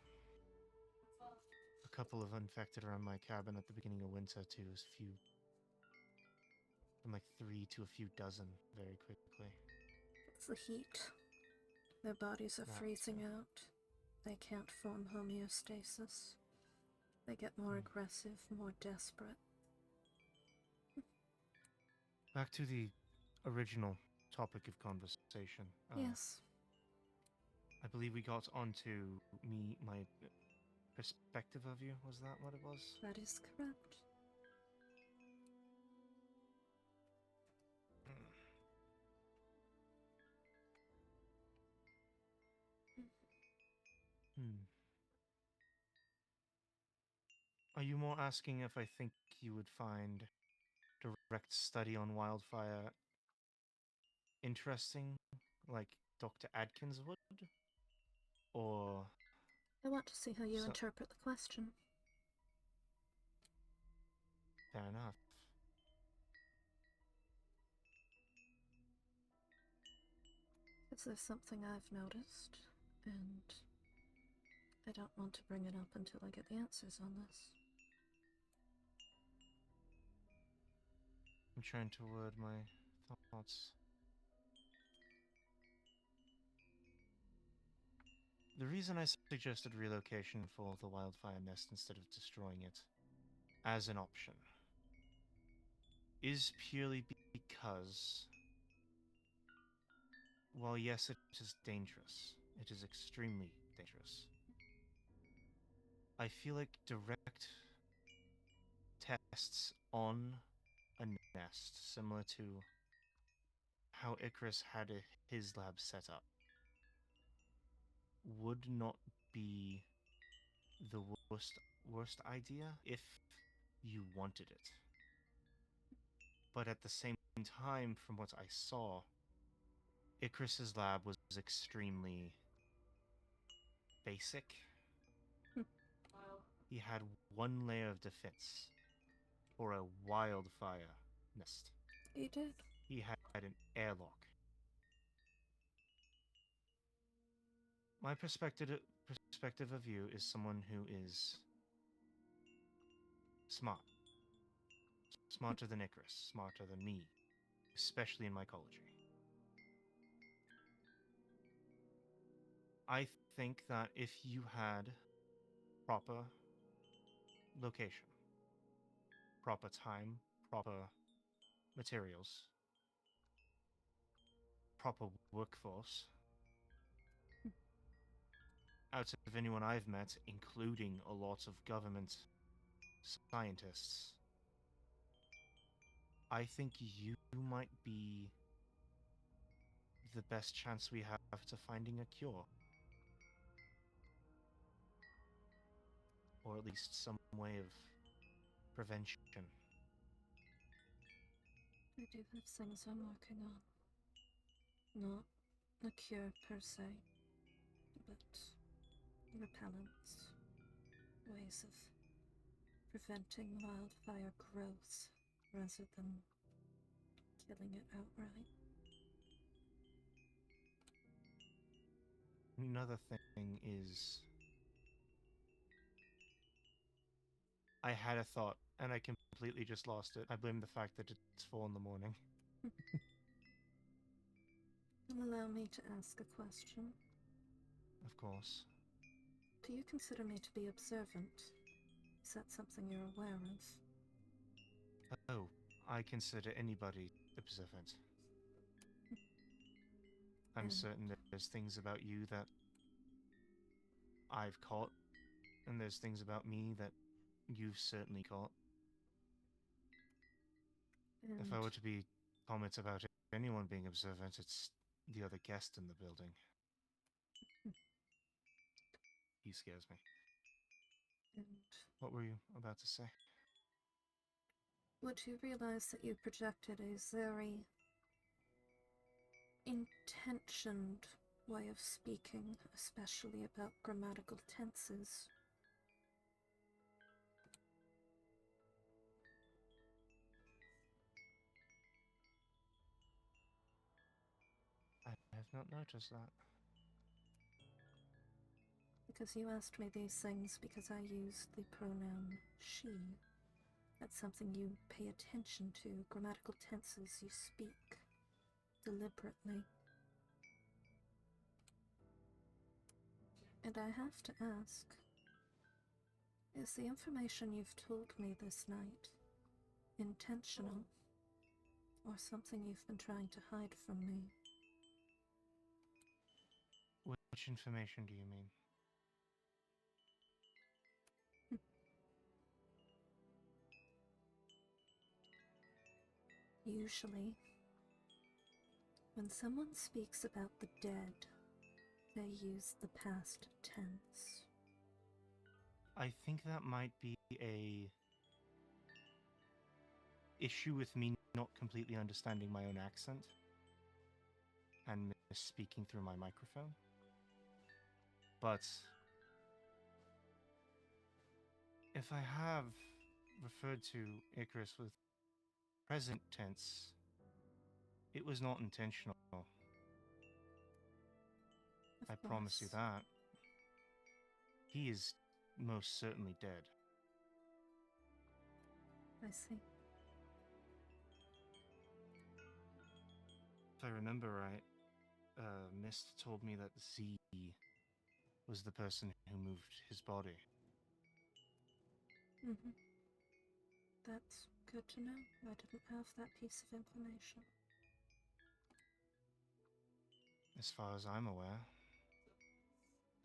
a couple of infected around my cabin at the beginning of winter to a few, from like 3 to a few dozen very quickly. It's the heat. Their bodies are freezing out. They can't form homeostasis. They get more aggressive, more desperate. Back to the original topic of conversation. Yes. I believe we got onto my perspective of you. Was that what it was? That is correct. Are you more asking if I think you would find direct study on wildfire interesting, like Dr. Adkins would? Or... I want to see how you interpret the question. Fair enough. Is there something I've noticed? And I don't want to bring it up until I get the answers on this. I'm trying to word my thoughts. The reason I suggested relocation for the wildfire nest instead of destroying it as an option is purely because, while yes, it is dangerous, it is extremely dangerous, I feel like direct tests on a nest, similar to how Icarus had his lab set up, would not be the worst idea if you wanted it. But at the same time, from what I saw, Icarus's lab was extremely basic. He had one layer of defense for a wildfire nest. He did. He had an airlock. My perspective of you is someone who is smart. Smarter than Icarus, smarter than me, especially in mycology. I think that if you had proper location, proper time, proper materials, proper workforce, out of anyone I've met, including a lot of government scientists, I think you might be the best chance we have to finding a cure. Or at least some way of prevention. I do have things I'm working on. Not a cure per se, but repellents, ways of preventing wildfire growth rather than killing it outright. Another thing is, I had a thought and I completely just lost it. I blame the fact that it's 4 in the morning. Allow me to ask a question. Of course. Do you consider me to be observant? Is that something you're aware of? Oh, I consider anybody observant. I'm certain that there's things about you that I've caught, and there's things about me that you've certainly caught. If I were to be comment about anyone being observant, it's the other guest in the building. He scares me. And what were you about to say? would you realize that you projected a very intentioned way of speaking, especially about grammatical tenses? I have not noticed that. Because you asked me these things because I used the pronoun she. That's something you pay attention to. Grammatical tenses you speak deliberately. And I have to ask, is the information you've told me this night intentional, or something you've been trying to hide from me? Which information do you mean? Usually, when someone speaks about the dead, they use the past tense. I think that might be a issue with me not completely understanding my own accent and speaking through my microphone. But if I have referred to Icarus with present tense, it was not intentional. I promise you that. He is most certainly dead. I see. If I remember right, Mist told me that Z was the person who moved his body. Mm-hmm. That's good to know. I didn't have that piece of information. As far as I'm aware,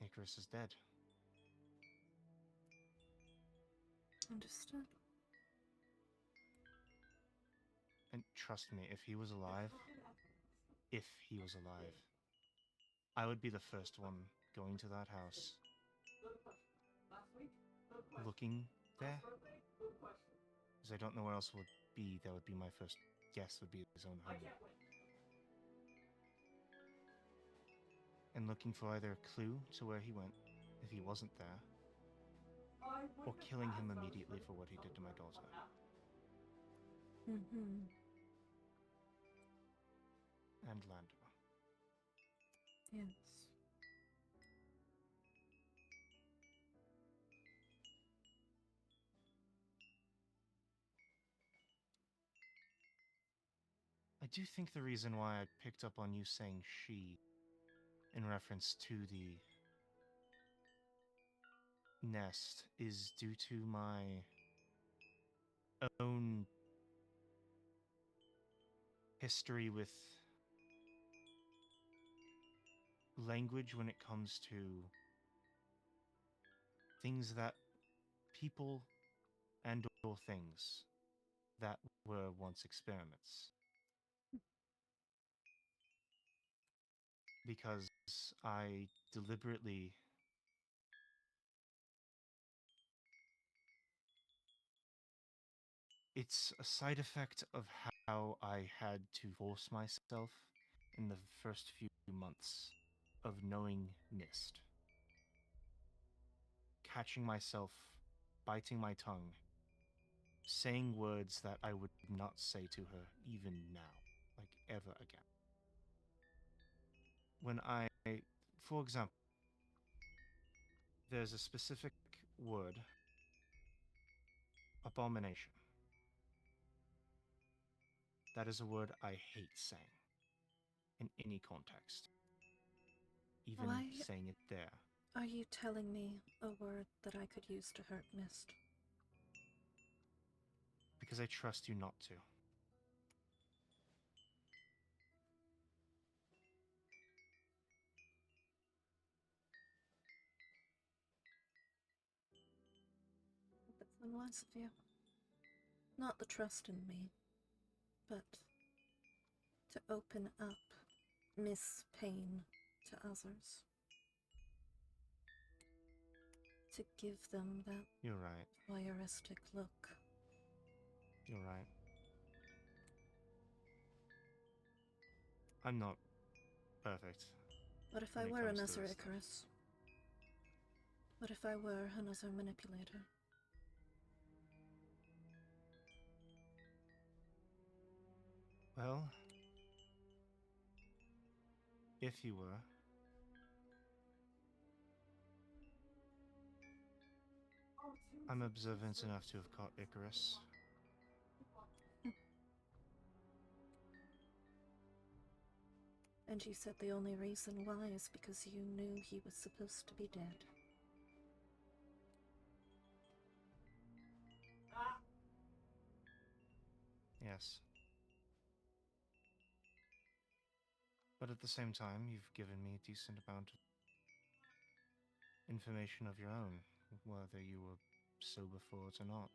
Icarus is dead. Understood. And trust me, if he was alive, I would be the first one going to that house, looking there, because I don't know where else would be. That would be my first guess would be his own home. And looking for either a clue to where he went, if he wasn't there, or killing him immediately for what he did to my daughter. Mm-hmm. And Lando. Yes. I do think the reason why I picked up on you saying she in reference to the nest is due to my own history with language when it comes to things that people and or things that were once experiments. Because I deliberately it's a side effect of how I had to force myself in the first few months of knowing Mist. Catching myself, biting my tongue, saying words that I would not say to her even now, like ever again. When for example, there's a specific word, abomination. That is a word I hate saying in any context. Even Why saying it there. are you telling me a word that I could use to hurt Mist? Because I trust you not to. That's unwise of you. Not the trust in me, but to open up Miss Pain to others. To give them that You're right. voyeuristic look. You're right. I'm not perfect. What if when I it were comes to another this stuff. Icarus? What if I were another manipulator? Well, if you were, I'm observant enough to have caught Icarus. And you said the only reason why is because you knew he was supposed to be dead. Yes. But at the same time, you've given me a decent amount of information of your own, whether you were sober for it or not.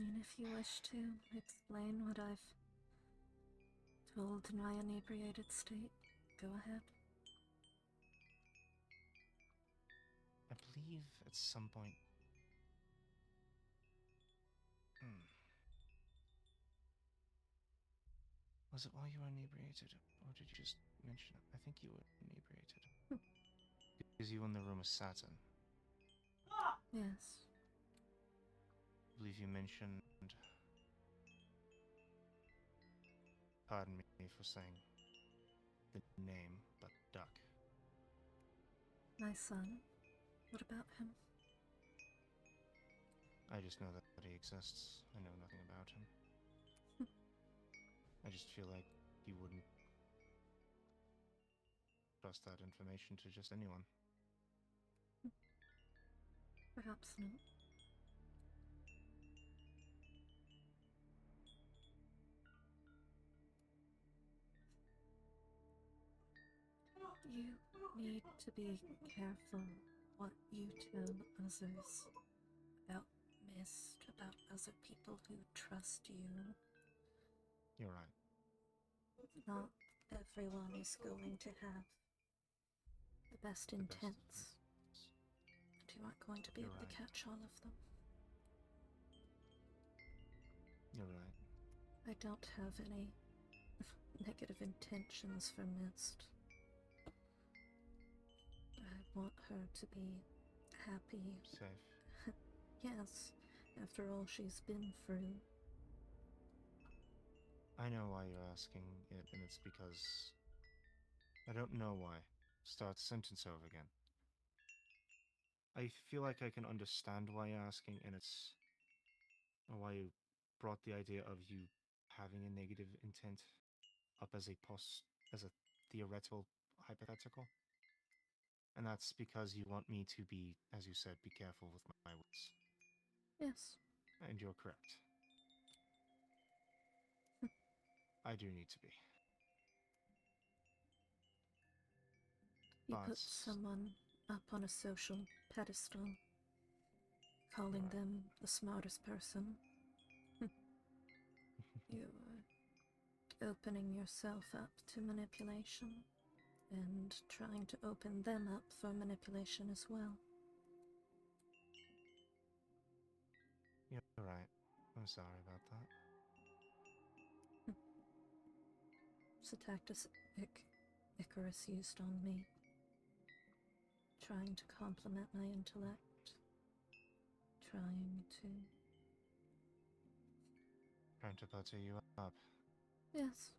And if you wish to explain what I've told in my inebriated state, go ahead. I believe at some point. Was it while you were inebriated, or did you just mention it? I think you were inebriated. Because you were in the room with Saturn. Yes. I believe you mentioned. Pardon me for saying the name, but Duck. My son? What about him? I just know that he exists. I know nothing about him. I just feel like you wouldn't trust that information to just anyone. Perhaps not. You need to be careful what you tell others about Mist, about other people who trust you. You're right. Not everyone is going to have the best intents. And you aren't going to be You're able to right. catch all of them. I don't have any negative intentions for Mist. I want her to be happy. Safe. Yes, after all she's been through. I know why you're asking it, and it's because I don't know why. Start the sentence over again. I feel like I can understand why you're asking, and it's why you brought the idea of you having a negative intent up as a theoretical hypothetical. And that's because you want me to be, as you said, be careful with my words. Yes. And you're correct. I do need to be. You But put someone up on a social pedestal, calling Right. them the smartest person. You are opening yourself up to manipulation, and trying to open them up for manipulation as well. You're right. I'm sorry about that. It's a tactic Icarus used on me, trying to complement my intellect, trying to... Trying to butter you up. Yes.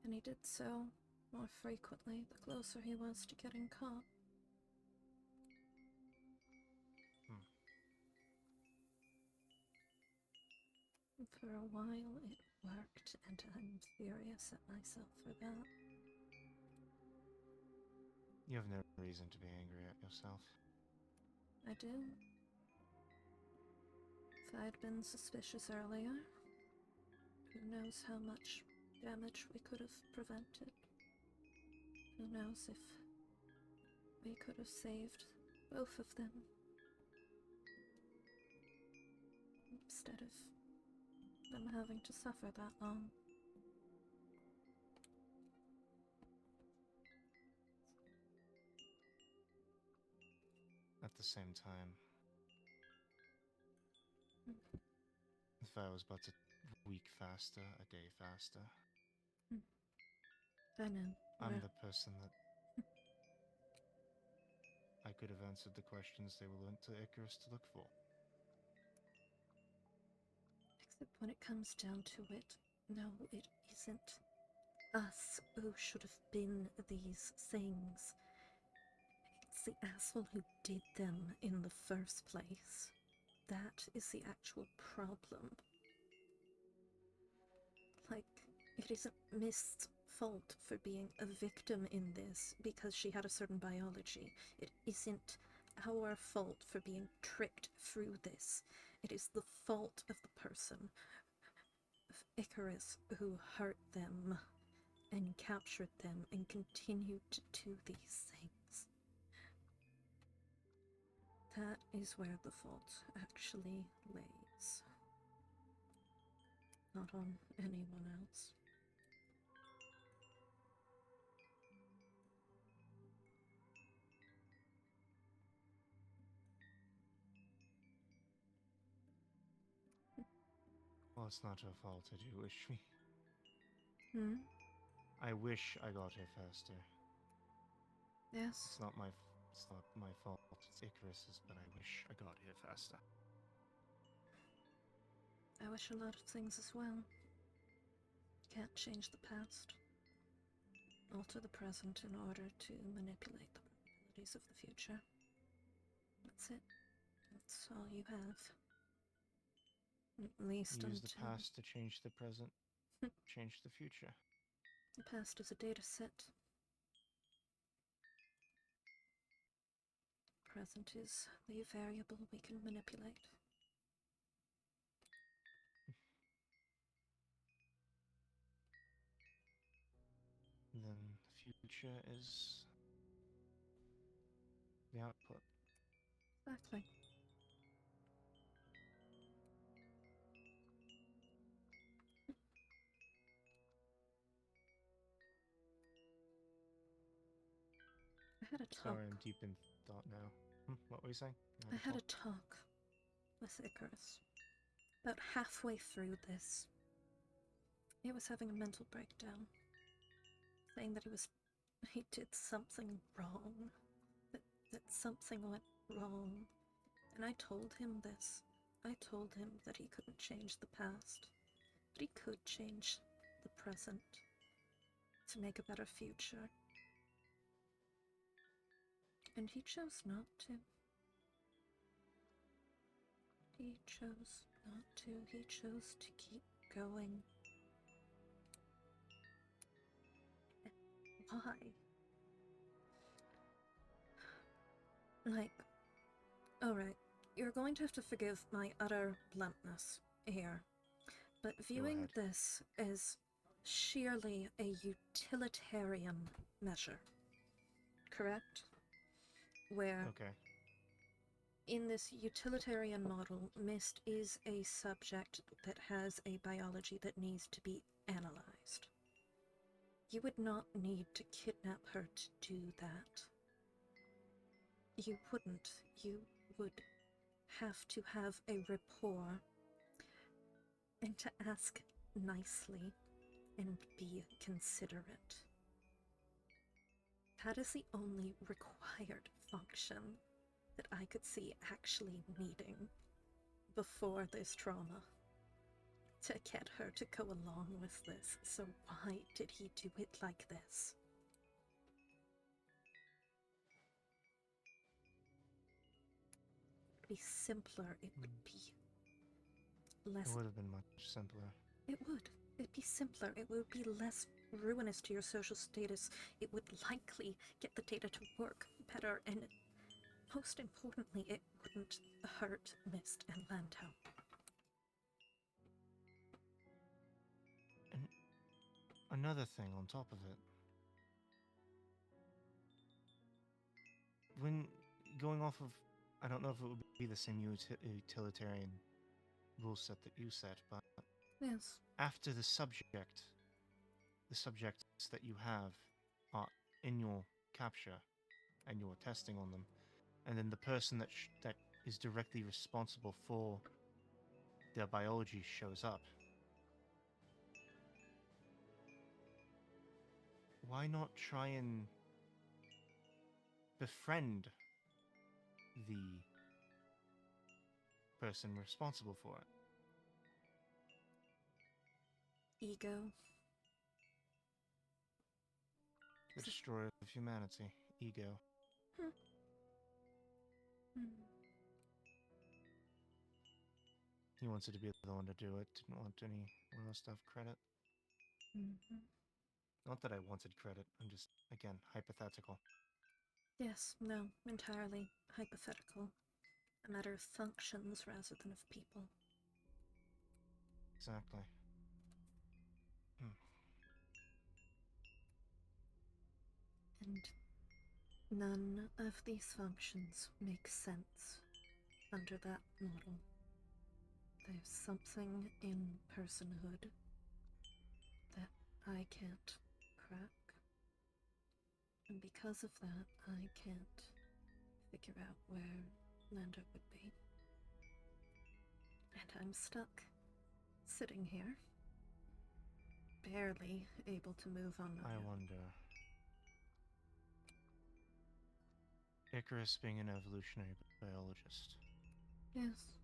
And he did so more frequently the closer he was to getting caught. For a while it worked, and I'm furious at myself for that. You have no reason to be angry at yourself. I do. If I'd been suspicious earlier, who knows how much damage we could have prevented. Who knows if we could have saved both of them. Instead of them having to suffer that long. At the same time, if I was but a week faster, a day faster, I know. I'm the person that I could have answered the questions they were lent to Icarus to look for. Except when it comes down to it, no, it isn't us who should have been these things. It's the asshole who did them in the first place. That is the actual problem. Like, it isn't Mist's fault for being a victim in this because she had a certain biology. It isn't our fault for being tricked through this. It is the fault of the person, of Icarus, who hurt them and captured them and continued to do these things. That is where the fault actually lays. Not on anyone else. Well, it's not her fault, I do wish me. Hmm? I wish I got here faster. Yes. It's not my fault, it's Icarus's, but I wish I got here faster. I wish a lot of things as well. Can't change the past. Alter the present in order to manipulate the probabilities of the future. That's it. That's all you have. At least Use the until past to change the present, change the future. the past is a data set. Present is the variable we can manipulate. Then the future is the output. Exactly. I had a talk. Sorry, I'm deep in thought now. What were you saying? I had a talk with Icarus. About halfway through this, he was having a mental breakdown, saying that he did something wrong, that something went wrong. And I told him this. I told him that he couldn't change the past, but he could change the present to make a better future. And he chose not to. He chose not to. He chose to keep going. Why? Like, alright, you're going to have to forgive my utter bluntness here, but viewing this as sheerly a utilitarian measure, correct? Where, Okay. in this utilitarian model, Mist is a subject that has a biology that needs to be analyzed. You would not need to kidnap her to do that. You wouldn't. You would have to have a rapport and to ask nicely and be considerate. That is the only required function that I could see actually needing before this trauma to get her to go along with this. So why did he do it like this? It'd be simpler. It would be less. It would have been much simpler. It would. It'd be simpler. It would be less ruinous to your social status. It would likely get the data to work better, and most importantly, it wouldn't hurt Mist and Landau. And another thing on top of it. When going off of, I don't know if it would be the same utilitarian rule set that you set, but Yes. after the subjects that you have are in your capture and you're testing on them, and then the person that is directly responsible for their biology shows up, why not try and befriend the person responsible for it? Ego. The destroyer of humanity. Ego. He wanted to be the one to do it, didn't want anyone else to have credit. Not that I wanted credit, I'm just, again, hypothetical. Yes, no, entirely hypothetical. A matter of functions rather than of people. Exactly. And none of these functions make sense under that model. There's something in personhood that I can't crack. And because of that, I can't figure out where Lander would be. And I'm stuck, sitting here, barely able to move on my I own. wonder. Icarus being an evolutionary biologist. Yes.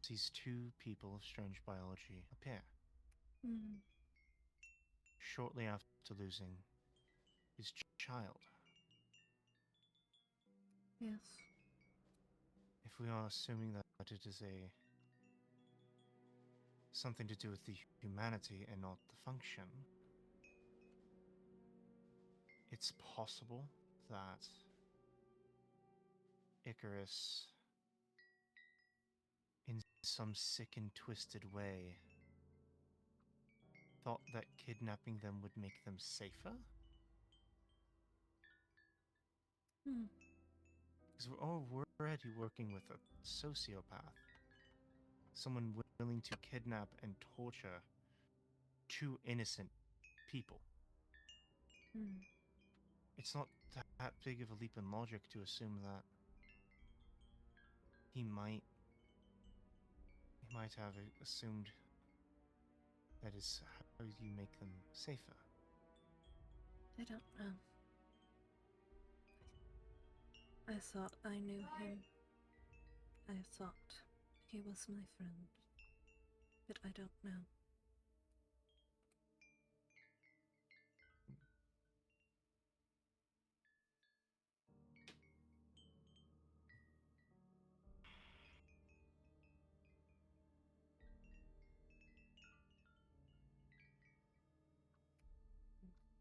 Sees two people of strange biology appear. Shortly after losing his child. Yes. If we are assuming that it is something to do with the humanity and not the function, it's possible that Icarus, in some sick and twisted way, thought that kidnapping them would make them safer? Because we're already working with a sociopath. Someone willing to kidnap and torture two innocent people. It's not that big of a leap in logic to assume that he might have assumed That is, how you make them safer. I don't know. I thought I knew him. I thought he was my friend. But I don't know.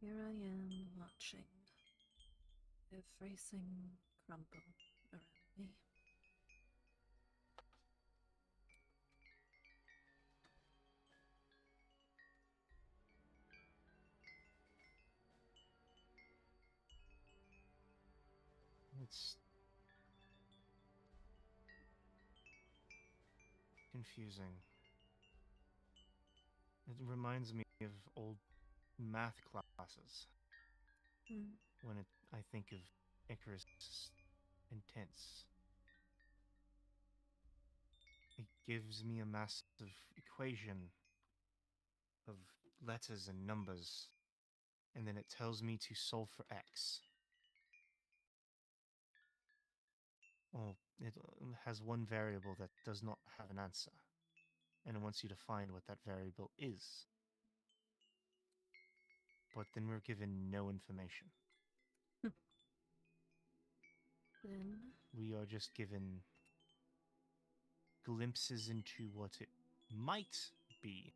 Here I am watching everything crumble around me. It's confusing. It reminds me of old math classes. When I think of Icarus intense. It gives me a massive equation of letters and numbers, and then it tells me to solve for x. Or it has one variable that does not have an answer, and it wants you to find what that variable is. But then we're given no information. Then We are just given glimpses into what it might be.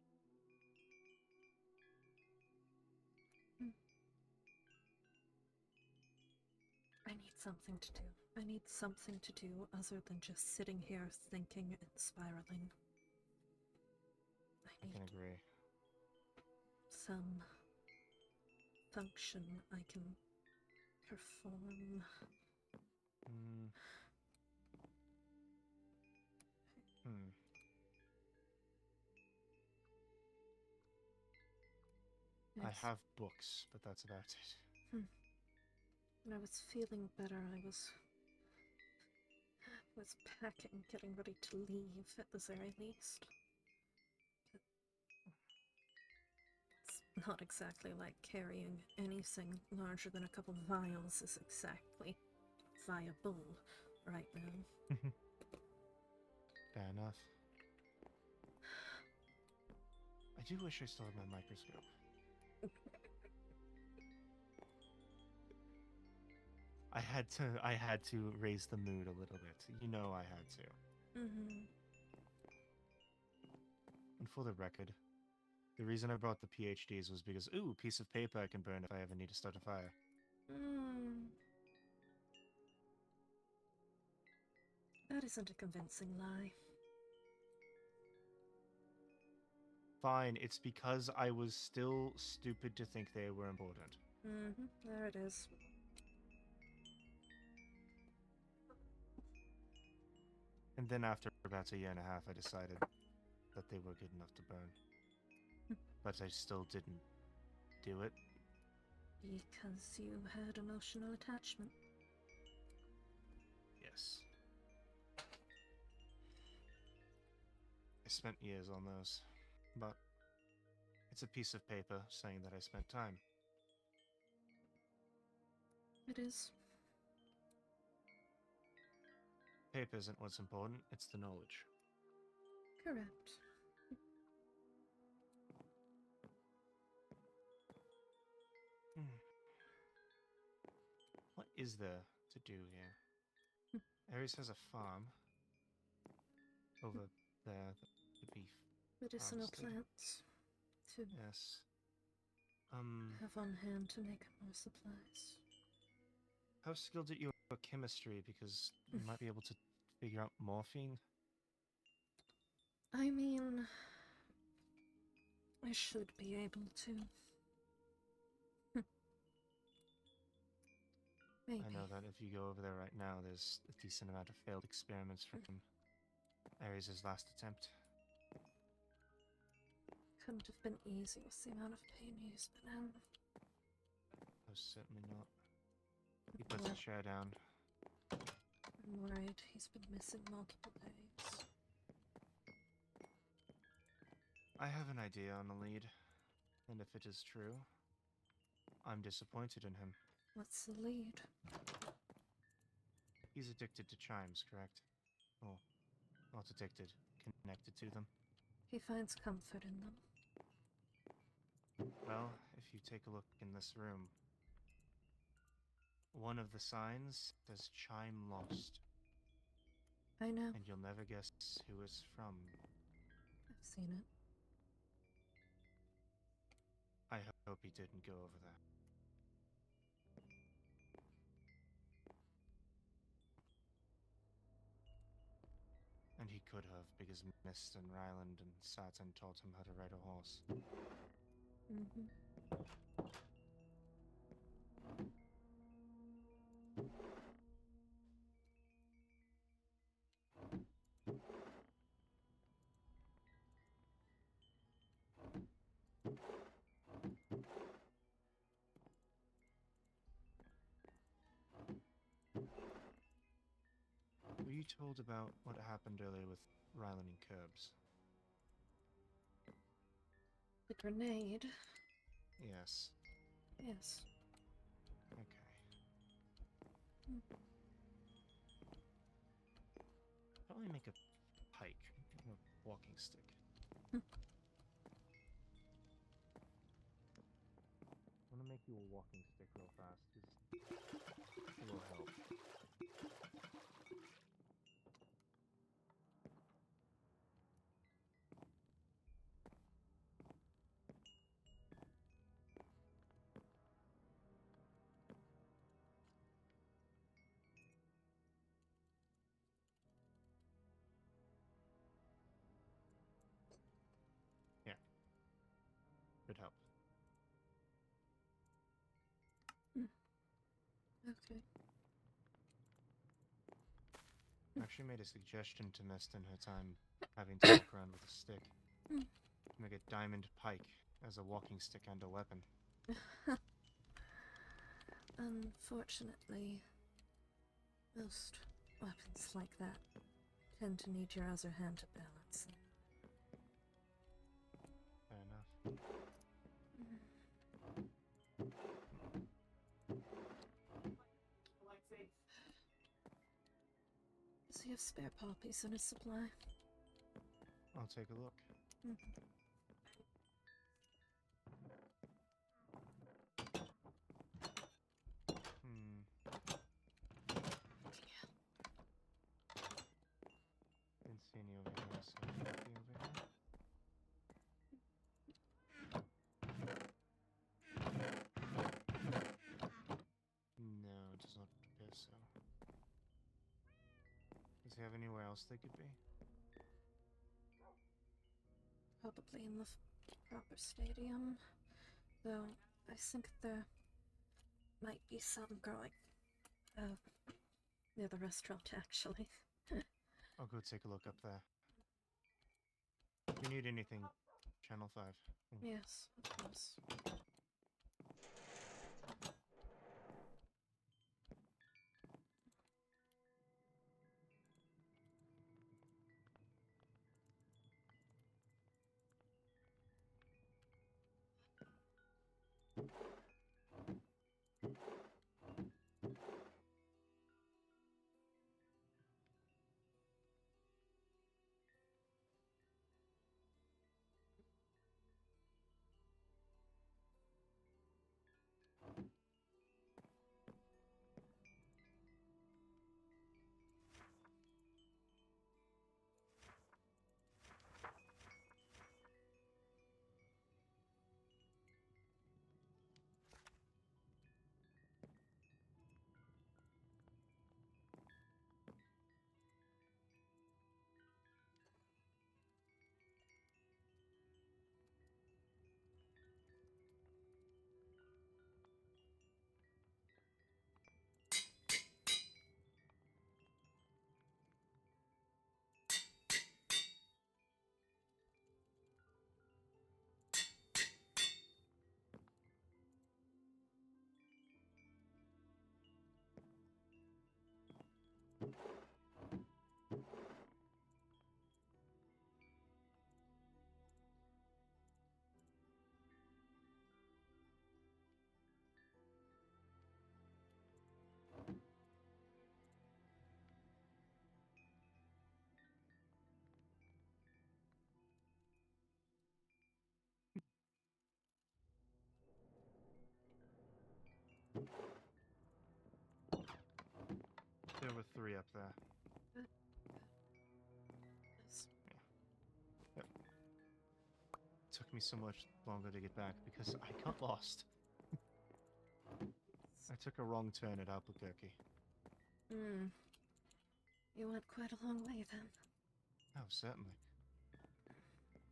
I need something to do. I need something to do other than just sitting here thinking and spiraling. I can agree. Some function I can perform. I have books, but that's about it. When I was feeling better, I was packing, getting ready to leave at the very least. It's not exactly like carrying anything larger than a couple vials is exactly viable right now. Fair enough. I do wish I still had my microscope. I had to raise the mood a little bit. You know I had to. And for the record, the reason I brought the PhDs was because, ooh, piece of paper I can burn if I ever need to start a fire. That isn't a convincing lie. Fine, it's because I was still stupid to think they were important. There it is. And then after about a year and a half, I decided that they were good enough to burn. But I still didn't do it. Because you had emotional attachment. Yes. I spent years on those, but it's a piece of paper saying that I spent time. It is. Paper isn't what's important, it's the knowledge. Correct. What is there to do here? Ares has a farm. Over there, the beef. Medicinal harvested. plants to Yes. have on hand to make more supplies. How skilled at your chemistry? Because you might be able to figure out morphine. I mean, I should be able to. Maybe. I know that if you go over there right now, there's a decent amount of failed experiments from Ares' last attempt. Couldn't have been easy with the amount of pain he's been in. Most certainly not. He puts the chair down. I'm worried he's been missing multiple days. I have an idea on a lead, and if it is true, I'm disappointed in him. What's the lead? He's addicted to chimes, correct? Oh, not addicted, connected to them. He finds comfort in them. Well, if you take a look in this room, one of the signs says chime lost, I know. and you'll never guess who it's from. I've seen it. I hope he didn't go over there. And he could have, because Mist and Ryland and Saturn taught him how to ride a horse. Mm-hmm. Were you told about what happened earlier with Ryland and Curbs? The grenade. Yes. Yes. Okay. Probably make a pike, a walking stick. Hmm. I'm gonna make you a walking stick real fast, because it will help. Yeah. Should help. Okay. Actually made a suggestion to Mist in her time having to walk around with a stick. Make a diamond pike as a walking stick and a weapon. Unfortunately, most weapons like that tend to need your other hand to balance them. Fair enough. Does he have spare poppies in his supply? I'll take a look. Didn't see any over here, so maybe over here? No, it does not appear so. Does he have anywhere else they could be? Probably in the proper stadium. Though, I think there might be some growing near the restaurant, actually. I'll go take a look up there. If you need anything, Channel 5. Yes, of course. 3 up there. Yes. Yep. Took me so much longer to get back because I got lost. I took a wrong turn at Albuquerque. Hmm. You went quite a long way then. Oh, certainly.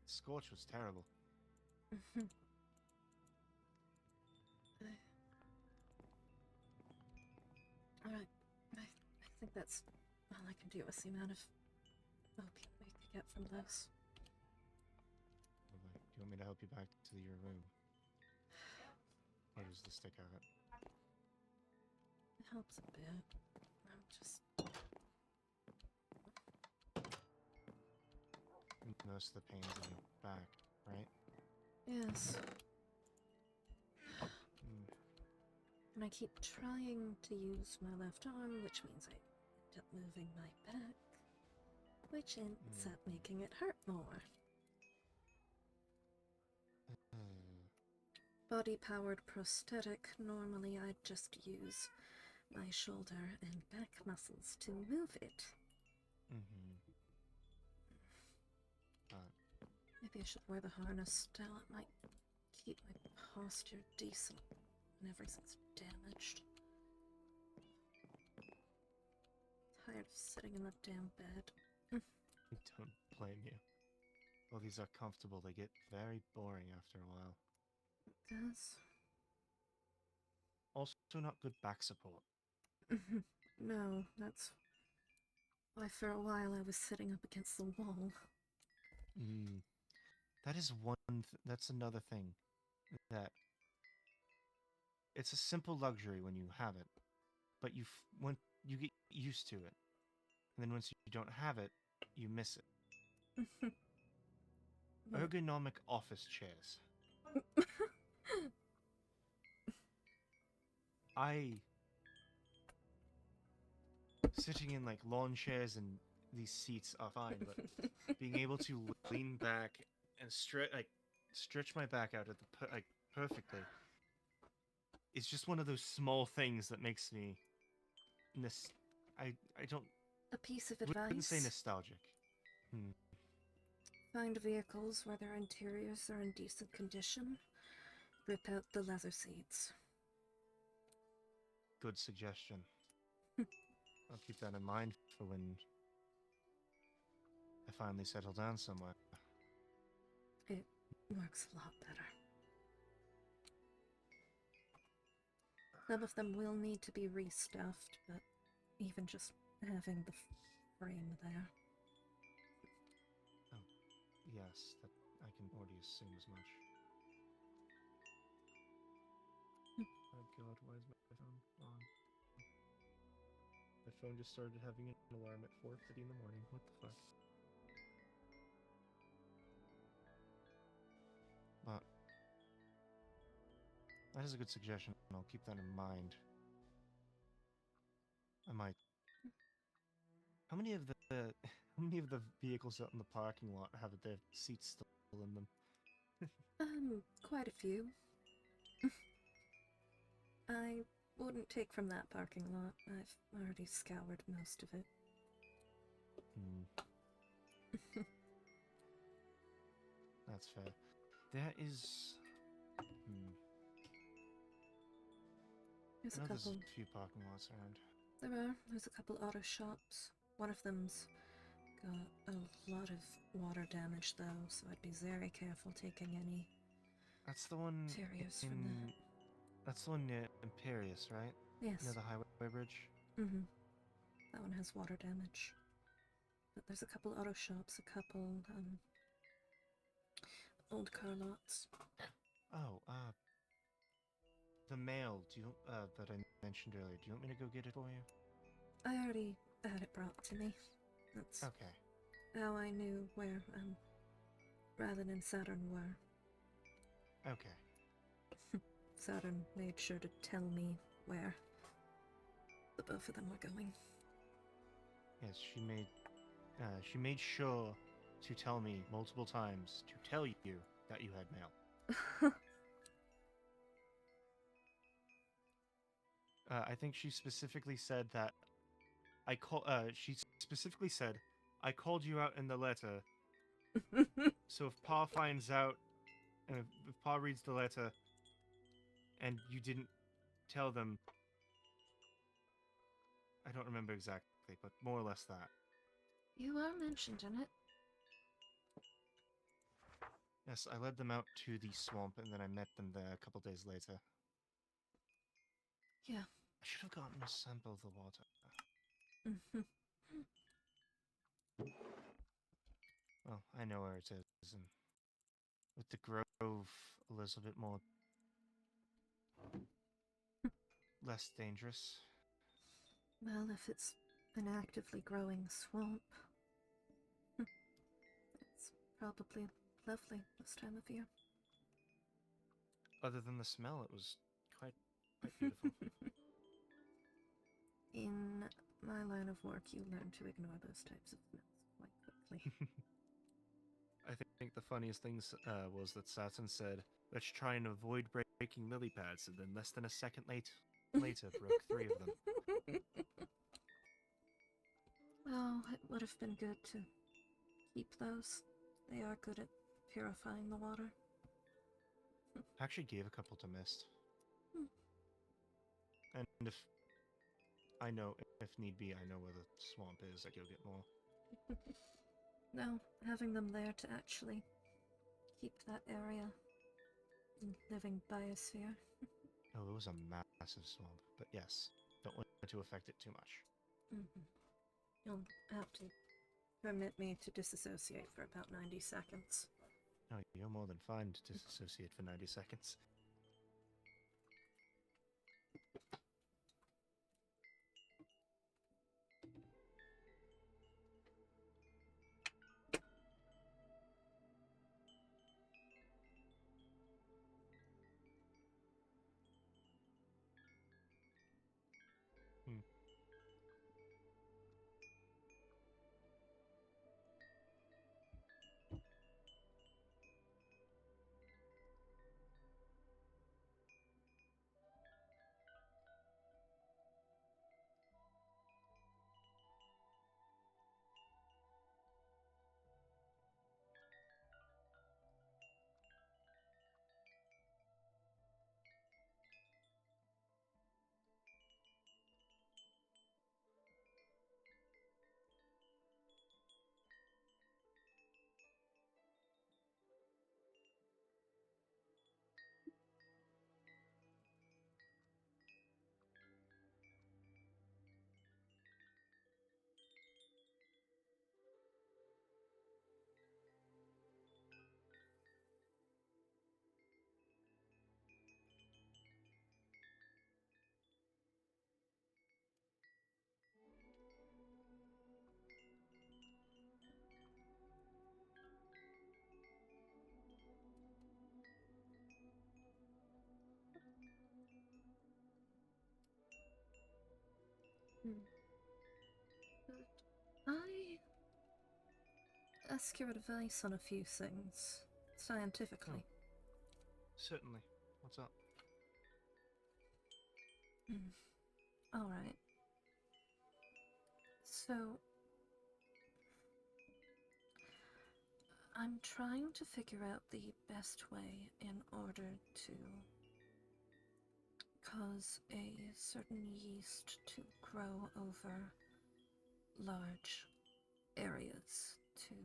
Scorch was terrible. Alright. I think that's all I can do with the amount of opium we could get from this. Lovely. Do you want me to help you back to your room? Or does the stick out? It helps a bit. I'm just... Most of the pain's in your back, right? Yes. Mm. And I keep trying to use my left arm, which means I end up moving my back, which ends up making it hurt more. Body-powered prosthetic, normally I'd just use my shoulder and back muscles to move it. Maybe I should wear the harness still. It might keep my posture decent when everything's damaged. Tired of sitting in that damn bed. Don't blame you. While these are comfortable, they get very boring after a while. It does. Also not good back support. No, that's why for a while I was sitting up against the wall. That is that's another thing. That it's a simple luxury when you have it, but when you get used to it, and then once you don't have it, you miss it. Ergonomic office chairs. Sitting in like lawn chairs and these seats are fine, but being able to lean back and stretch my back out at the perfectly. It's just one of those small things that makes me I don't A piece of wouldn't say advice. nostalgic. Find vehicles where their interiors are in decent condition. Rip out the leather seats. Good suggestion. I'll keep that in mind for when I finally settle down somewhere. It works a lot better. Some of them will need to be restuffed, but even just having the frame there. Oh, yes, that I can already assume as much. Oh god, why is my phone on? My phone just started having an alarm at 4:30 in the morning. What the fuck? But that is a good suggestion, and I'll keep that in mind. I might. How many of the vehicles out in the parking lot have their seats still in them? Quite a few. I wouldn't take from that parking lot. I've already scoured most of it. That's fair. There is... There's I know a couple. there's a few parking lots around. There's a couple auto shops. One of them's got a lot of water damage though, so I'd be very careful taking any That's the one materials in... from that. That's the one near Imperius, right? Yes. Near the highway bridge? That one has water damage. But there's a couple auto shops, a couple, old car lots. Oh, the mail, that I mentioned earlier, do you want me to go get it for you? I already had it brought to me. That's Okay. how I knew where, Rathan and Saturn were. Okay. Saturn made sure to tell me where the both of them were going. Yes, she made sure to tell me multiple times to tell you that you had mail. I think she specifically said that She specifically said, "I called you out in the letter. So if Pa finds out, and if Pa reads the letter, and you didn't tell them, I don't remember exactly, but more or less that." You are mentioned in it. Yes, I led them out to the swamp, and then I met them there a couple days later. Yeah. I should have gotten a sample of the water. Well, I know where it is, and with the grove a little bit more less dangerous. Well, if it's an actively growing swamp, it's probably lovely this time of year. Other than the smell, it was quite beautiful. In my line of work, you learn to ignore those types of smells quite quickly. I think the funniest thing was that Saturn said, "Let's try and avoid breaking lily pads," and then less than a second later broke 3 of them. Well, it would have been good to keep those. They are good at purifying the water. I actually gave a couple to Mist. And if need be, I know where the swamp is, I can go get more. No, having them there to actually keep that area in living biosphere. Oh, it was a massive swamp, but yes, don't want it to affect it too much. You'll have to permit me to disassociate for about 90 seconds. No, you're more than fine to disassociate for 90 seconds. But I ask your advice on a few things, scientifically. Certainly. What's up? Alright. So, I'm trying to figure out the best way in order to cause a certain yeast to grow over large areas to...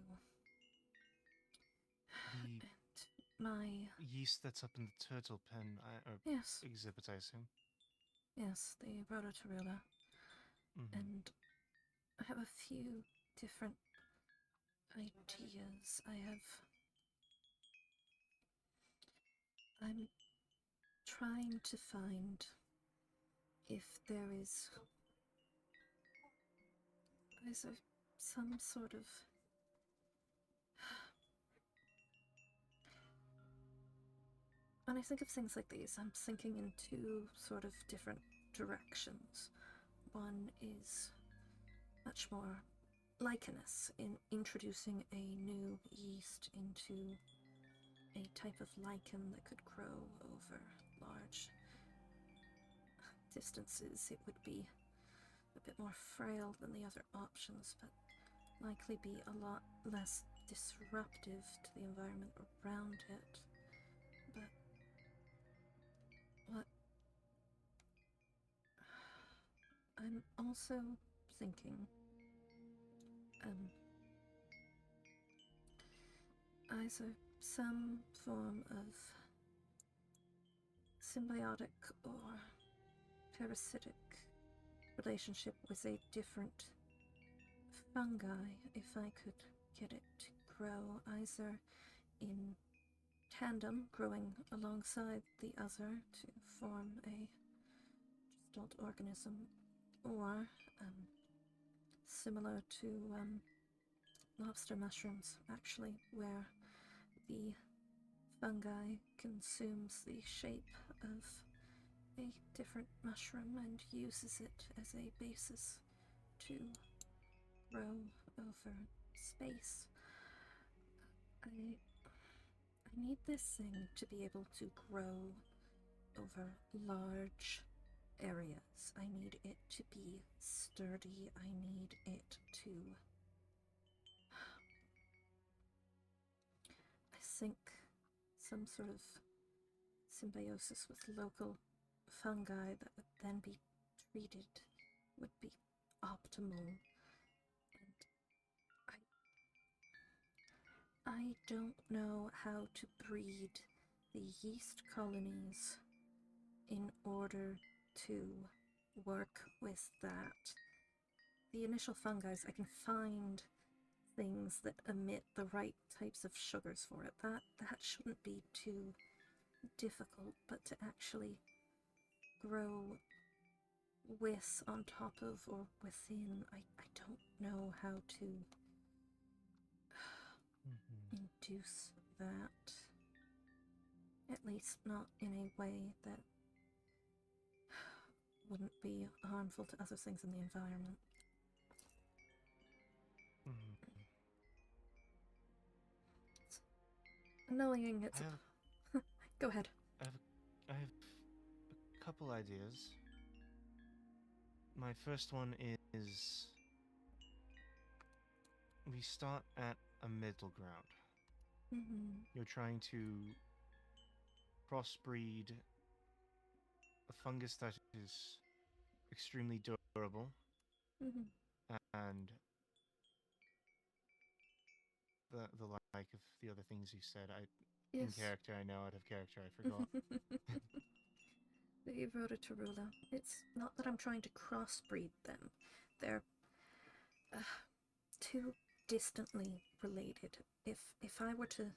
The my... yeast that's up in the turtle pen, or Yes. exhibit, I assume. Yes, the Rototorula. And I have a few different ideas. I'm trying to find if there is there some sort of... When I think of things like these, I'm thinking in two sort of different directions. One is much more lichenous, in introducing a new yeast into a type of lichen that could grow over large distances. It would be a bit more frail than the other options, but likely be a lot less disruptive to the environment around it. But what I'm also thinking, either some form of symbiotic or parasitic relationship with a different fungi, if I could get it to grow either in tandem, growing alongside the other to form a adult organism, or similar to lobster mushrooms, actually, where the fungi consumes the shape of a different mushroom and uses it as a basis to grow over space. I need this thing to be able to grow over large areas. I need it to be sturdy. I need it to... I think some sort of symbiosis with local fungi that would then be treated would be optimal. And I don't know how to breed the yeast colonies in order to work with that. The initial fungi, I can find things that emit the right types of sugars for it. That shouldn't be too difficult, but to actually grow with, on top of, or within, I don't know how to induce that. At least not in a way that wouldn't be harmful to other things in the environment. It's annoying. It's Go ahead. I have a couple ideas. My first one is we start at a middle ground. You're trying to crossbreed a fungus that is extremely durable and the like of the other things you said. In character, I know. Out of character, I forgot. The Rhodotorula. It's not that I'm trying to crossbreed them. They're too distantly related. If I were to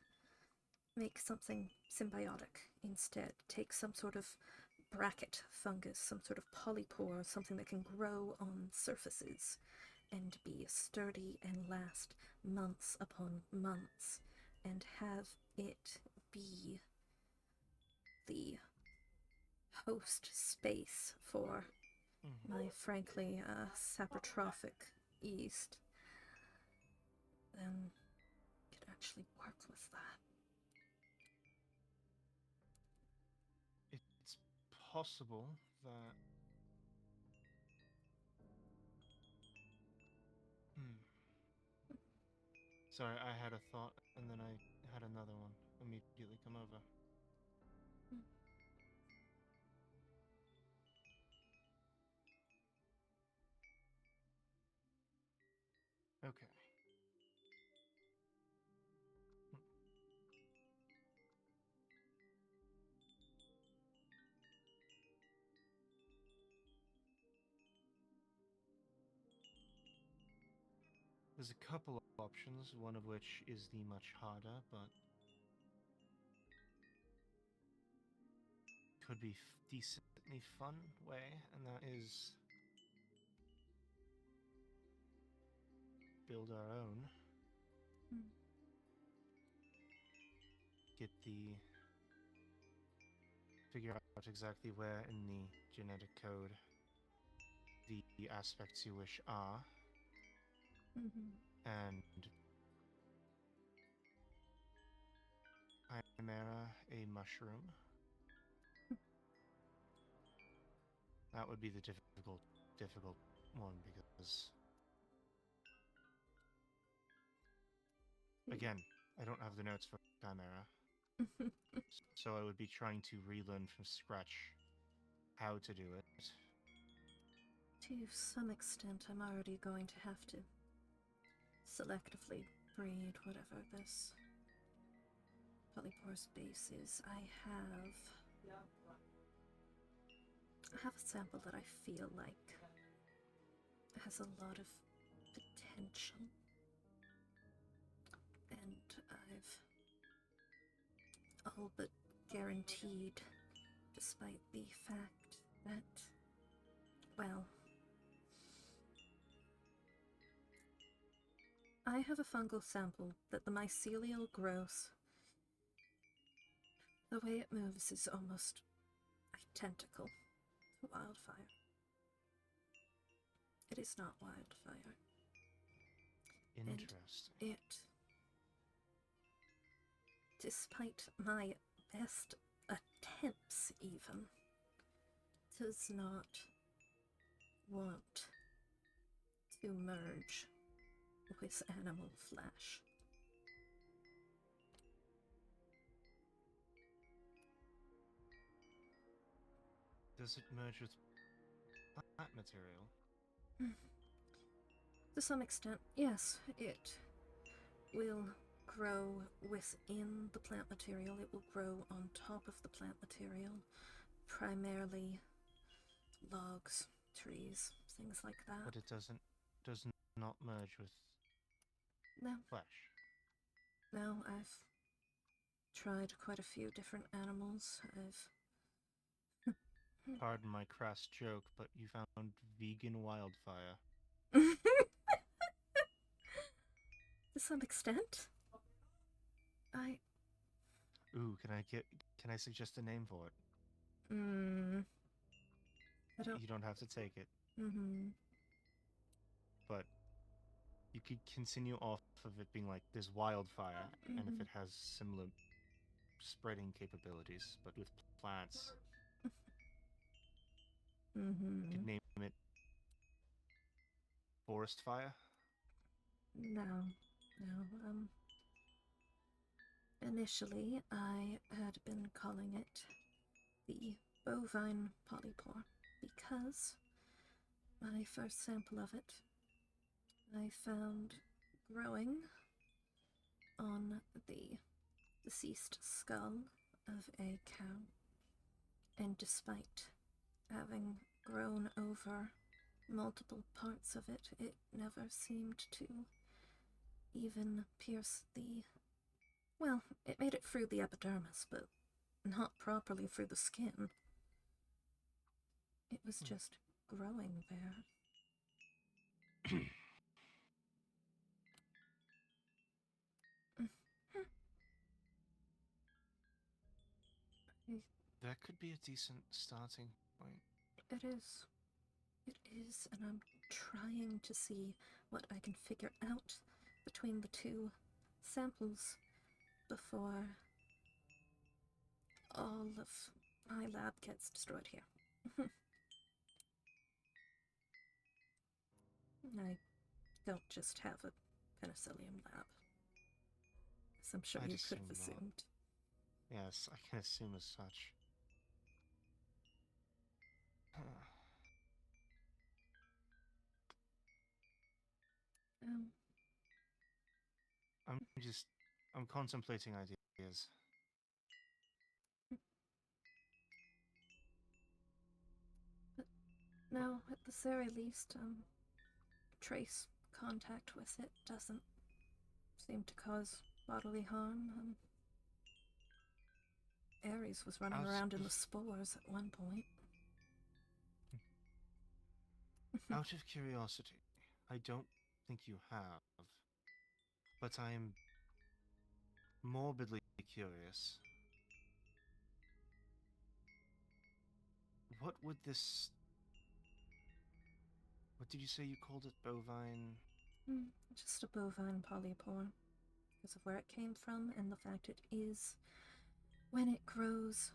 make something symbiotic instead, take some sort of bracket fungus, some sort of polypore, something that can grow on surfaces and be sturdy and last months upon months, and have it be the host space for my frankly saprotrophic yeast, then could actually work with that. It's possible that... Sorry, I had a thought, and then I had another one immediately come over. Okay. There's a couple of options, one of which is the much harder, but could be decently fun way, and that is build our own. Figure out exactly where in the genetic code the aspects you wish are, and chimera a mushroom. That would be the difficult one because, again, I don't have the notes for Chimera, so I would be trying to relearn from scratch how to do it. To some extent, I'm already going to have to selectively breed whatever this polyporous base is. I have a sample that I feel like has a lot of potential, and I've all but guaranteed, despite the fact that, well, I have a fungal sample that the mycelial grows. The way it moves is almost identical to wildfire. It is not wildfire. Interesting. And it, despite my best attempts even, does not want to merge with animal flesh. Does it merge with plant material? To some extent, yes. It will grow within the plant material. It will grow on top of the plant material. Primarily logs, trees, things like that. But it does not merge with No. flesh. No, I've tried quite a few different animals. Pardon my crass joke, but you found vegan wildfire. To some extent. Ooh, can I suggest a name for it? I don't... You don't have to take it. But you could continue off of it being like there's wildfire, and if it has similar spreading capabilities, but with plants, you could name it forest fire. No. Initially, I had been calling it the bovine polypore because my first sample of it I found growing on the deceased skull of a cow, and despite having grown over multiple parts of it, it never seemed to even pierce the... Well, it made it through the epidermis, but not properly through the skin. It was just growing there. That could be a decent starting point. It is. It is, and I'm trying to see what I can figure out between the two samples before all of my lab gets destroyed here. I don't just have a penicillium lab, as I'm sure I'd you could assume have not. assumed. Yes, I can assume as such. I'm contemplating ideas. But no, at the very least, trace contact with it doesn't seem to cause bodily harm. Ares was running around in the spores at one point. Out of curiosity, I don't think you have, but I'm morbidly curious. What would this... What did you say you called it? Bovine? Just a bovine polypore. Because of where it came from and the fact it is, when it grows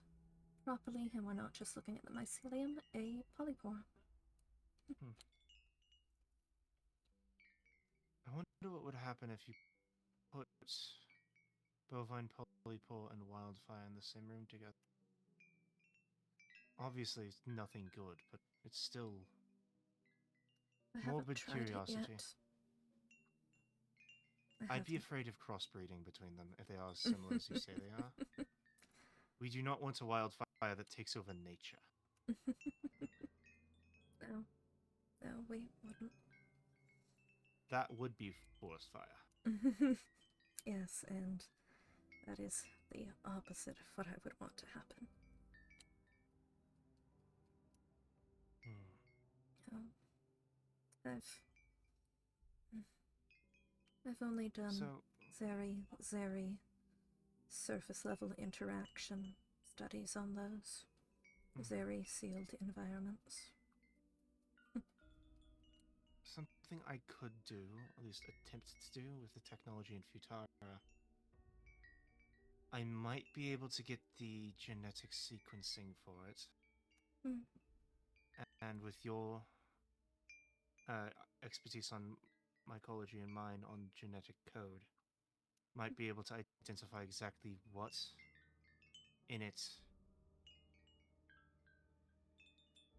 properly, and we're not just looking at the mycelium, a polypore. wonder what would happen if you put bovine polypore and wildfire in the same room together. Obviously, it's nothing good, but it's still I haven't morbid tried it curiosity. yet. I'd be afraid of crossbreeding between them if they are as similar as you say they are. We do not want a wildfire that takes over nature. No. No, we wouldn't. That would be forest fire. Yes, and that is the opposite of what I would want to happen. I've only done very surface level interaction studies on those very sealed environments. Something I could do, at least attempt to do, with the technology in Futara. I might be able to get the genetic sequencing for it. And with your expertise on mycology and mine on genetic code, might be able to identify exactly what in it.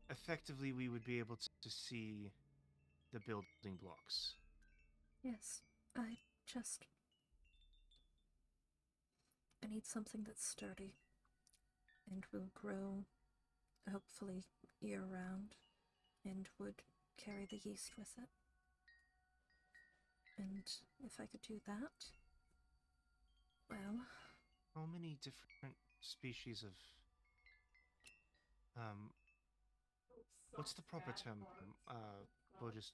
Effectively, we would be able to see the building blocks. Yes, I need something that's sturdy and will grow, hopefully, year-round, and would carry the yeast with it. And if I could do that, well... How many different species of... what's the proper term? Or just...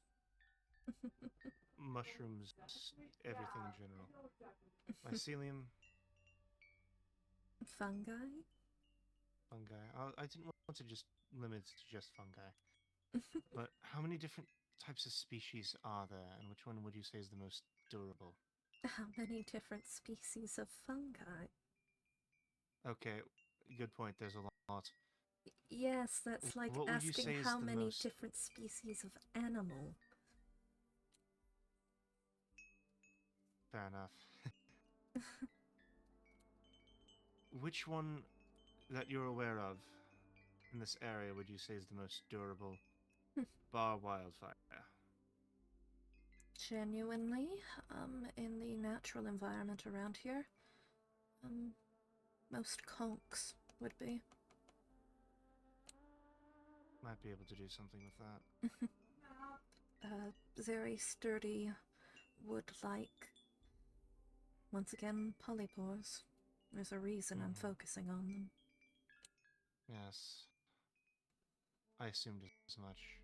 mushrooms, everything in general. Mycelium... Fungi? Fungi. I didn't want to just limit it to just fungi. But how many different types of species are there, and which one would you say is the most durable? How many different species of fungi? Okay, good point. There's a lot. Yes, that's like what would you asking say is how the many most... different species of animal. Fair enough. Which one that you're aware of in this area would you say is the most durable, bar wildfire? Genuinely, in the natural environment around here, most conchs would be. Might be able to do something with that. Very sturdy, wood-like. Once again, polypores. There's a reason I'm focusing on them. Yes. I assumed as much.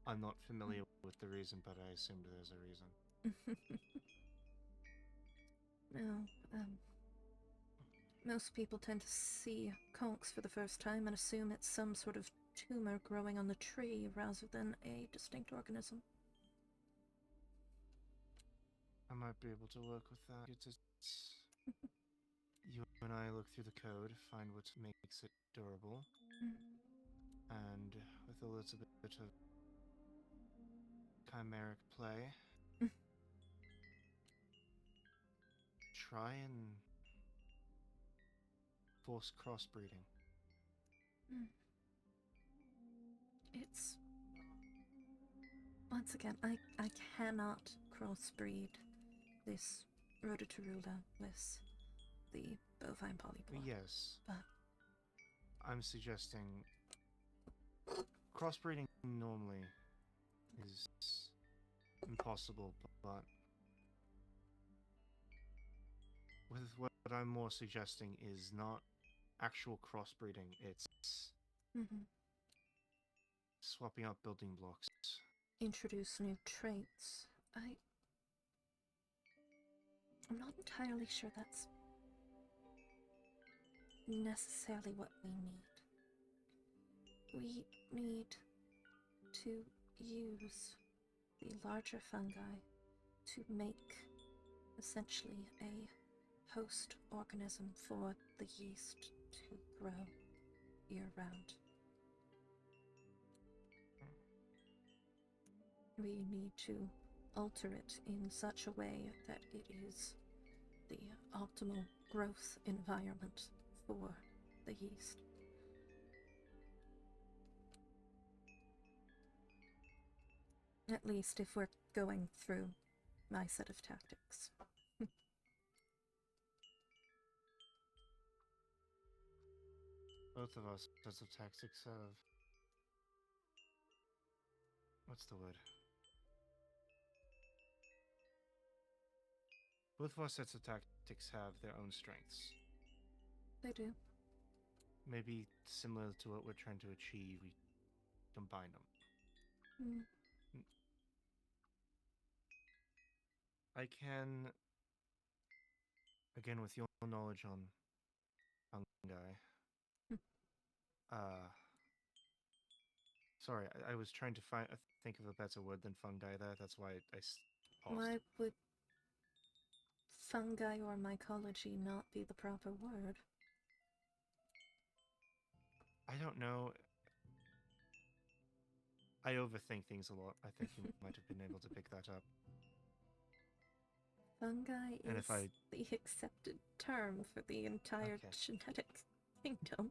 I'm not familiar with the reason, but I assumed there's a reason. No, most people tend to see conchs for the first time and assume it's some sort of tumor growing on the tree rather than a distinct organism. I might be able to work with that. You and I look through the code, find what makes it durable, and with a little bit of chimeric play, try and force crossbreeding. It's... Once again, I cannot crossbreed this Rhodotorula with the bovine polypore. Yes. But I'm suggesting crossbreeding normally is impossible, but with what I'm more suggesting is not actual crossbreeding, it's swapping out building blocks. Introduce new traits. I'm not entirely sure that's necessarily what we need. We need to use the larger fungi to make essentially a host organism for the yeast to grow year-round. We need to alter it in such a way that it is the optimal growth environment for the yeast. At least if we're going through my set of tactics. Both of us sets of tactics have... What's the word? Both of our sets of tactics have their own strengths. They do. Maybe similar to what we're trying to achieve, we combine them. Mm. I can, again, with your knowledge on fungi, sorry, I was trying to think of a better word than fungi there. That's why I paused. Why would fungi or mycology not be the proper word? I don't know. I overthink things a lot. I think you might have been able to pick that up. Fungi And is if I... the accepted term for the entire genetic kingdom.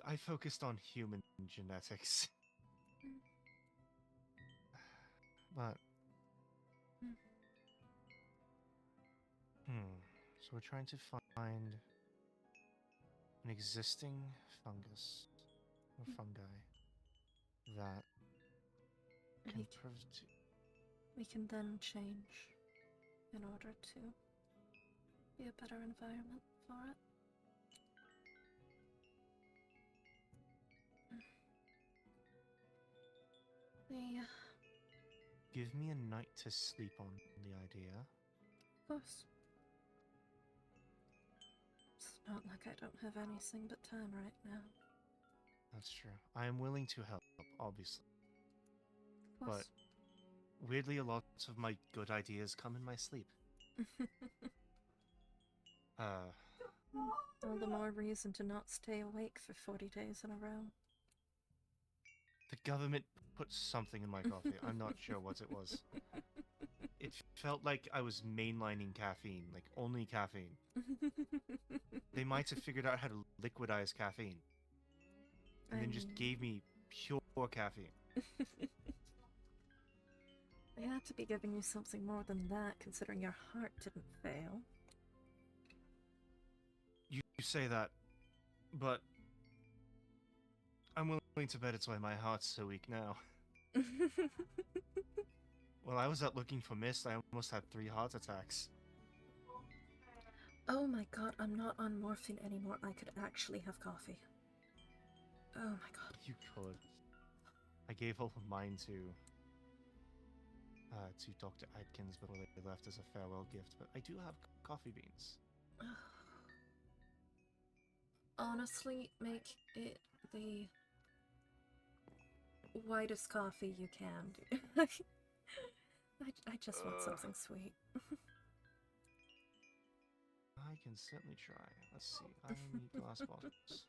I focused on human genetics. But... So we're trying to find an existing fungus or fungi that can We can then change in order to be a better environment for it. Give me a night to sleep on the idea. Of course. It's not like I don't have anything but time right now. That's true. I am willing to help, obviously. Of course. But weirdly, a lot of my good ideas come in my sleep. All the more reason to not stay awake for 40 days in a row. The government put something in my coffee. I'm not sure what it was. It felt like I was mainlining caffeine, like only caffeine. They might have figured out how to liquidize caffeine. And then just gave me pure caffeine. They had to be giving you something more than that, considering your heart didn't fail. You say that, but I'm willing to bet it's why my heart's so weak now. While I was out looking for mist, I almost had 3 heart attacks. Oh my god, I'm not on morphine anymore. I could actually have coffee. Oh my god. You could. I gave all of mine to Dr. Adkins before they left as a farewell gift, but I do have coffee beans. Honestly, make it the whitest coffee you can. I just want something sweet. I can certainly try. Let's see. I need glass bottles.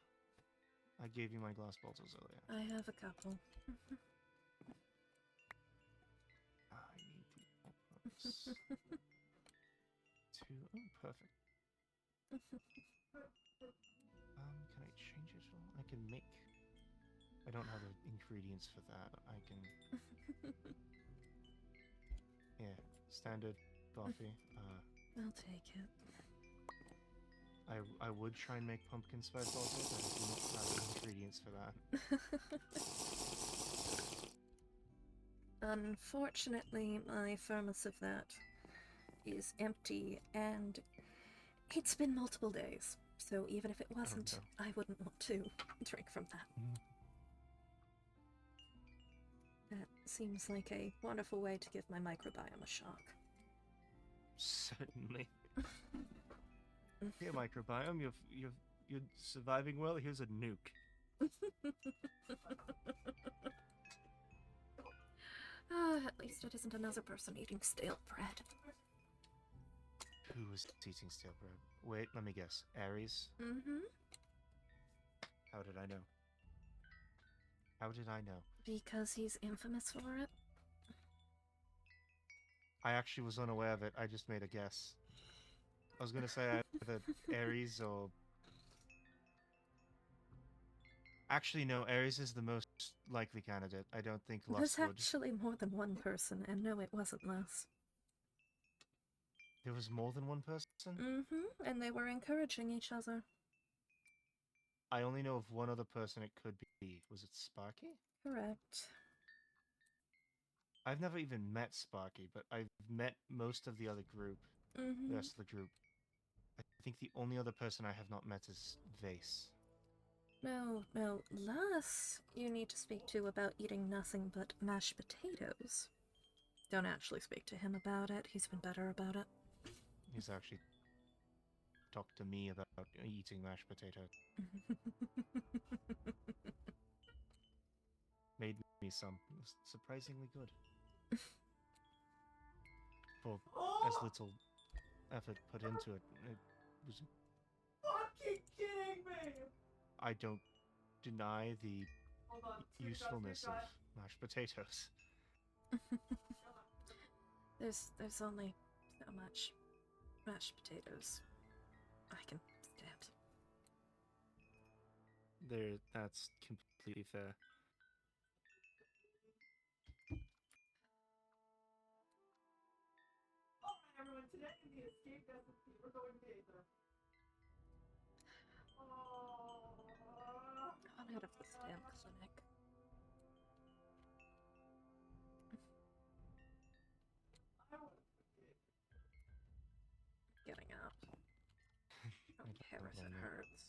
I gave you my glass bottles earlier. I have a couple. I need the bottles. 2. Oh, perfect. Can I change it at all? I can make... I don't have the ingredients for that. I can... Yeah, standard coffee. I'll take it. I would try and make pumpkin spice latte, but I do not have the ingredients for that. Unfortunately, my thermos of that is empty, and it's been multiple days. So even if it wasn't, I wouldn't want to drink from that. That seems like a wonderful way to give my microbiome a shock. Certainly. Here, microbiome, you're surviving well. Here's a nuke. At least it isn't another person eating stale bread. Who was eating stale bread? Wait, let me guess. Aries? Mm-hmm. How did I know? How did I know? Because he's infamous for it? I actually was unaware of it. I just made a guess. I was gonna say either Ares or... Actually, no, Ares is the most likely candidate. I don't think There's Lus would. actually more than one person, and no, it wasn't Lus. There was more than one person? Mm-hmm, and they were encouraging each other. I only know of one other person it could be. Was it Sparky? Correct. I've never even met Sparky, but I've met most of the other group. Mm-hmm. The rest of the group. I think the only other person I have not met is Vase. No, Lus, you need to speak to about eating nothing but mashed potatoes. Don't actually speak to him about it. He's been better about it. He's actually talked to me about eating mashed potatoes. Made me some. It was surprisingly good. For as little effort put into it, it was... Fucking kidding me! I don't deny the Hold on, usefulness of mashed potatoes. There's only so much mashed potatoes I can stand. That's completely fair. Alright, everyone, today in the Escaped SMP, we're going taser. I'm out of this damn clinic. Getting out. I don't care if it hurts.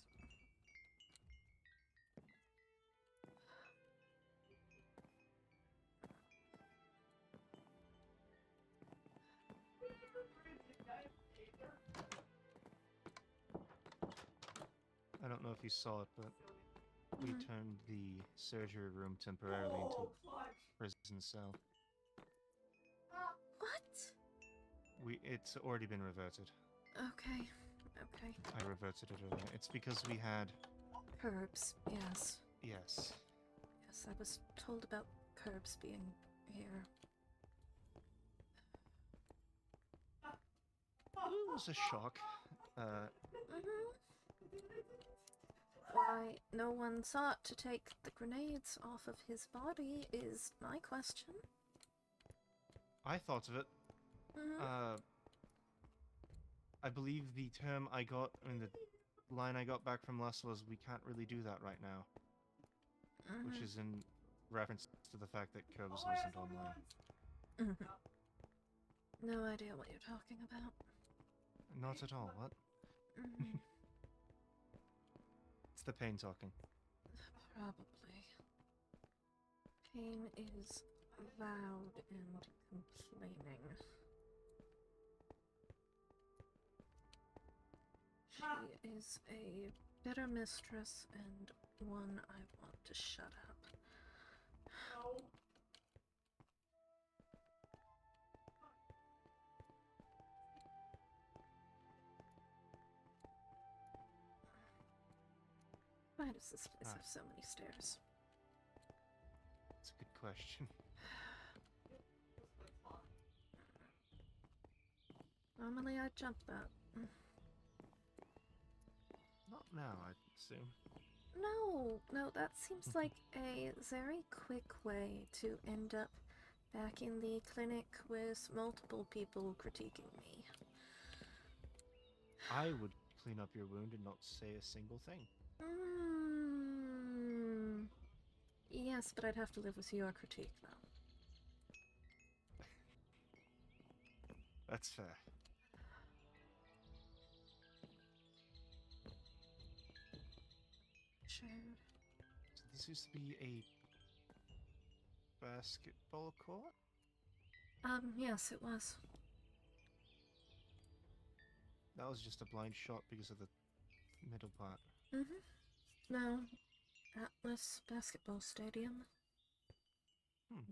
I don't know if you saw it, but we turned the surgery room temporarily into a prison cell. What? It's already been reverted. Okay. I reverted it earlier. It's because we had... Curbs, yes. Yes. Yes, I was told about Curbs being here. It was a shock. Why no one sought to take the grenades off of his body is my question. I thought of it. I believe the term I got, the line I got back from Les was, "We can't really do that right now." Which is in reference to the fact that Curbs wasn't online. No idea what you're talking about. Not at all, what? It's the pain talking. Probably. Pain is loud and complaining. She is a bitter mistress and one I want to shut up. Why does this place have so many stairs? That's a good question. Normally I'd jump that. Not now, I'd assume. No, that seems like a very quick way to end up back in the clinic with multiple people critiquing me. I would clean up your wound and not say a single thing. Yes, but I'd have to live with your critique, though. That's fair. Sure. So this used to be a basketball court? Yes, it was. That was just a blind shot because of the middle part. No. Atlas Basketball Stadium.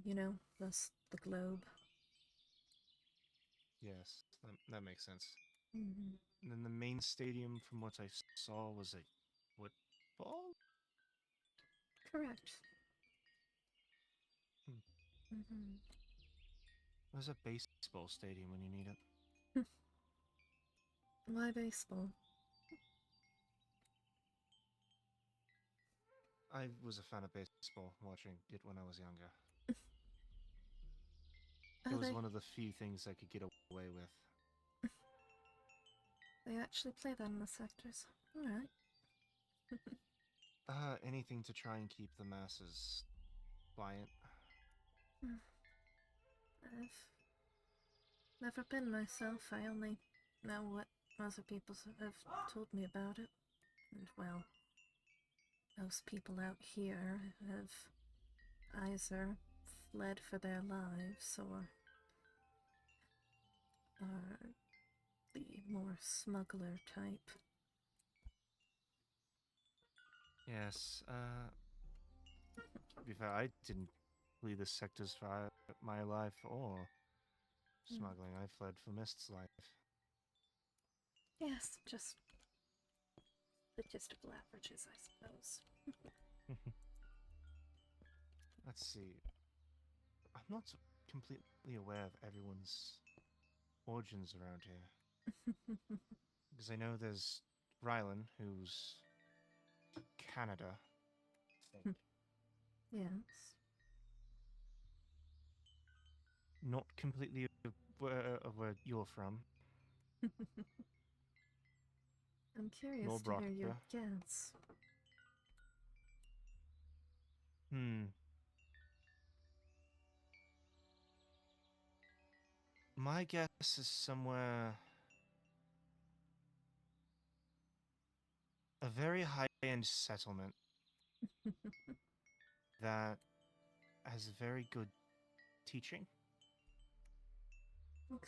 You know, thus the globe. Yes, that makes sense. And then the main stadium, from what I saw, was a football? Correct. Mm-hmm. There's a baseball stadium when you need it. Why baseball? I was a fan of baseball, watching it when I was younger. It Oh, was one of the few things I could get away with. they actually play that in the sectors. Alright. Anything to try and keep the masses quiet. I've never been myself. I only know what other people have told me about it. And well, most people out here have either fled for their lives or are the more smuggler type. Yes, to be fair, I didn't flee the sectors for my life or smuggling. I fled for Mist's life. Yes, just statistical averages, I suppose. Let's see. I'm not completely aware of everyone's origins around here. Because I know there's Rylan, who's Canada, I think. Yes. Not completely aware of where you're from. I'm curious Nor to hear your Brockter. guess. My guess is somewhere a very high-end settlement that has very good teaching.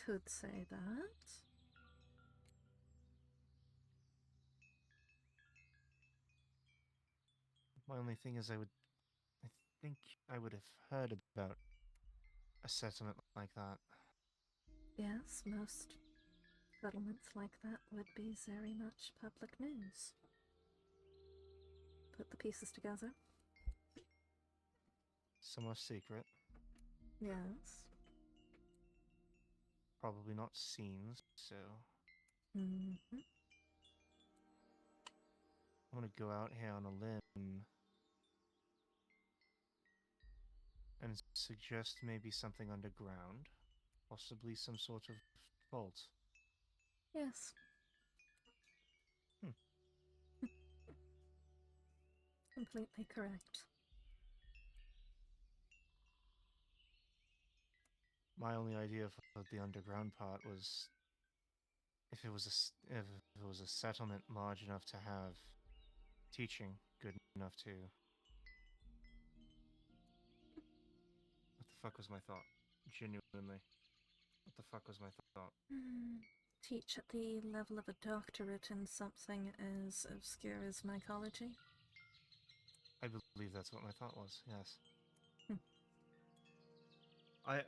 Could say that. My only thing is I think I would have heard about a settlement like that. Yes, most settlements like that would be very much public news. Put the pieces together. Some are secret, Yes. probably not seen, so Mm-hmm. I'm gonna go out here on a limb and suggest maybe something underground, possibly some sort of vault. Yes. Completely correct. My only idea for the underground part was if it was if it was a settlement large enough to have teaching good enough to. What the fuck was my thought? Genuinely, what the fuck was my thought? Teach at the level of a doctorate in something as obscure as mycology? I believe that's what my thought was. Yes. Hmm.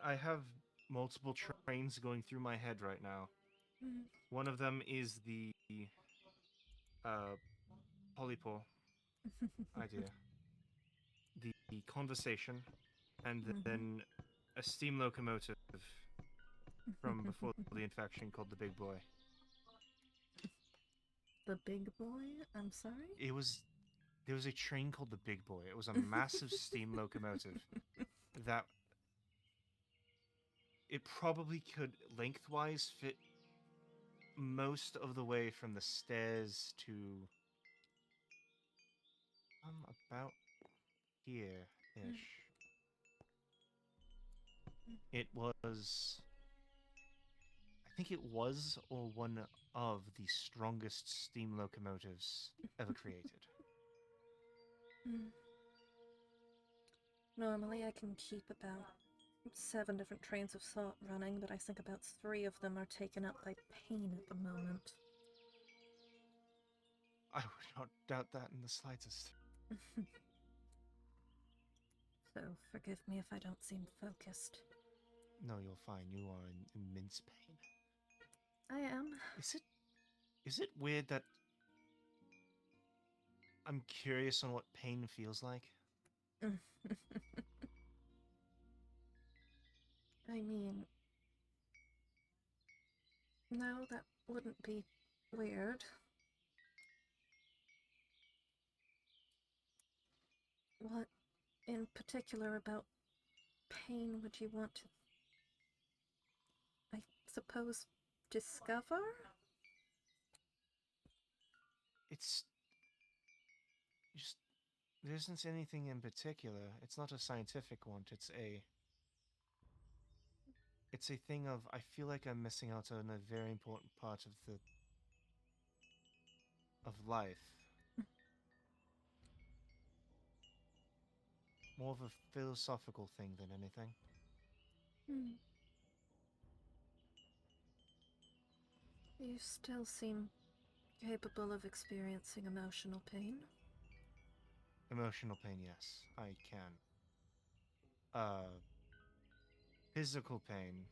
I have multiple trains going through my head right now. One of them is the polypore idea, the conversation, and then a steam locomotive from before the infection called the Big Boy. The big boy? I'm sorry? There was a train called the Big Boy. It was a massive steam locomotive that it probably could lengthwise fit most of the way from the stairs to about here-ish. It was, I think it was or one of the strongest steam locomotives ever created. Normally I can keep about 7 different trains of thought running, but I think about 3 of them are taken up by pain at the moment. I would not doubt that in the slightest. So forgive me if I don't seem focused. No, you're fine. You are in immense pain. I am. Is it weird that I'm curious on what pain feels like? I mean, no, that wouldn't be weird. What in particular about pain would you want to, I suppose, discover? It's just there isn't anything in particular. It's not a scientific one. It's a thing of I feel like I'm missing out on a very important part of life. More of a philosophical thing than anything. Hmm. You still seem capable of experiencing emotional pain. Emotional pain, yes, I can. Physical pain,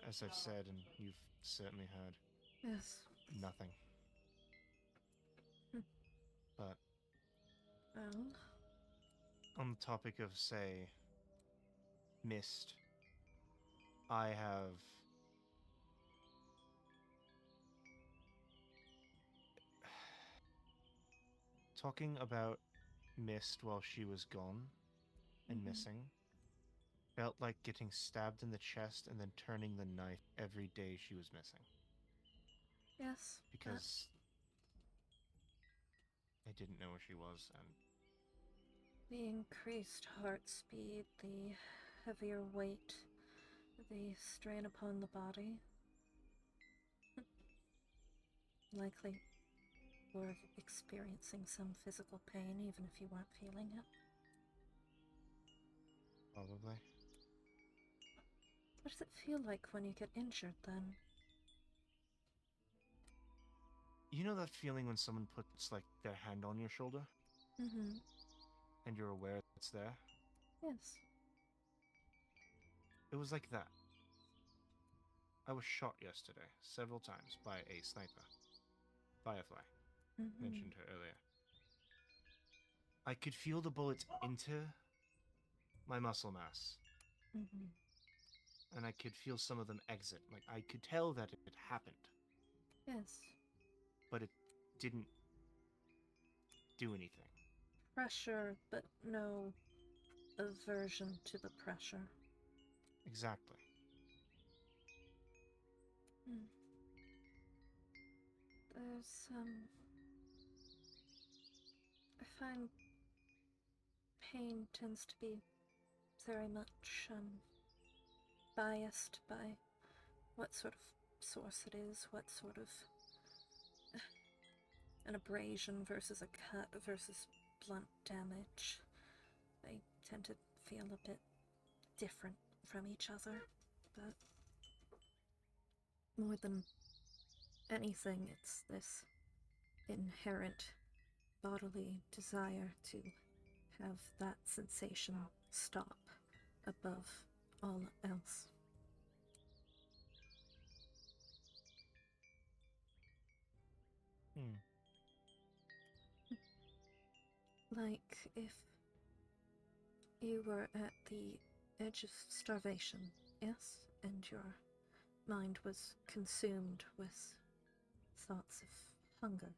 as I've said and you've certainly heard, Yes. nothing. Hmm. But Well, on the topic of, say, mist, I have talking about mist while she was gone and missing felt like getting stabbed in the chest and then turning the knife every day she was missing. yes. Because I didn't know where she was, and The increased heart speed, the heavier weight, the strain upon the body. Likely were experiencing some physical pain even if you weren't feeling it. probably. What does it feel like when you get injured then? You know that feeling when someone puts, like, their hand on your shoulder Mm-hmm. and you're aware it's there? Yes. It was like that. I was shot yesterday, several times, by a sniper. Firefly. Mm-hmm. Mentioned her earlier. I could feel the bullets into my muscle mass, Mm-hmm. and I could feel some of them exit. Like, I could tell that it happened, Yes. but it didn't do anything. Pressure, but no aversion to the pressure. Exactly. Hmm. There's, I find pain tends to be very much, biased by what sort of source it is, what sort of an abrasion versus a cut versus blunt damage. They tend to feel a bit different from each other, but more than anything, it's this inherent bodily desire to have that sensation stop above all else. Hmm. Like if you were at the edge of starvation, yes, and your mind was consumed with thoughts of hunger.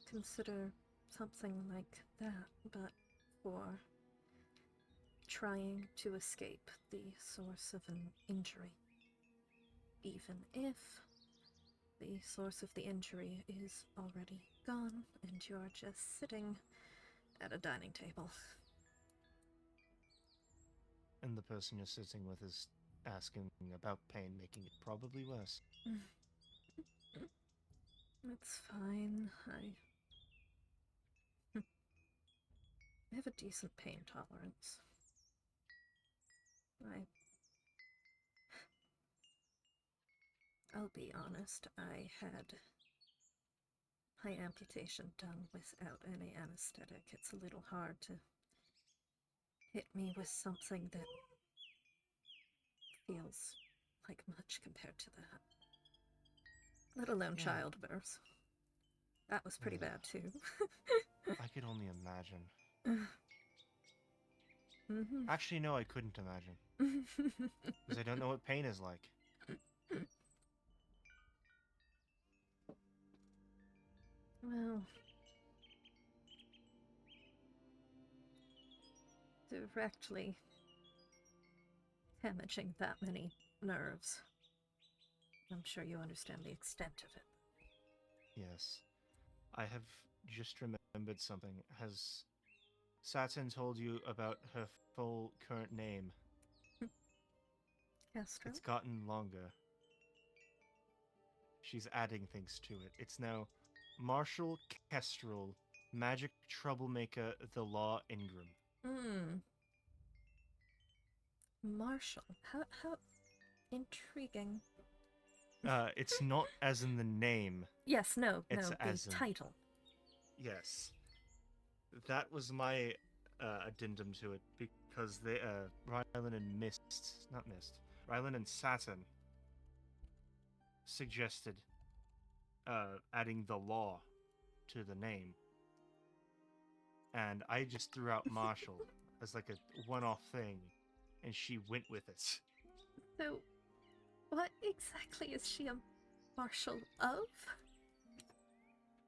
Consider something like that, but for trying to escape the source of an injury. Even if the source of the injury is already gone and you're just sitting at a dining table. And the person you're sitting with is asking about pain, making it probably worse. It's fine. I have a decent pain tolerance. I'll be honest, I had my amputation done without any anesthetic. It's a little hard to hit me with something that feels like much compared to that. Let alone Yeah. childbirth. That was pretty Yeah. bad too. I could only imagine. Mm-hmm. Actually, no, I couldn't imagine. Because I don't know what pain is like. Well, directly damaging that many nerves. I'm sure you understand the extent of it. Yes. I have just remembered something. Has Saturn told you about her full current name? Castro? It's gotten longer. She's adding things to it. It's now Marshall Kestrel, Magic Troublemaker, The Law Ingram. Hmm. Marshall. How intriguing. It's not as in the name. Yes, no, It's the as in... title. Yes. That was my addendum to it, because they, Rylan and Rylan and Saturn suggested adding the law to the name. And I just threw out Marshall as like a one-off thing, and she went with it. So, what exactly is she a marshal of?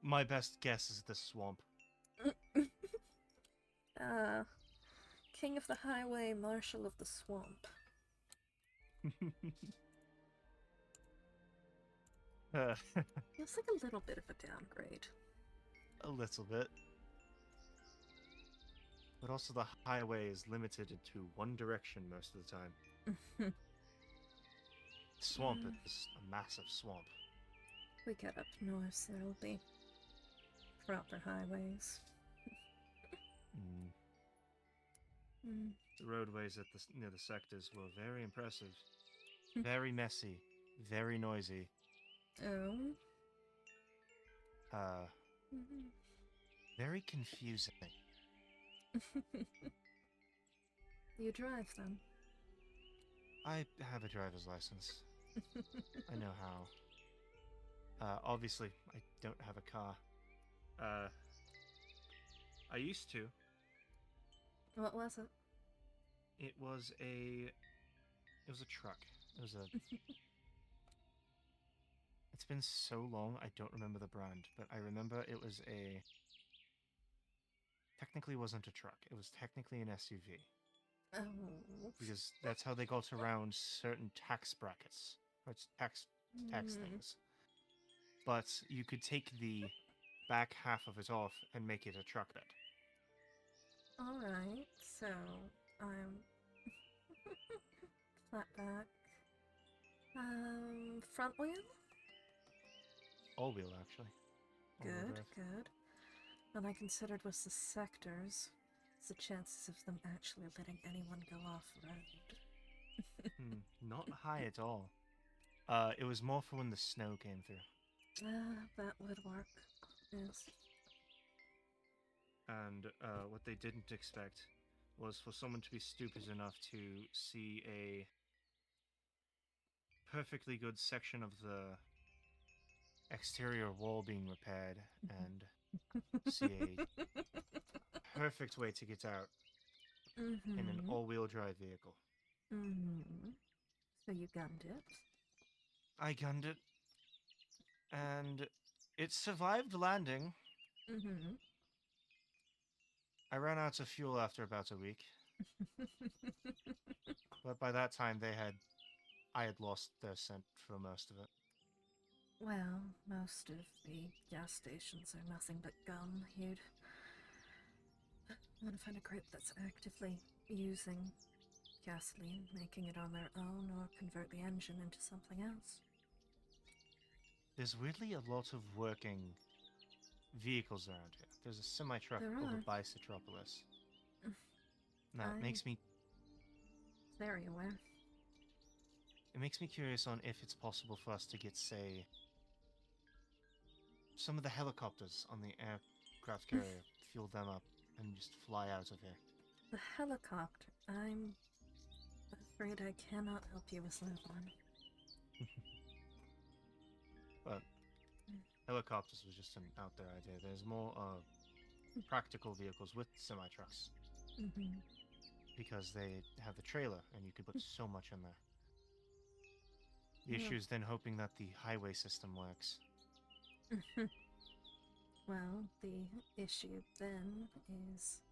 My best guess is the swamp. King of the highway, marshal of the swamp. It's like a little bit of a downgrade. A little bit. But also the highway is limited to one direction most of the time. Swamp is a massive swamp. We get up north, there'll be proper highways. The roadways near the sectors were very impressive. Very messy. Very noisy. Oh. Very confusing. You drive them? I have a driver's license. I know how. Obviously, I don't have a car. I used to. What was it? It was a truck. It was a... It's been so long, I don't remember the brand, but I remember it was a... Technically wasn't a truck. It was technically an SUV. Oh. Because that's how they got around certain tax brackets. Or it's tax things. But you could take the back half of it off and make it a truck bed. Alright, so I'm flat back. Front wheel? All wheel, actually. All-wheel drive. Good. What I considered was the sectors. It's the chances of them actually letting anyone go off-road. Not high at all. It was more for when the snow came through. That would work. Yes. And what they didn't expect was for someone to be stupid enough to see a perfectly good section of the exterior wall being repaired and see a perfect way to get out in an all-wheel drive vehicle. So you gunned it? I gunned it, and it survived landing. I ran out of fuel after about a week. But by that time, I had lost their scent for most of it. Well, most of the gas stations are nothing but gum. You'd want to find a group that's actively using gasoline, making it on their own, or convert the engine into something else. There's weirdly a lot of working vehicles around here. There's a semi-truck called a Bicetropolis. Now, it makes me... Very aware. It makes me curious on if it's possible for us to get, say, some of the helicopters on the aircraft carrier, fuel them up, and just fly out of here. The helicopter. I'm afraid I cannot help you with that one. But helicopters was just an out there idea. There's more practical vehicles with semi-trucks. because they have the trailer and you could put so much in there. The Yeah. issue is then hoping that the highway system works. Well, the issue then is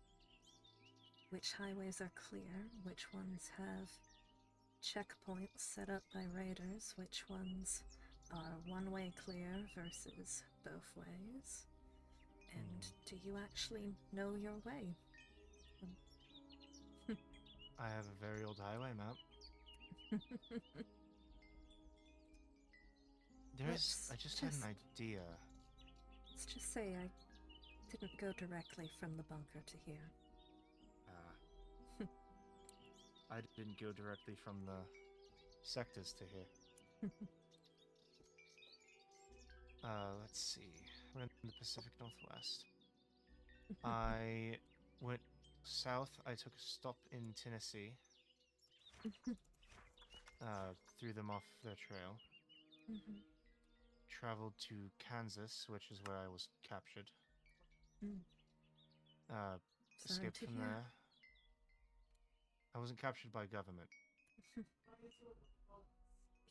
which highways are clear, which ones have checkpoints set up by raiders, which ones are one-way clear versus both ways, and do you actually know your way? I have a very old highway map. I just had an idea. Let's just say I didn't go directly from the bunker to here. I didn't go directly from the sectors to here. Let's see. We're in the Pacific Northwest. I went south. I took a stop in Tennessee. Threw them off their trail. Traveled to Kansas, which is where I was captured. Escaped from there. I wasn't captured by government.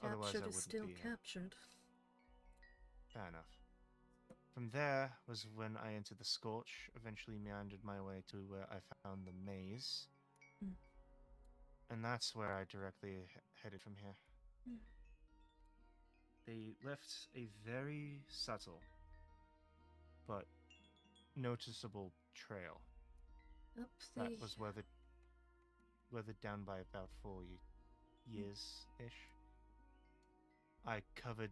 Otherwise, I Captured is wouldn't still be here. captured. Fair enough. From there was when I entered the Scorch, eventually meandered my way to where I found the maze. And that's where I directly headed from here. They left a very subtle but noticeable trail. Up That was weathered down by about 4 years-ish. I covered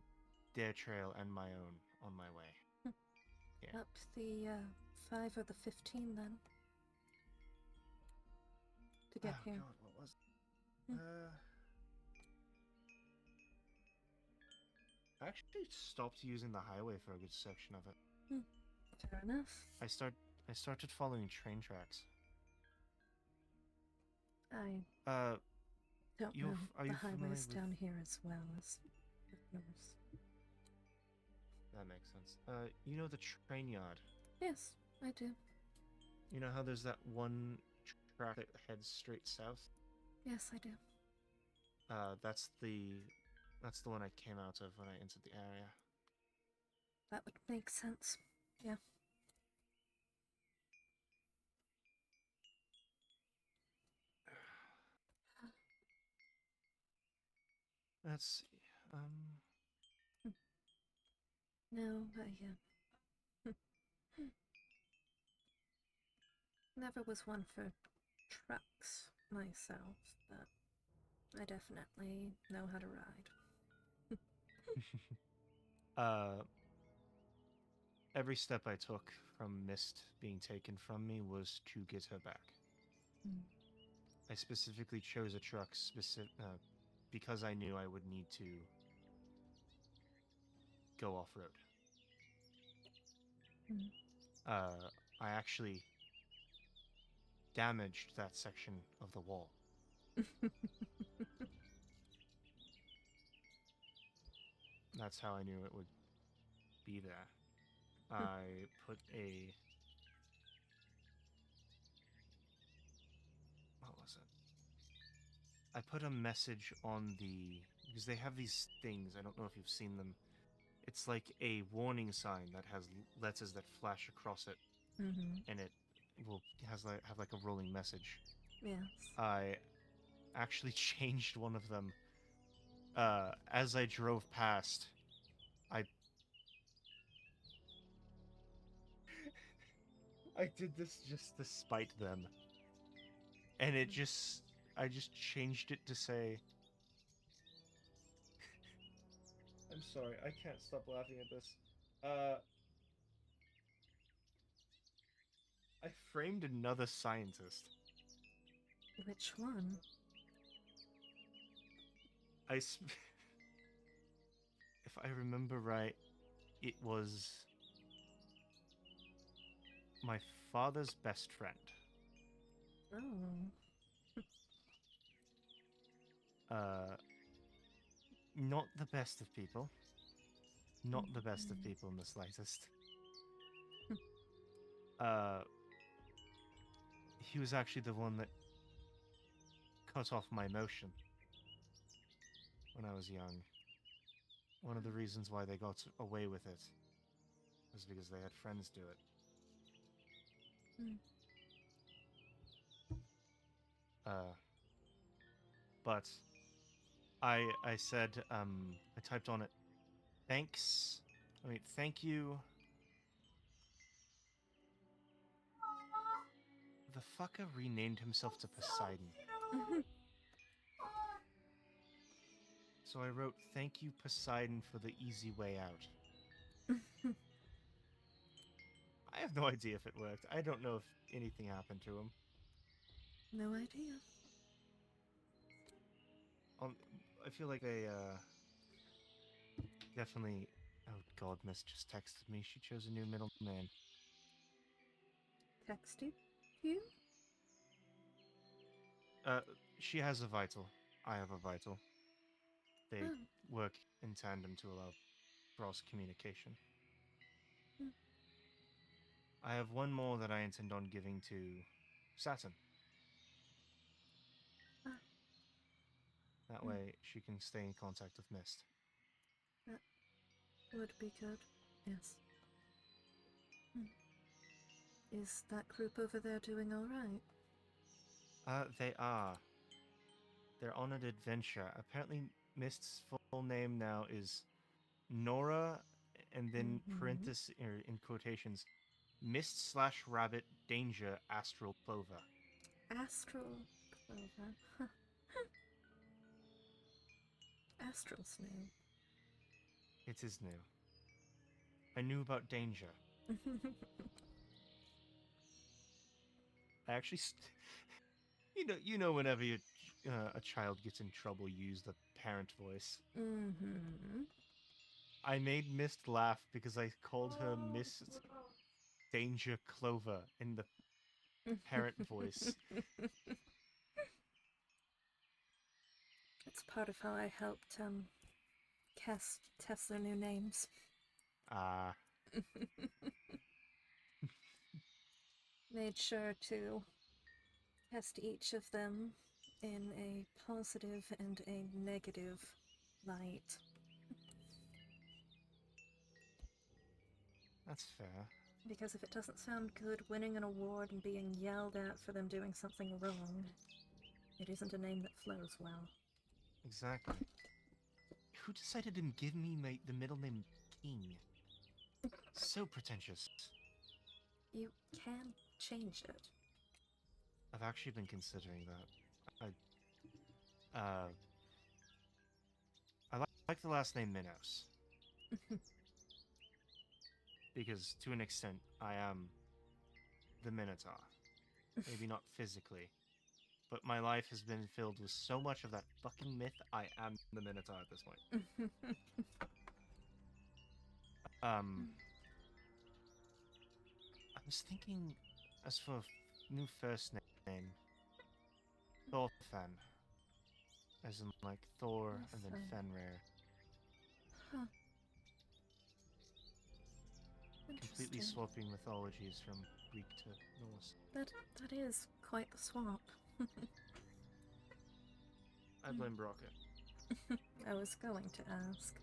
their trail and my own on my way. Yeah. Up the 5 or the 15 then. To get here. God, what was it? I actually stopped using the highway for a good section of it. Fair enough. I started following train tracks. I don't are know the you familiar highways with... down here as well as yours. That makes sense. You know the train yard? Yes, I do. You know how there's that one track that heads straight south? Yes, I do. That's the one I came out of when I entered the area. That would make sense. Yeah. Let's see. No, never was one for trucks myself, but I definitely know how to ride. Every step I took from Mist being taken from me was to get her back. I specifically chose a truck because I knew I would need to go off-road. I actually damaged that section of the wall. That's how I knew it would be there. I put a... What was it? I put a message on the... Because they have these things, I don't know if you've seen them. It's like a warning sign that has letters that flash across it. And it will have like a rolling message. Yes. I actually changed one of them as I drove past. I did this just to spite them. And I just changed it to say... I'm sorry, I can't stop laughing at this. I framed another scientist. Which one? If I remember right, it was my father's best friend. Not the best of people. Not the best of people in the slightest. He was actually the one that cut off my motion when I was young. One of the reasons why they got away with it was because they had friends do it. Mm. But I said, I typed on it, thanks. I mean, thank you. The fucker renamed himself to Poseidon. So I wrote, thank you, Poseidon, for the easy way out. I have no idea if it worked. I don't know if anything happened to him. No idea. I feel like they, definitely... Oh god, Miss just texted me. She chose a new middle name. Texted you? She has a vital. I have a vital. They Oh. work in tandem to allow cross communication. Hmm. I have one more that I intend on giving to Saturn. Ah. That way she can stay in contact with Mist. That would be good, yes. Is that group over there doing alright? They are. They're on an adventure. Apparently Mist's full name now is Nora, and then parentheses, in quotations, Mist/Rabbit Danger Astral Clover. Astral Clover. Huh. Astral's new. It is new. I knew about Danger. I actually, you know, whenever a child gets in trouble, you use the parent voice. I made Mist laugh because I called her Miss Danger Clover in the parent voice. It's part of how I helped test their new names. Made sure to test each of them in a positive and a negative light. That's fair. Because if it doesn't sound good winning an award and being yelled at for them doing something wrong, it isn't a name that flows well. Exactly. Who decided to give me the middle name King? So pretentious. You can change it. I've actually been considering that. I like the last name Minos. Because, to an extent, I am the Minotaur. Maybe not physically, but my life has been filled with so much of that fucking myth, I am the Minotaur at this point. I was thinking, as for new first name, Thorfan. As in, like, Thor and then Fenrir. Huh. Completely swapping mythologies from Greek to Norse. That is quite the swap. I blame Broca. I was going to ask.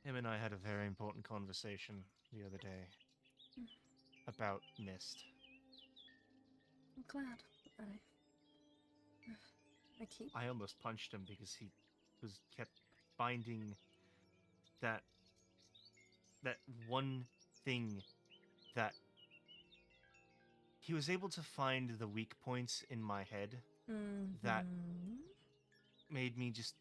Him and I had a very important conversation the other day about Mist. I'm glad. I almost punched him because he kept finding that one thing that he was able to find the weak points in my head that made me just...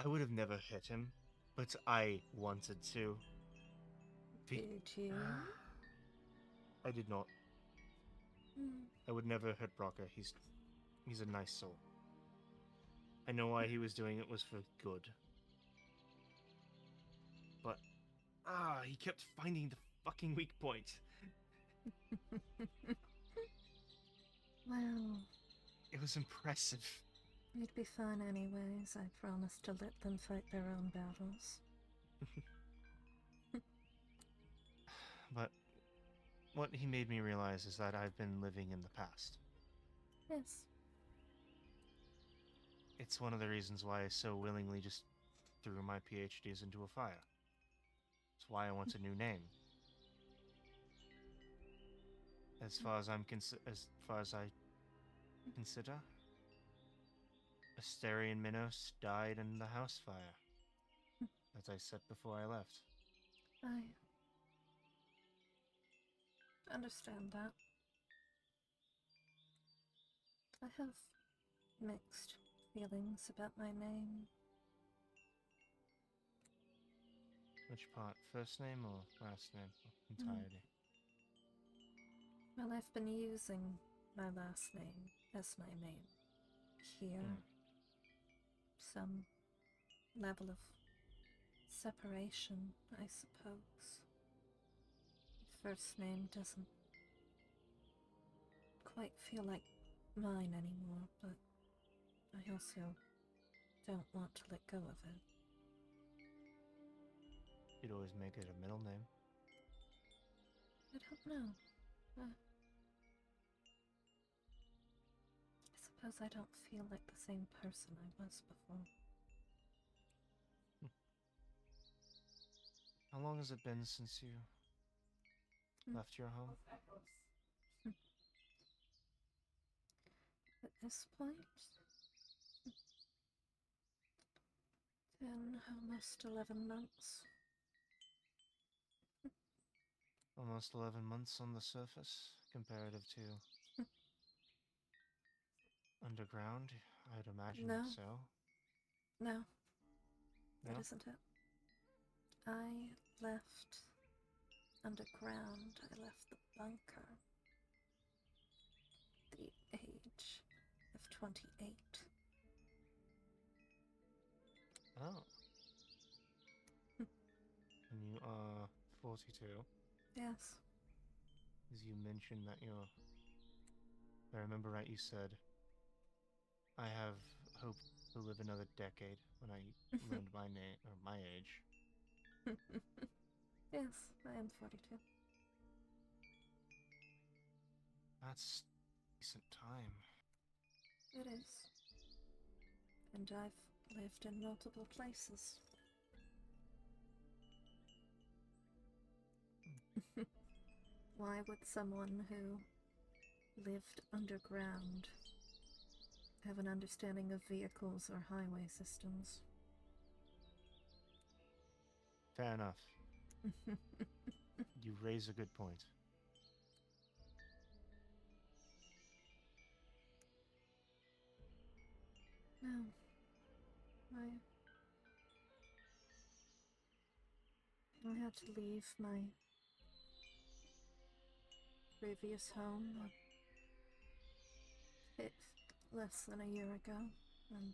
I would have never hit him, but I wanted to. Did you? I did not. I would never hurt Broca. He's a nice soul. I know why he was doing it was for good. But, he kept finding the fucking weak point. Well... It was impressive. You'd be fine anyways. I promised to let them fight their own battles. But what he made me realize is that I've been living in the past. Yes. It's one of the reasons why I so willingly just threw my PhDs into a fire. It's why I want a new name. As far as I consider, Asterion Minos died in the house fire, as I said before I left. I understand that. I have mixed feelings about my name. Which part? First name or last name? Entirety. Well, I've been using my last name as my name here. Some level of separation, I suppose. First name doesn't quite feel like mine anymore, but I also don't want to let go of it. You'd always make it a middle name. I don't know. I suppose I don't feel like the same person I was before. How long has it been since you left your home? At this point, been almost 11 months. Almost 11 months on the surface, comparative to underground, I'd imagine No. so. No, that No? isn't it. I left underground. I left the bunker. The age of 28. Oh. And you are 42. Yes. As you mentioned that you're... If I remember right, you said, I have hope to live another decade when I learned my name, or my age. Yes, I am 42. That's decent time. It is. And I've lived in multiple places. Why would someone who lived underground have an understanding of vehicles or highway systems? Fair enough. You raise a good point. No. I had to leave my previous home a bit less than a year ago, and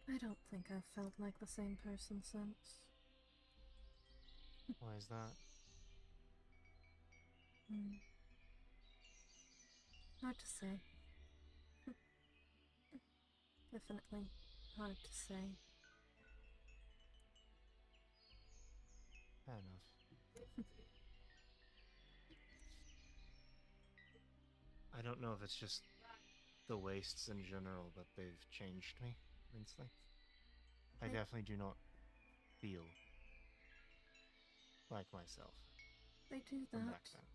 I don't think I've felt like the same person since. Why is that? Hard to say. Definitely hard to say. Fair enough. I don't know if it's just the wastes in general, but they've changed me immensely. I definitely do not feel like myself. They do from that. back then.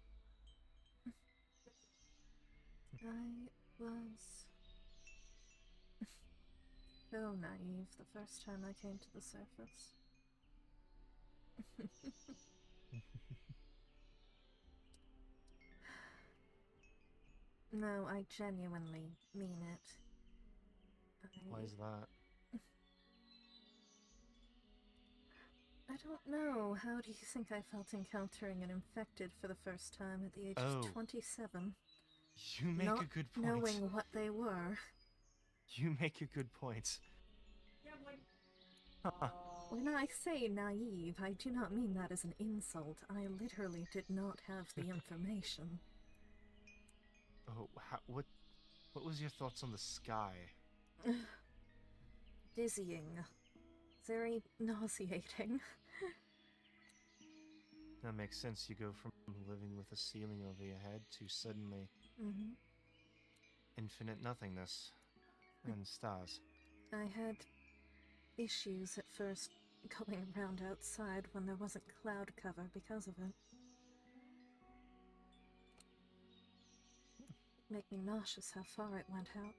I was so naive the first time I came to the surface. No, I genuinely mean it. Why is that? I don't know. How do you think I felt encountering an infected for the first time at the age Oh. of 27? You make Not a good point. knowing what they were. You make a good point. When I say naive, I do not mean that as an insult. I literally did not have the information. Oh, what was your thoughts on the sky? Dizzying. Very nauseating. That makes sense. You go from living with a ceiling over your head to suddenly Mm-hmm. infinite nothingness and stars. I had issues at first going around outside when there wasn't cloud cover because of it. Make me nauseous how far it went out.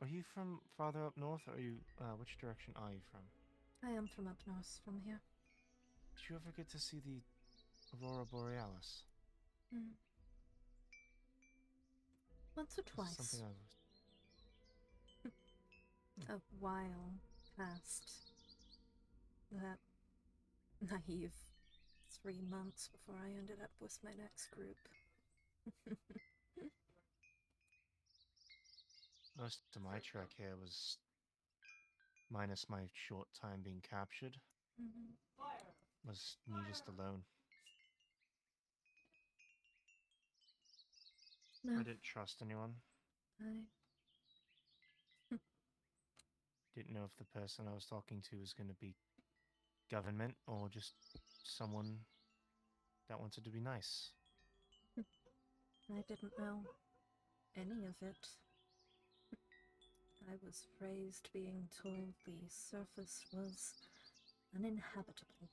Are you from farther up north, or are you, which direction are you from? I am from up north, from here. Did you ever get to see the Aurora Borealis? Mm. Once or This is twice. something I was... A while passed. That naive 3 months before I ended up with my next group. Most of my trek here was, minus my short time being captured, Mm-hmm. was me just alone. No, I didn't trust anyone. I... Didn't know if the person I was talking to was going to be government or just someone that wanted to be nice. I didn't know any of it. I was raised being told the surface was uninhabitable.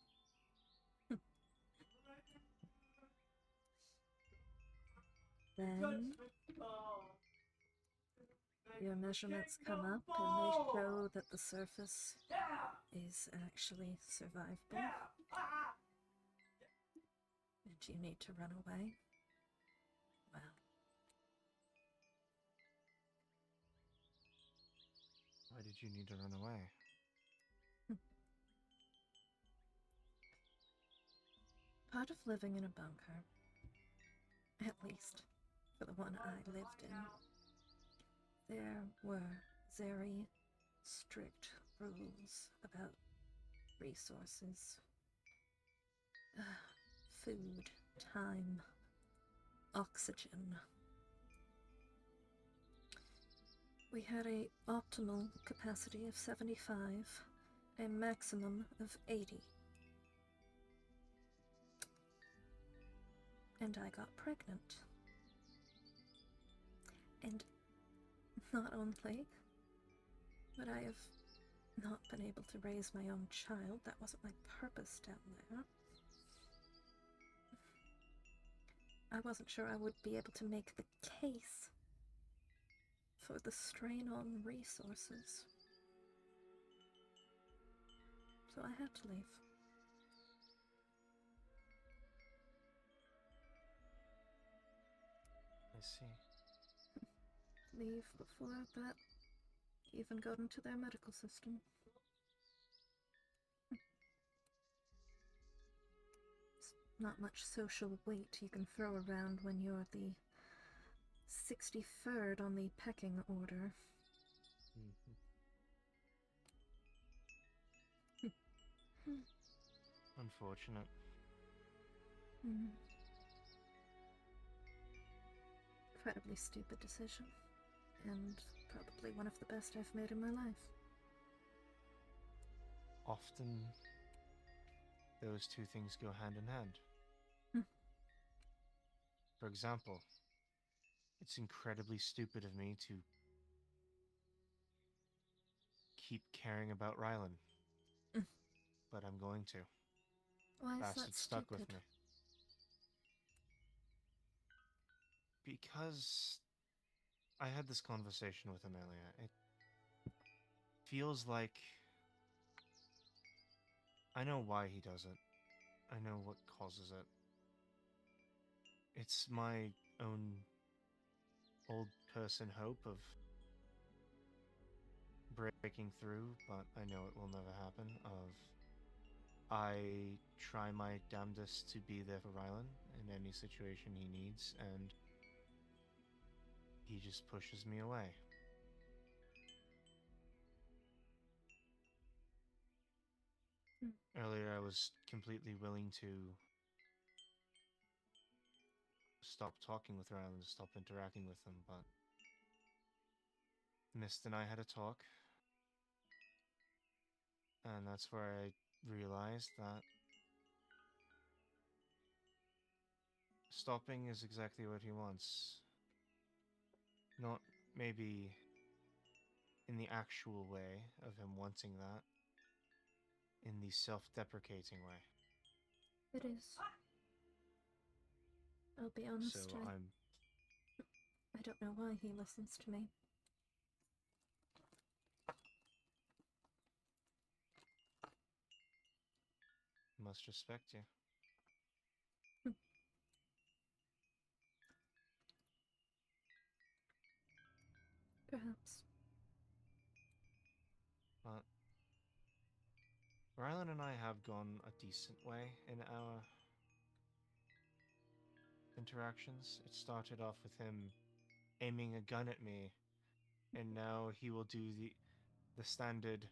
Then your measurements come up and they show that the surface is actually survivable. And you need to run away. Well, Why did you need to run away? part of living in a bunker, at least for the one I lived in, there were very strict rules about resources. Food, time, oxygen. We had a optimal capacity of 75, a maximum of 80. And I got pregnant. And not only would I have not been able to raise my own child, that wasn't my purpose down there. I wasn't sure I would be able to make the case for the strain on resources. So I had to leave. I see. Leave before that even got into their medical system. It's not much social weight you can throw around when you're the 63rd on the pecking order. Unfortunate. Incredibly stupid decision. And probably one of the best I've made in my life. Often, those two things go hand in hand. For example, it's incredibly stupid of me to keep caring about Rylan. But I'm going to. Why is that Bastard stuck stupid? with me. Because I had this conversation with him earlier. It feels like I know why he does it. I know what causes it. It's my own old person hope of breaking through, but I know it will never happen. I try my damnedest to be there for Rylan in any situation he needs, and he just pushes me away. Earlier, I was completely willing to stop talking with Rylan, stop interacting with him, but Mist and I had a talk, And that's where I realized that stopping is exactly what he wants. Not maybe in the actual way of him wanting that, in the self-deprecating way. It is. I'll be honest, So I don't know why he listens to me. must respect you. Perhaps. But Rylan and I have gone a decent way in our interactions. It started off with him aiming a gun at me, and now he will do the standard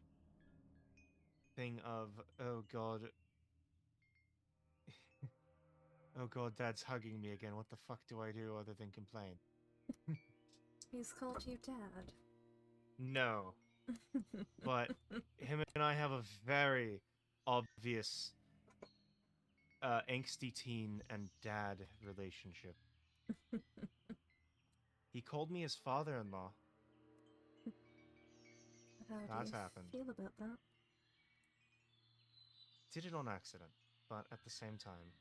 thing of, oh god, oh god, Dad's hugging me again. What the fuck do I do other than complain? He's called you Dad. No. But him and I have a very obvious angsty teen and dad relationship. He called me his father-in-law. How do That's you happened. feel about that? Did it on accident, but at the same time,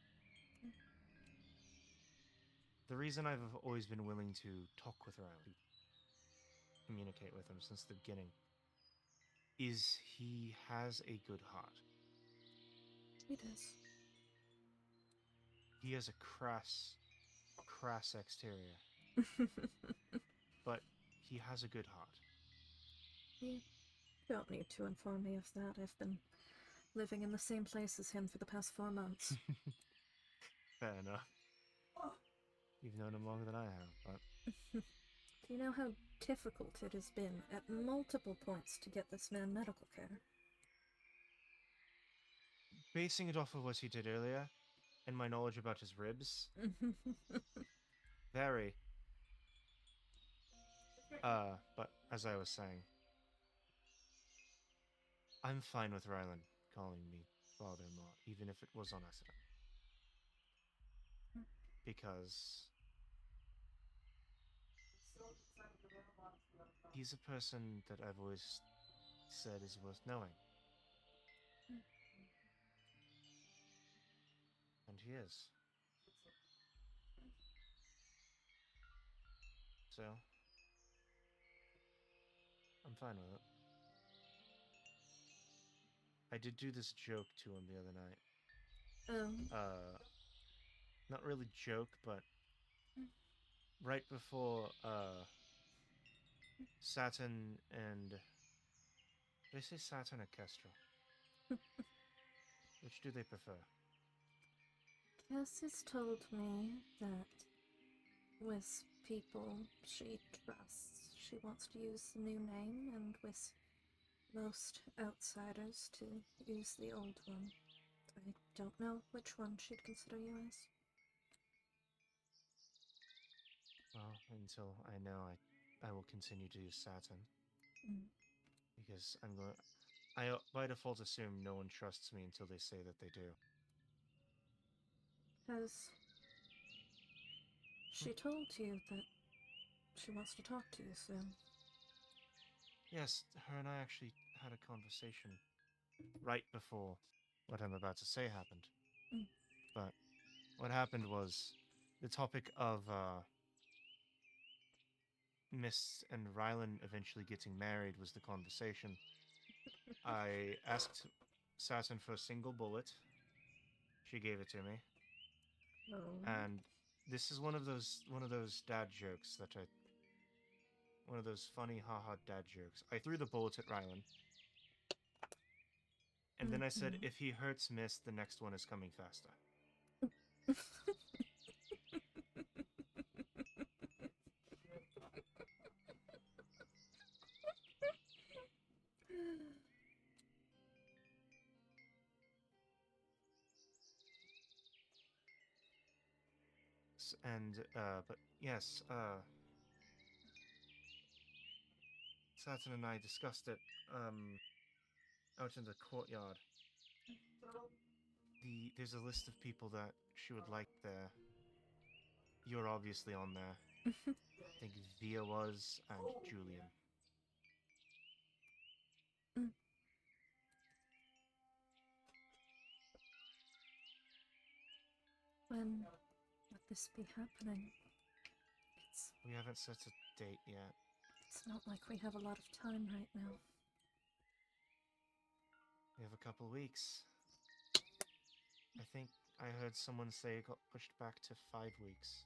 the reason I've always been willing to talk with Riley, communicate with him since the beginning, is he has a good heart. He does. He has a crass exterior, but he has a good heart. You don't need to inform me of that. I've been living in the same place as him for the past 4 months. Fair enough. You've known him longer than I have, but... Do you know how difficult it has been at multiple points to get this man medical care? Basing it off of what he did earlier, and my knowledge about his ribs, very. But as I was saying, I'm fine with Rylan calling me father-in-law, even if it was on accident. Because he's a person that I've always said is worth knowing. And he is. So, I'm fine with it. I did do this joke to him the other night. Not really joke, but right before, Saturn and... Did I say Saturn or Kestrel? Which do they prefer? Cass has told me that with people she trusts, she wants to use the new name, and with most outsiders to use the old one. I don't know which one she'd consider you as. Well, until I know, I will continue to use Saturn. Because I by default assume no one trusts me until they say that they do. Has she told you that she wants to talk to you soon? Yes, her and I actually had a conversation right before what I'm about to say happened. But what happened was the topic of Miss and Rylan eventually getting married was the conversation. I asked Saturn for a single bullet. She gave it to me. And this is one of those dad jokes that one of those funny haha dad jokes. I threw the bullet at Rylan. And then I said, if he hurts Miss, the next one is coming faster. But yes, Saturn and I discussed it. out in the courtyard. There's a list of people that she would like there. You're obviously on there. I think Via was, and Julian. When would this be happening? We haven't set a date yet. It's not like we have a lot of time right now. We have a couple weeks. I think I heard someone say it got pushed back to 5 weeks.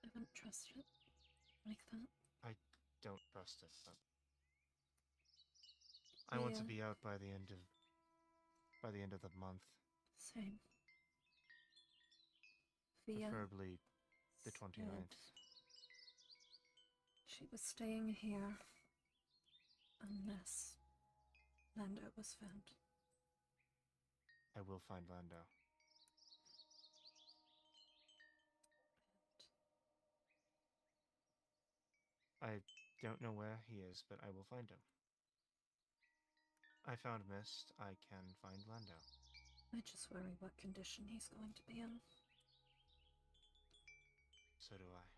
I wouldn't trust it like that. I don't trust it, but I want to be out by the end of the month. Same. Via Preferably the 29th. She was staying here unless Lando was found. I will find Lando. I don't know where he is, but I will find him. I found Mist. I can find Lando. I just worry what condition he's going to be in. So do I.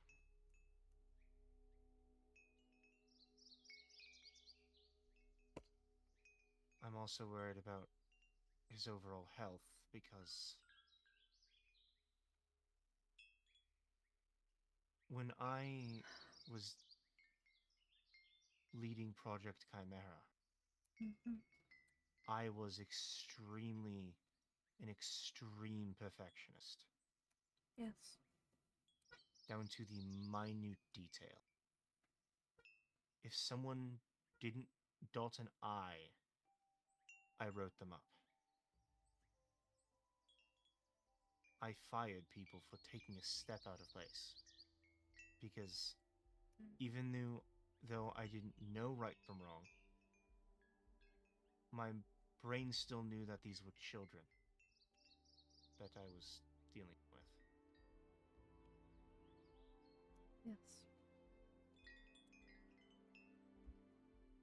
I'm also worried about his overall health because when I was leading Project Chimera, I was an extreme perfectionist. Yes. Down to the minute detail. If someone didn't dot an I wrote them up. I fired people for taking a step out of place. Because even though I didn't know right from wrong, my brain still knew that these were children that I was dealing with. Yes.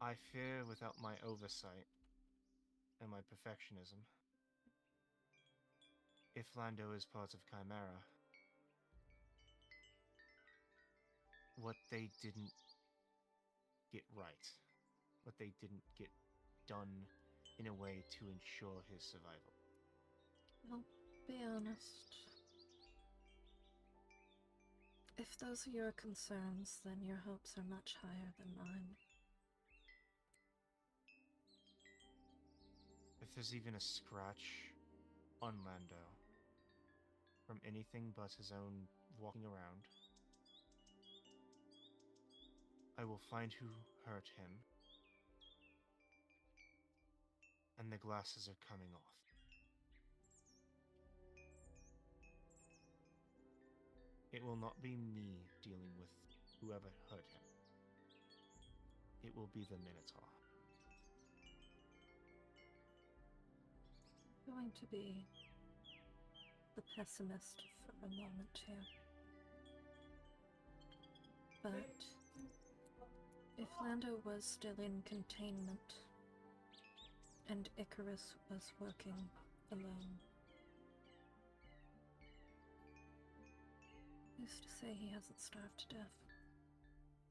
I fear without my oversight and my perfectionism, if Lando is part of Chimera, what they didn't get right, what they didn't get done in a way to ensure his survival. I'll be honest. If those are your concerns, then your hopes are much higher than mine. If there's even a scratch on Lando from anything but his own walking around, I will find who hurt him, and the glasses are coming off. It will not be me dealing with whoever hurt him. It will be the Minotaur. I'm going to be the pessimist for a moment here. But if Lando was still in containment and Icarus was working alone, who's to say he hasn't starved to death?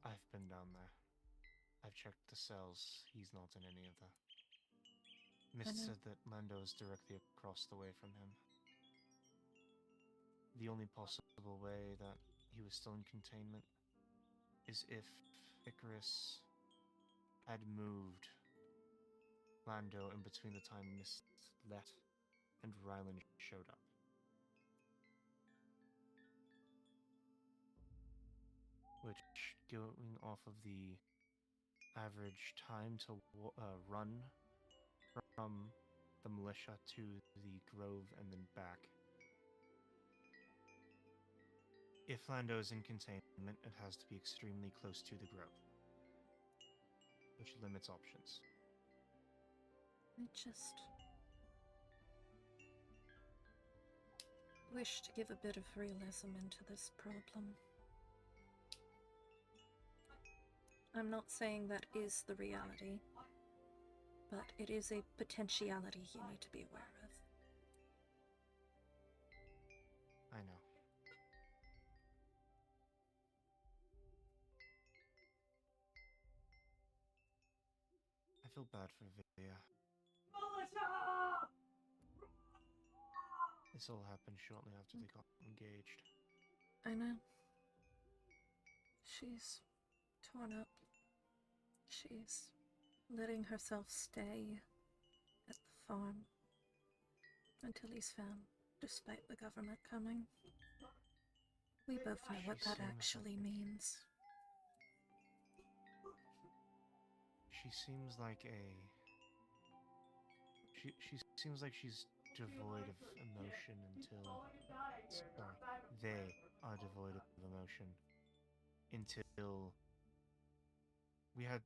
I've been down there. I've checked the cells. He's not in any of them. Mist said that Lando is directly across the way from him. The only possible way that he was still in containment is if Icarus had moved Lando in between the time Mist left and Ryland showed up. Which, going off of the average time to run from the militia to the grove and then back. If Lando is in containment, it has to be extremely close to the grove, which limits options. I just wish to give a bit of realism into this problem. I'm not saying that is the reality, but it is a potentiality you need to be aware of. I know. I feel bad for Via. This all happened shortly after they got engaged. I know. She's torn up. She's letting herself stay at the farm until he's found, despite the government coming. We both know what that actually means. She seems like she seems like she's devoid of emotion until sorry, they are devoid of emotion until we had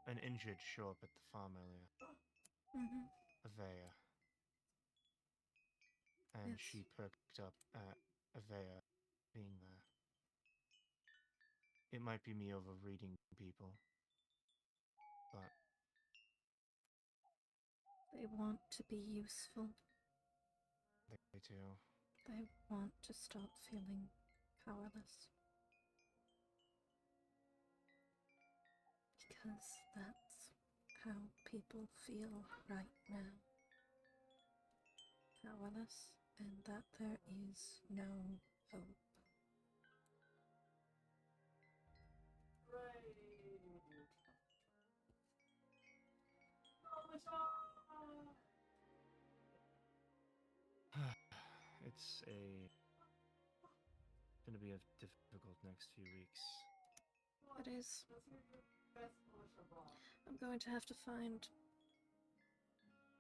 an injured show up at the farm earlier. Mm-hmm. Avea. And Yes. she perked up at Avea being there. It might be me overreading people, but They want to be useful. they do. They want to stop feeling powerless. Because that's how people feel right now. Powerless, and that there is no hope. It's gonna be a difficult next few weeks. It is. I'm going to have to find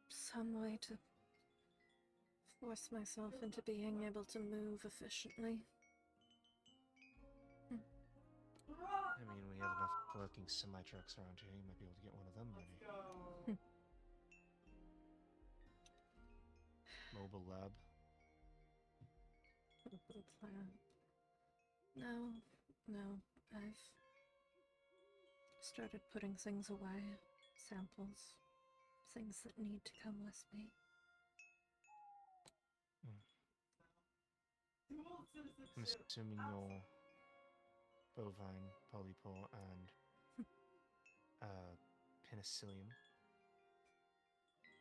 some way to force myself into being able to move efficiently. I mean, we have enough working semi-trucks around here, you might be able to get one of them ready. Mobile lab. No, I've started putting things away. Samples. Things that need to come with me. I'm assuming your bovine, polypore, and penicillium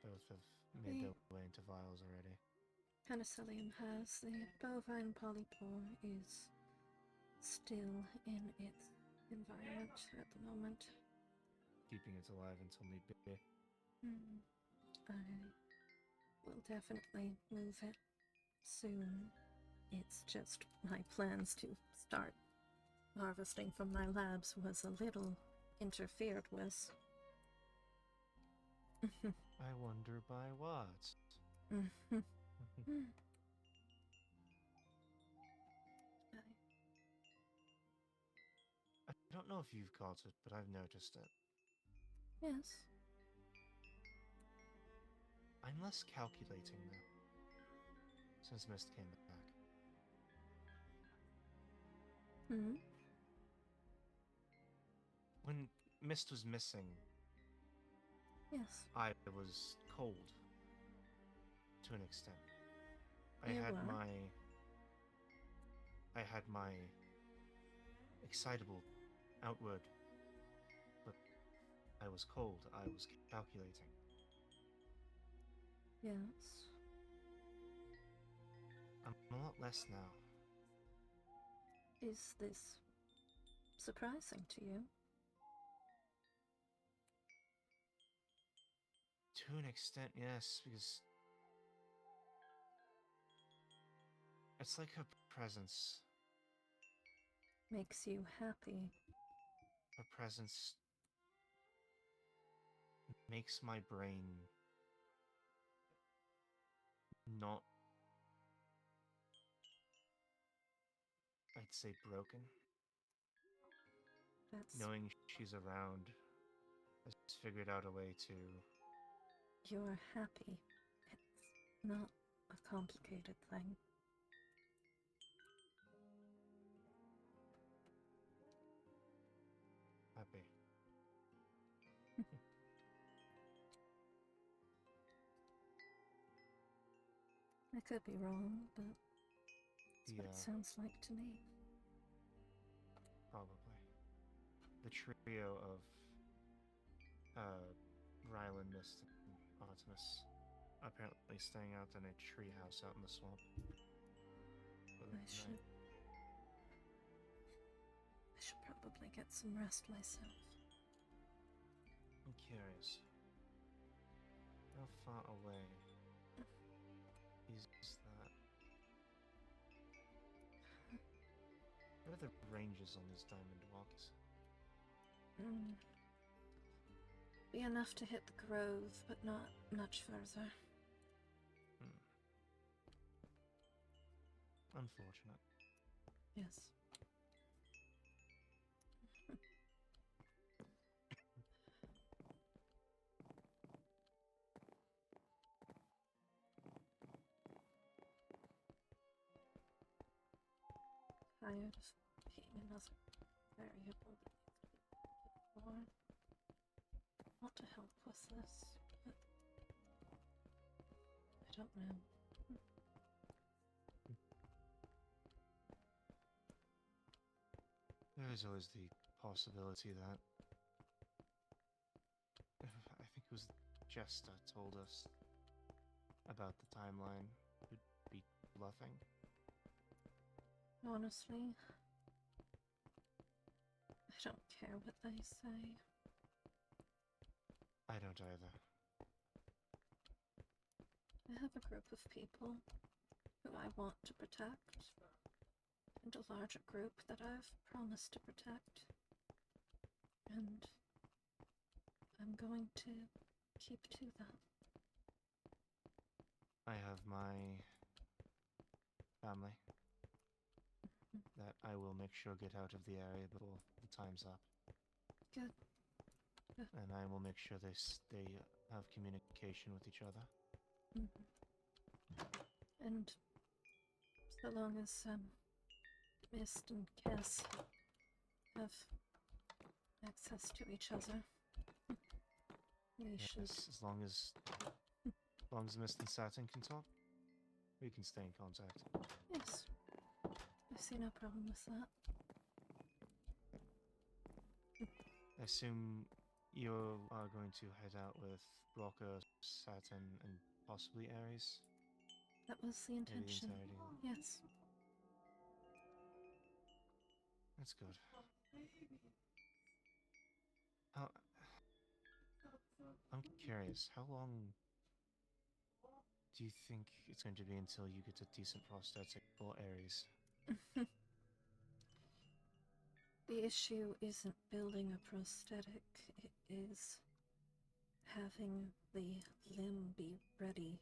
both have made their way into vials already. Penicillium has. The bovine polypore is still in its environment at the moment. Keeping it alive until need be. I will definitely move it soon. It's just my plans to start harvesting from my labs was a little interfered with. I wonder by what? I don't know if you've caught it, but I've noticed it. Yes. I'm less calculating now. Since Mist came back. When Mist was missing, Yes. I was cold. To an extent. I You had were? my excitable outward, but I was cold. I was calculating. Yes. I'm a lot less now. Is this surprising to you? To an extent, yes, because it's like her presence. Makes you happy. Her presence makes my brain not, I'd say, broken. That's Knowing she's around has figured out a way to. You're happy. It's not a complicated thing. Happy. could be wrong, but that's what Yeah. it sounds like to me. Probably. The trio of Rylan, Mist, and Artemis apparently staying out in a treehouse out in the swamp. For the I should probably get some rest myself. I'm curious. How far away is that? What are the ranges on these diamond walks? Be enough to hit the grove, but not much further. Unfortunate. Yes. Tired of being another variable that you could be for. Want to help with this, but I don't know. There is always the possibility that I think it was Jesta told us about the timeline would be bluffing. Honestly, I don't care what they say. I don't either. I have a group of people who I want to protect, and a larger group that I've promised to protect. And I'm going to keep to that. I have my family that I will make sure get out of the area before the time's up. Good. Good. And I will make sure they have communication with each other. And so long as Mist and Cass have access to each other, we should. As long as Mist and Saturn can talk, we can stay in contact. Yes. I see no problem with that. I assume you are going to head out with Rocker, Saturn, and possibly Ares? That was the intention. entirety. Yes. That's good. How... I'm curious, how long do you think it's going to be until you get a decent prosthetic for Ares? The issue isn't building a prosthetic, it is having the limb be ready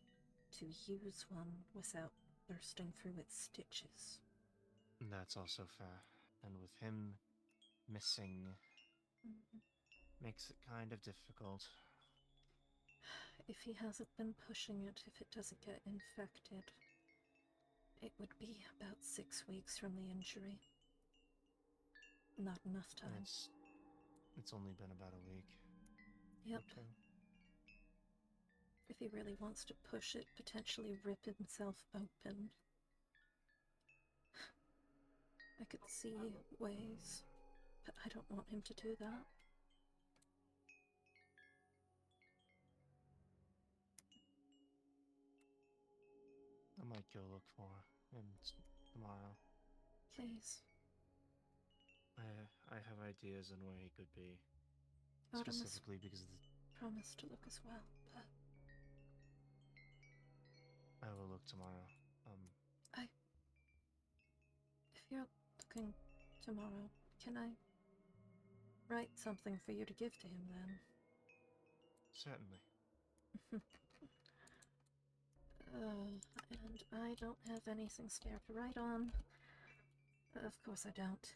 to use one without bursting through its stitches. That's also fair. And with him missing, makes it kind of difficult. If he hasn't been pushing it, if it doesn't get infected, it would be about 6 weeks from the injury. Not enough time. It's only been about a week. Yep. Or two. If he really wants to push it, potentially rip himself open. I could see ways, but I don't want him to do that. I might go look for him tomorrow. Please. I have ideas on where he could be. Artemis Specifically because of the... promised to look as well, but... I will look tomorrow. If you're looking tomorrow, can I write something for you to give to him then? Certainly. And I don't have anything spare to write on. Of course I don't.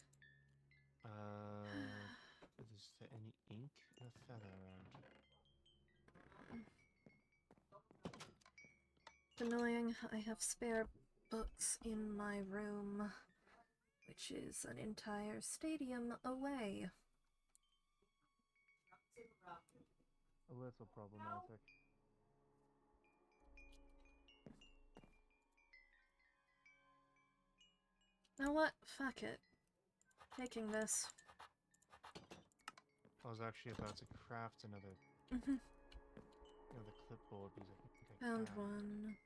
Is there any ink and a feather around? It's annoying, I have spare books in my room, which is an entire stadium away. A little problematic. Now what? Fuck it. Taking this. I was actually about to craft another Mm-hmm. clipboard because I think I Found can. one.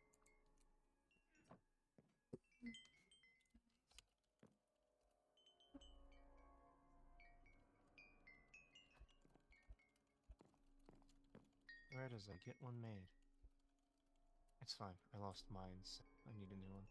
Where does I get one made? It's fine. I lost mine, so I need a new one.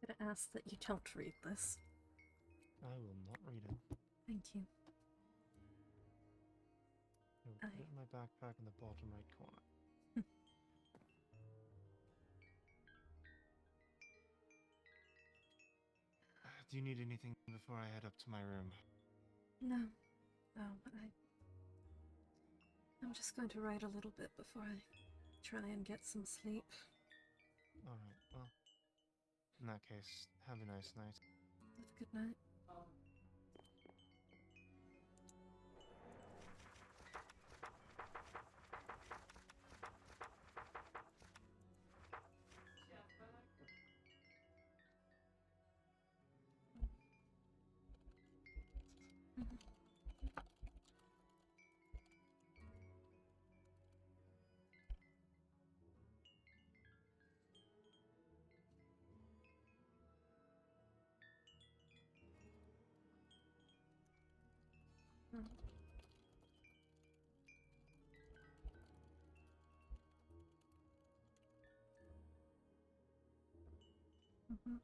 I'm gonna ask that you don't read this. I will not read it. Thank you. I will put it in my backpack in the bottom right corner. Do you need anything before I head up to my room? No. No, but I'm just going to write a little bit before I try and get some sleep. Alright, well. In that case, have a nice night. Have a good night. Mm-hmm.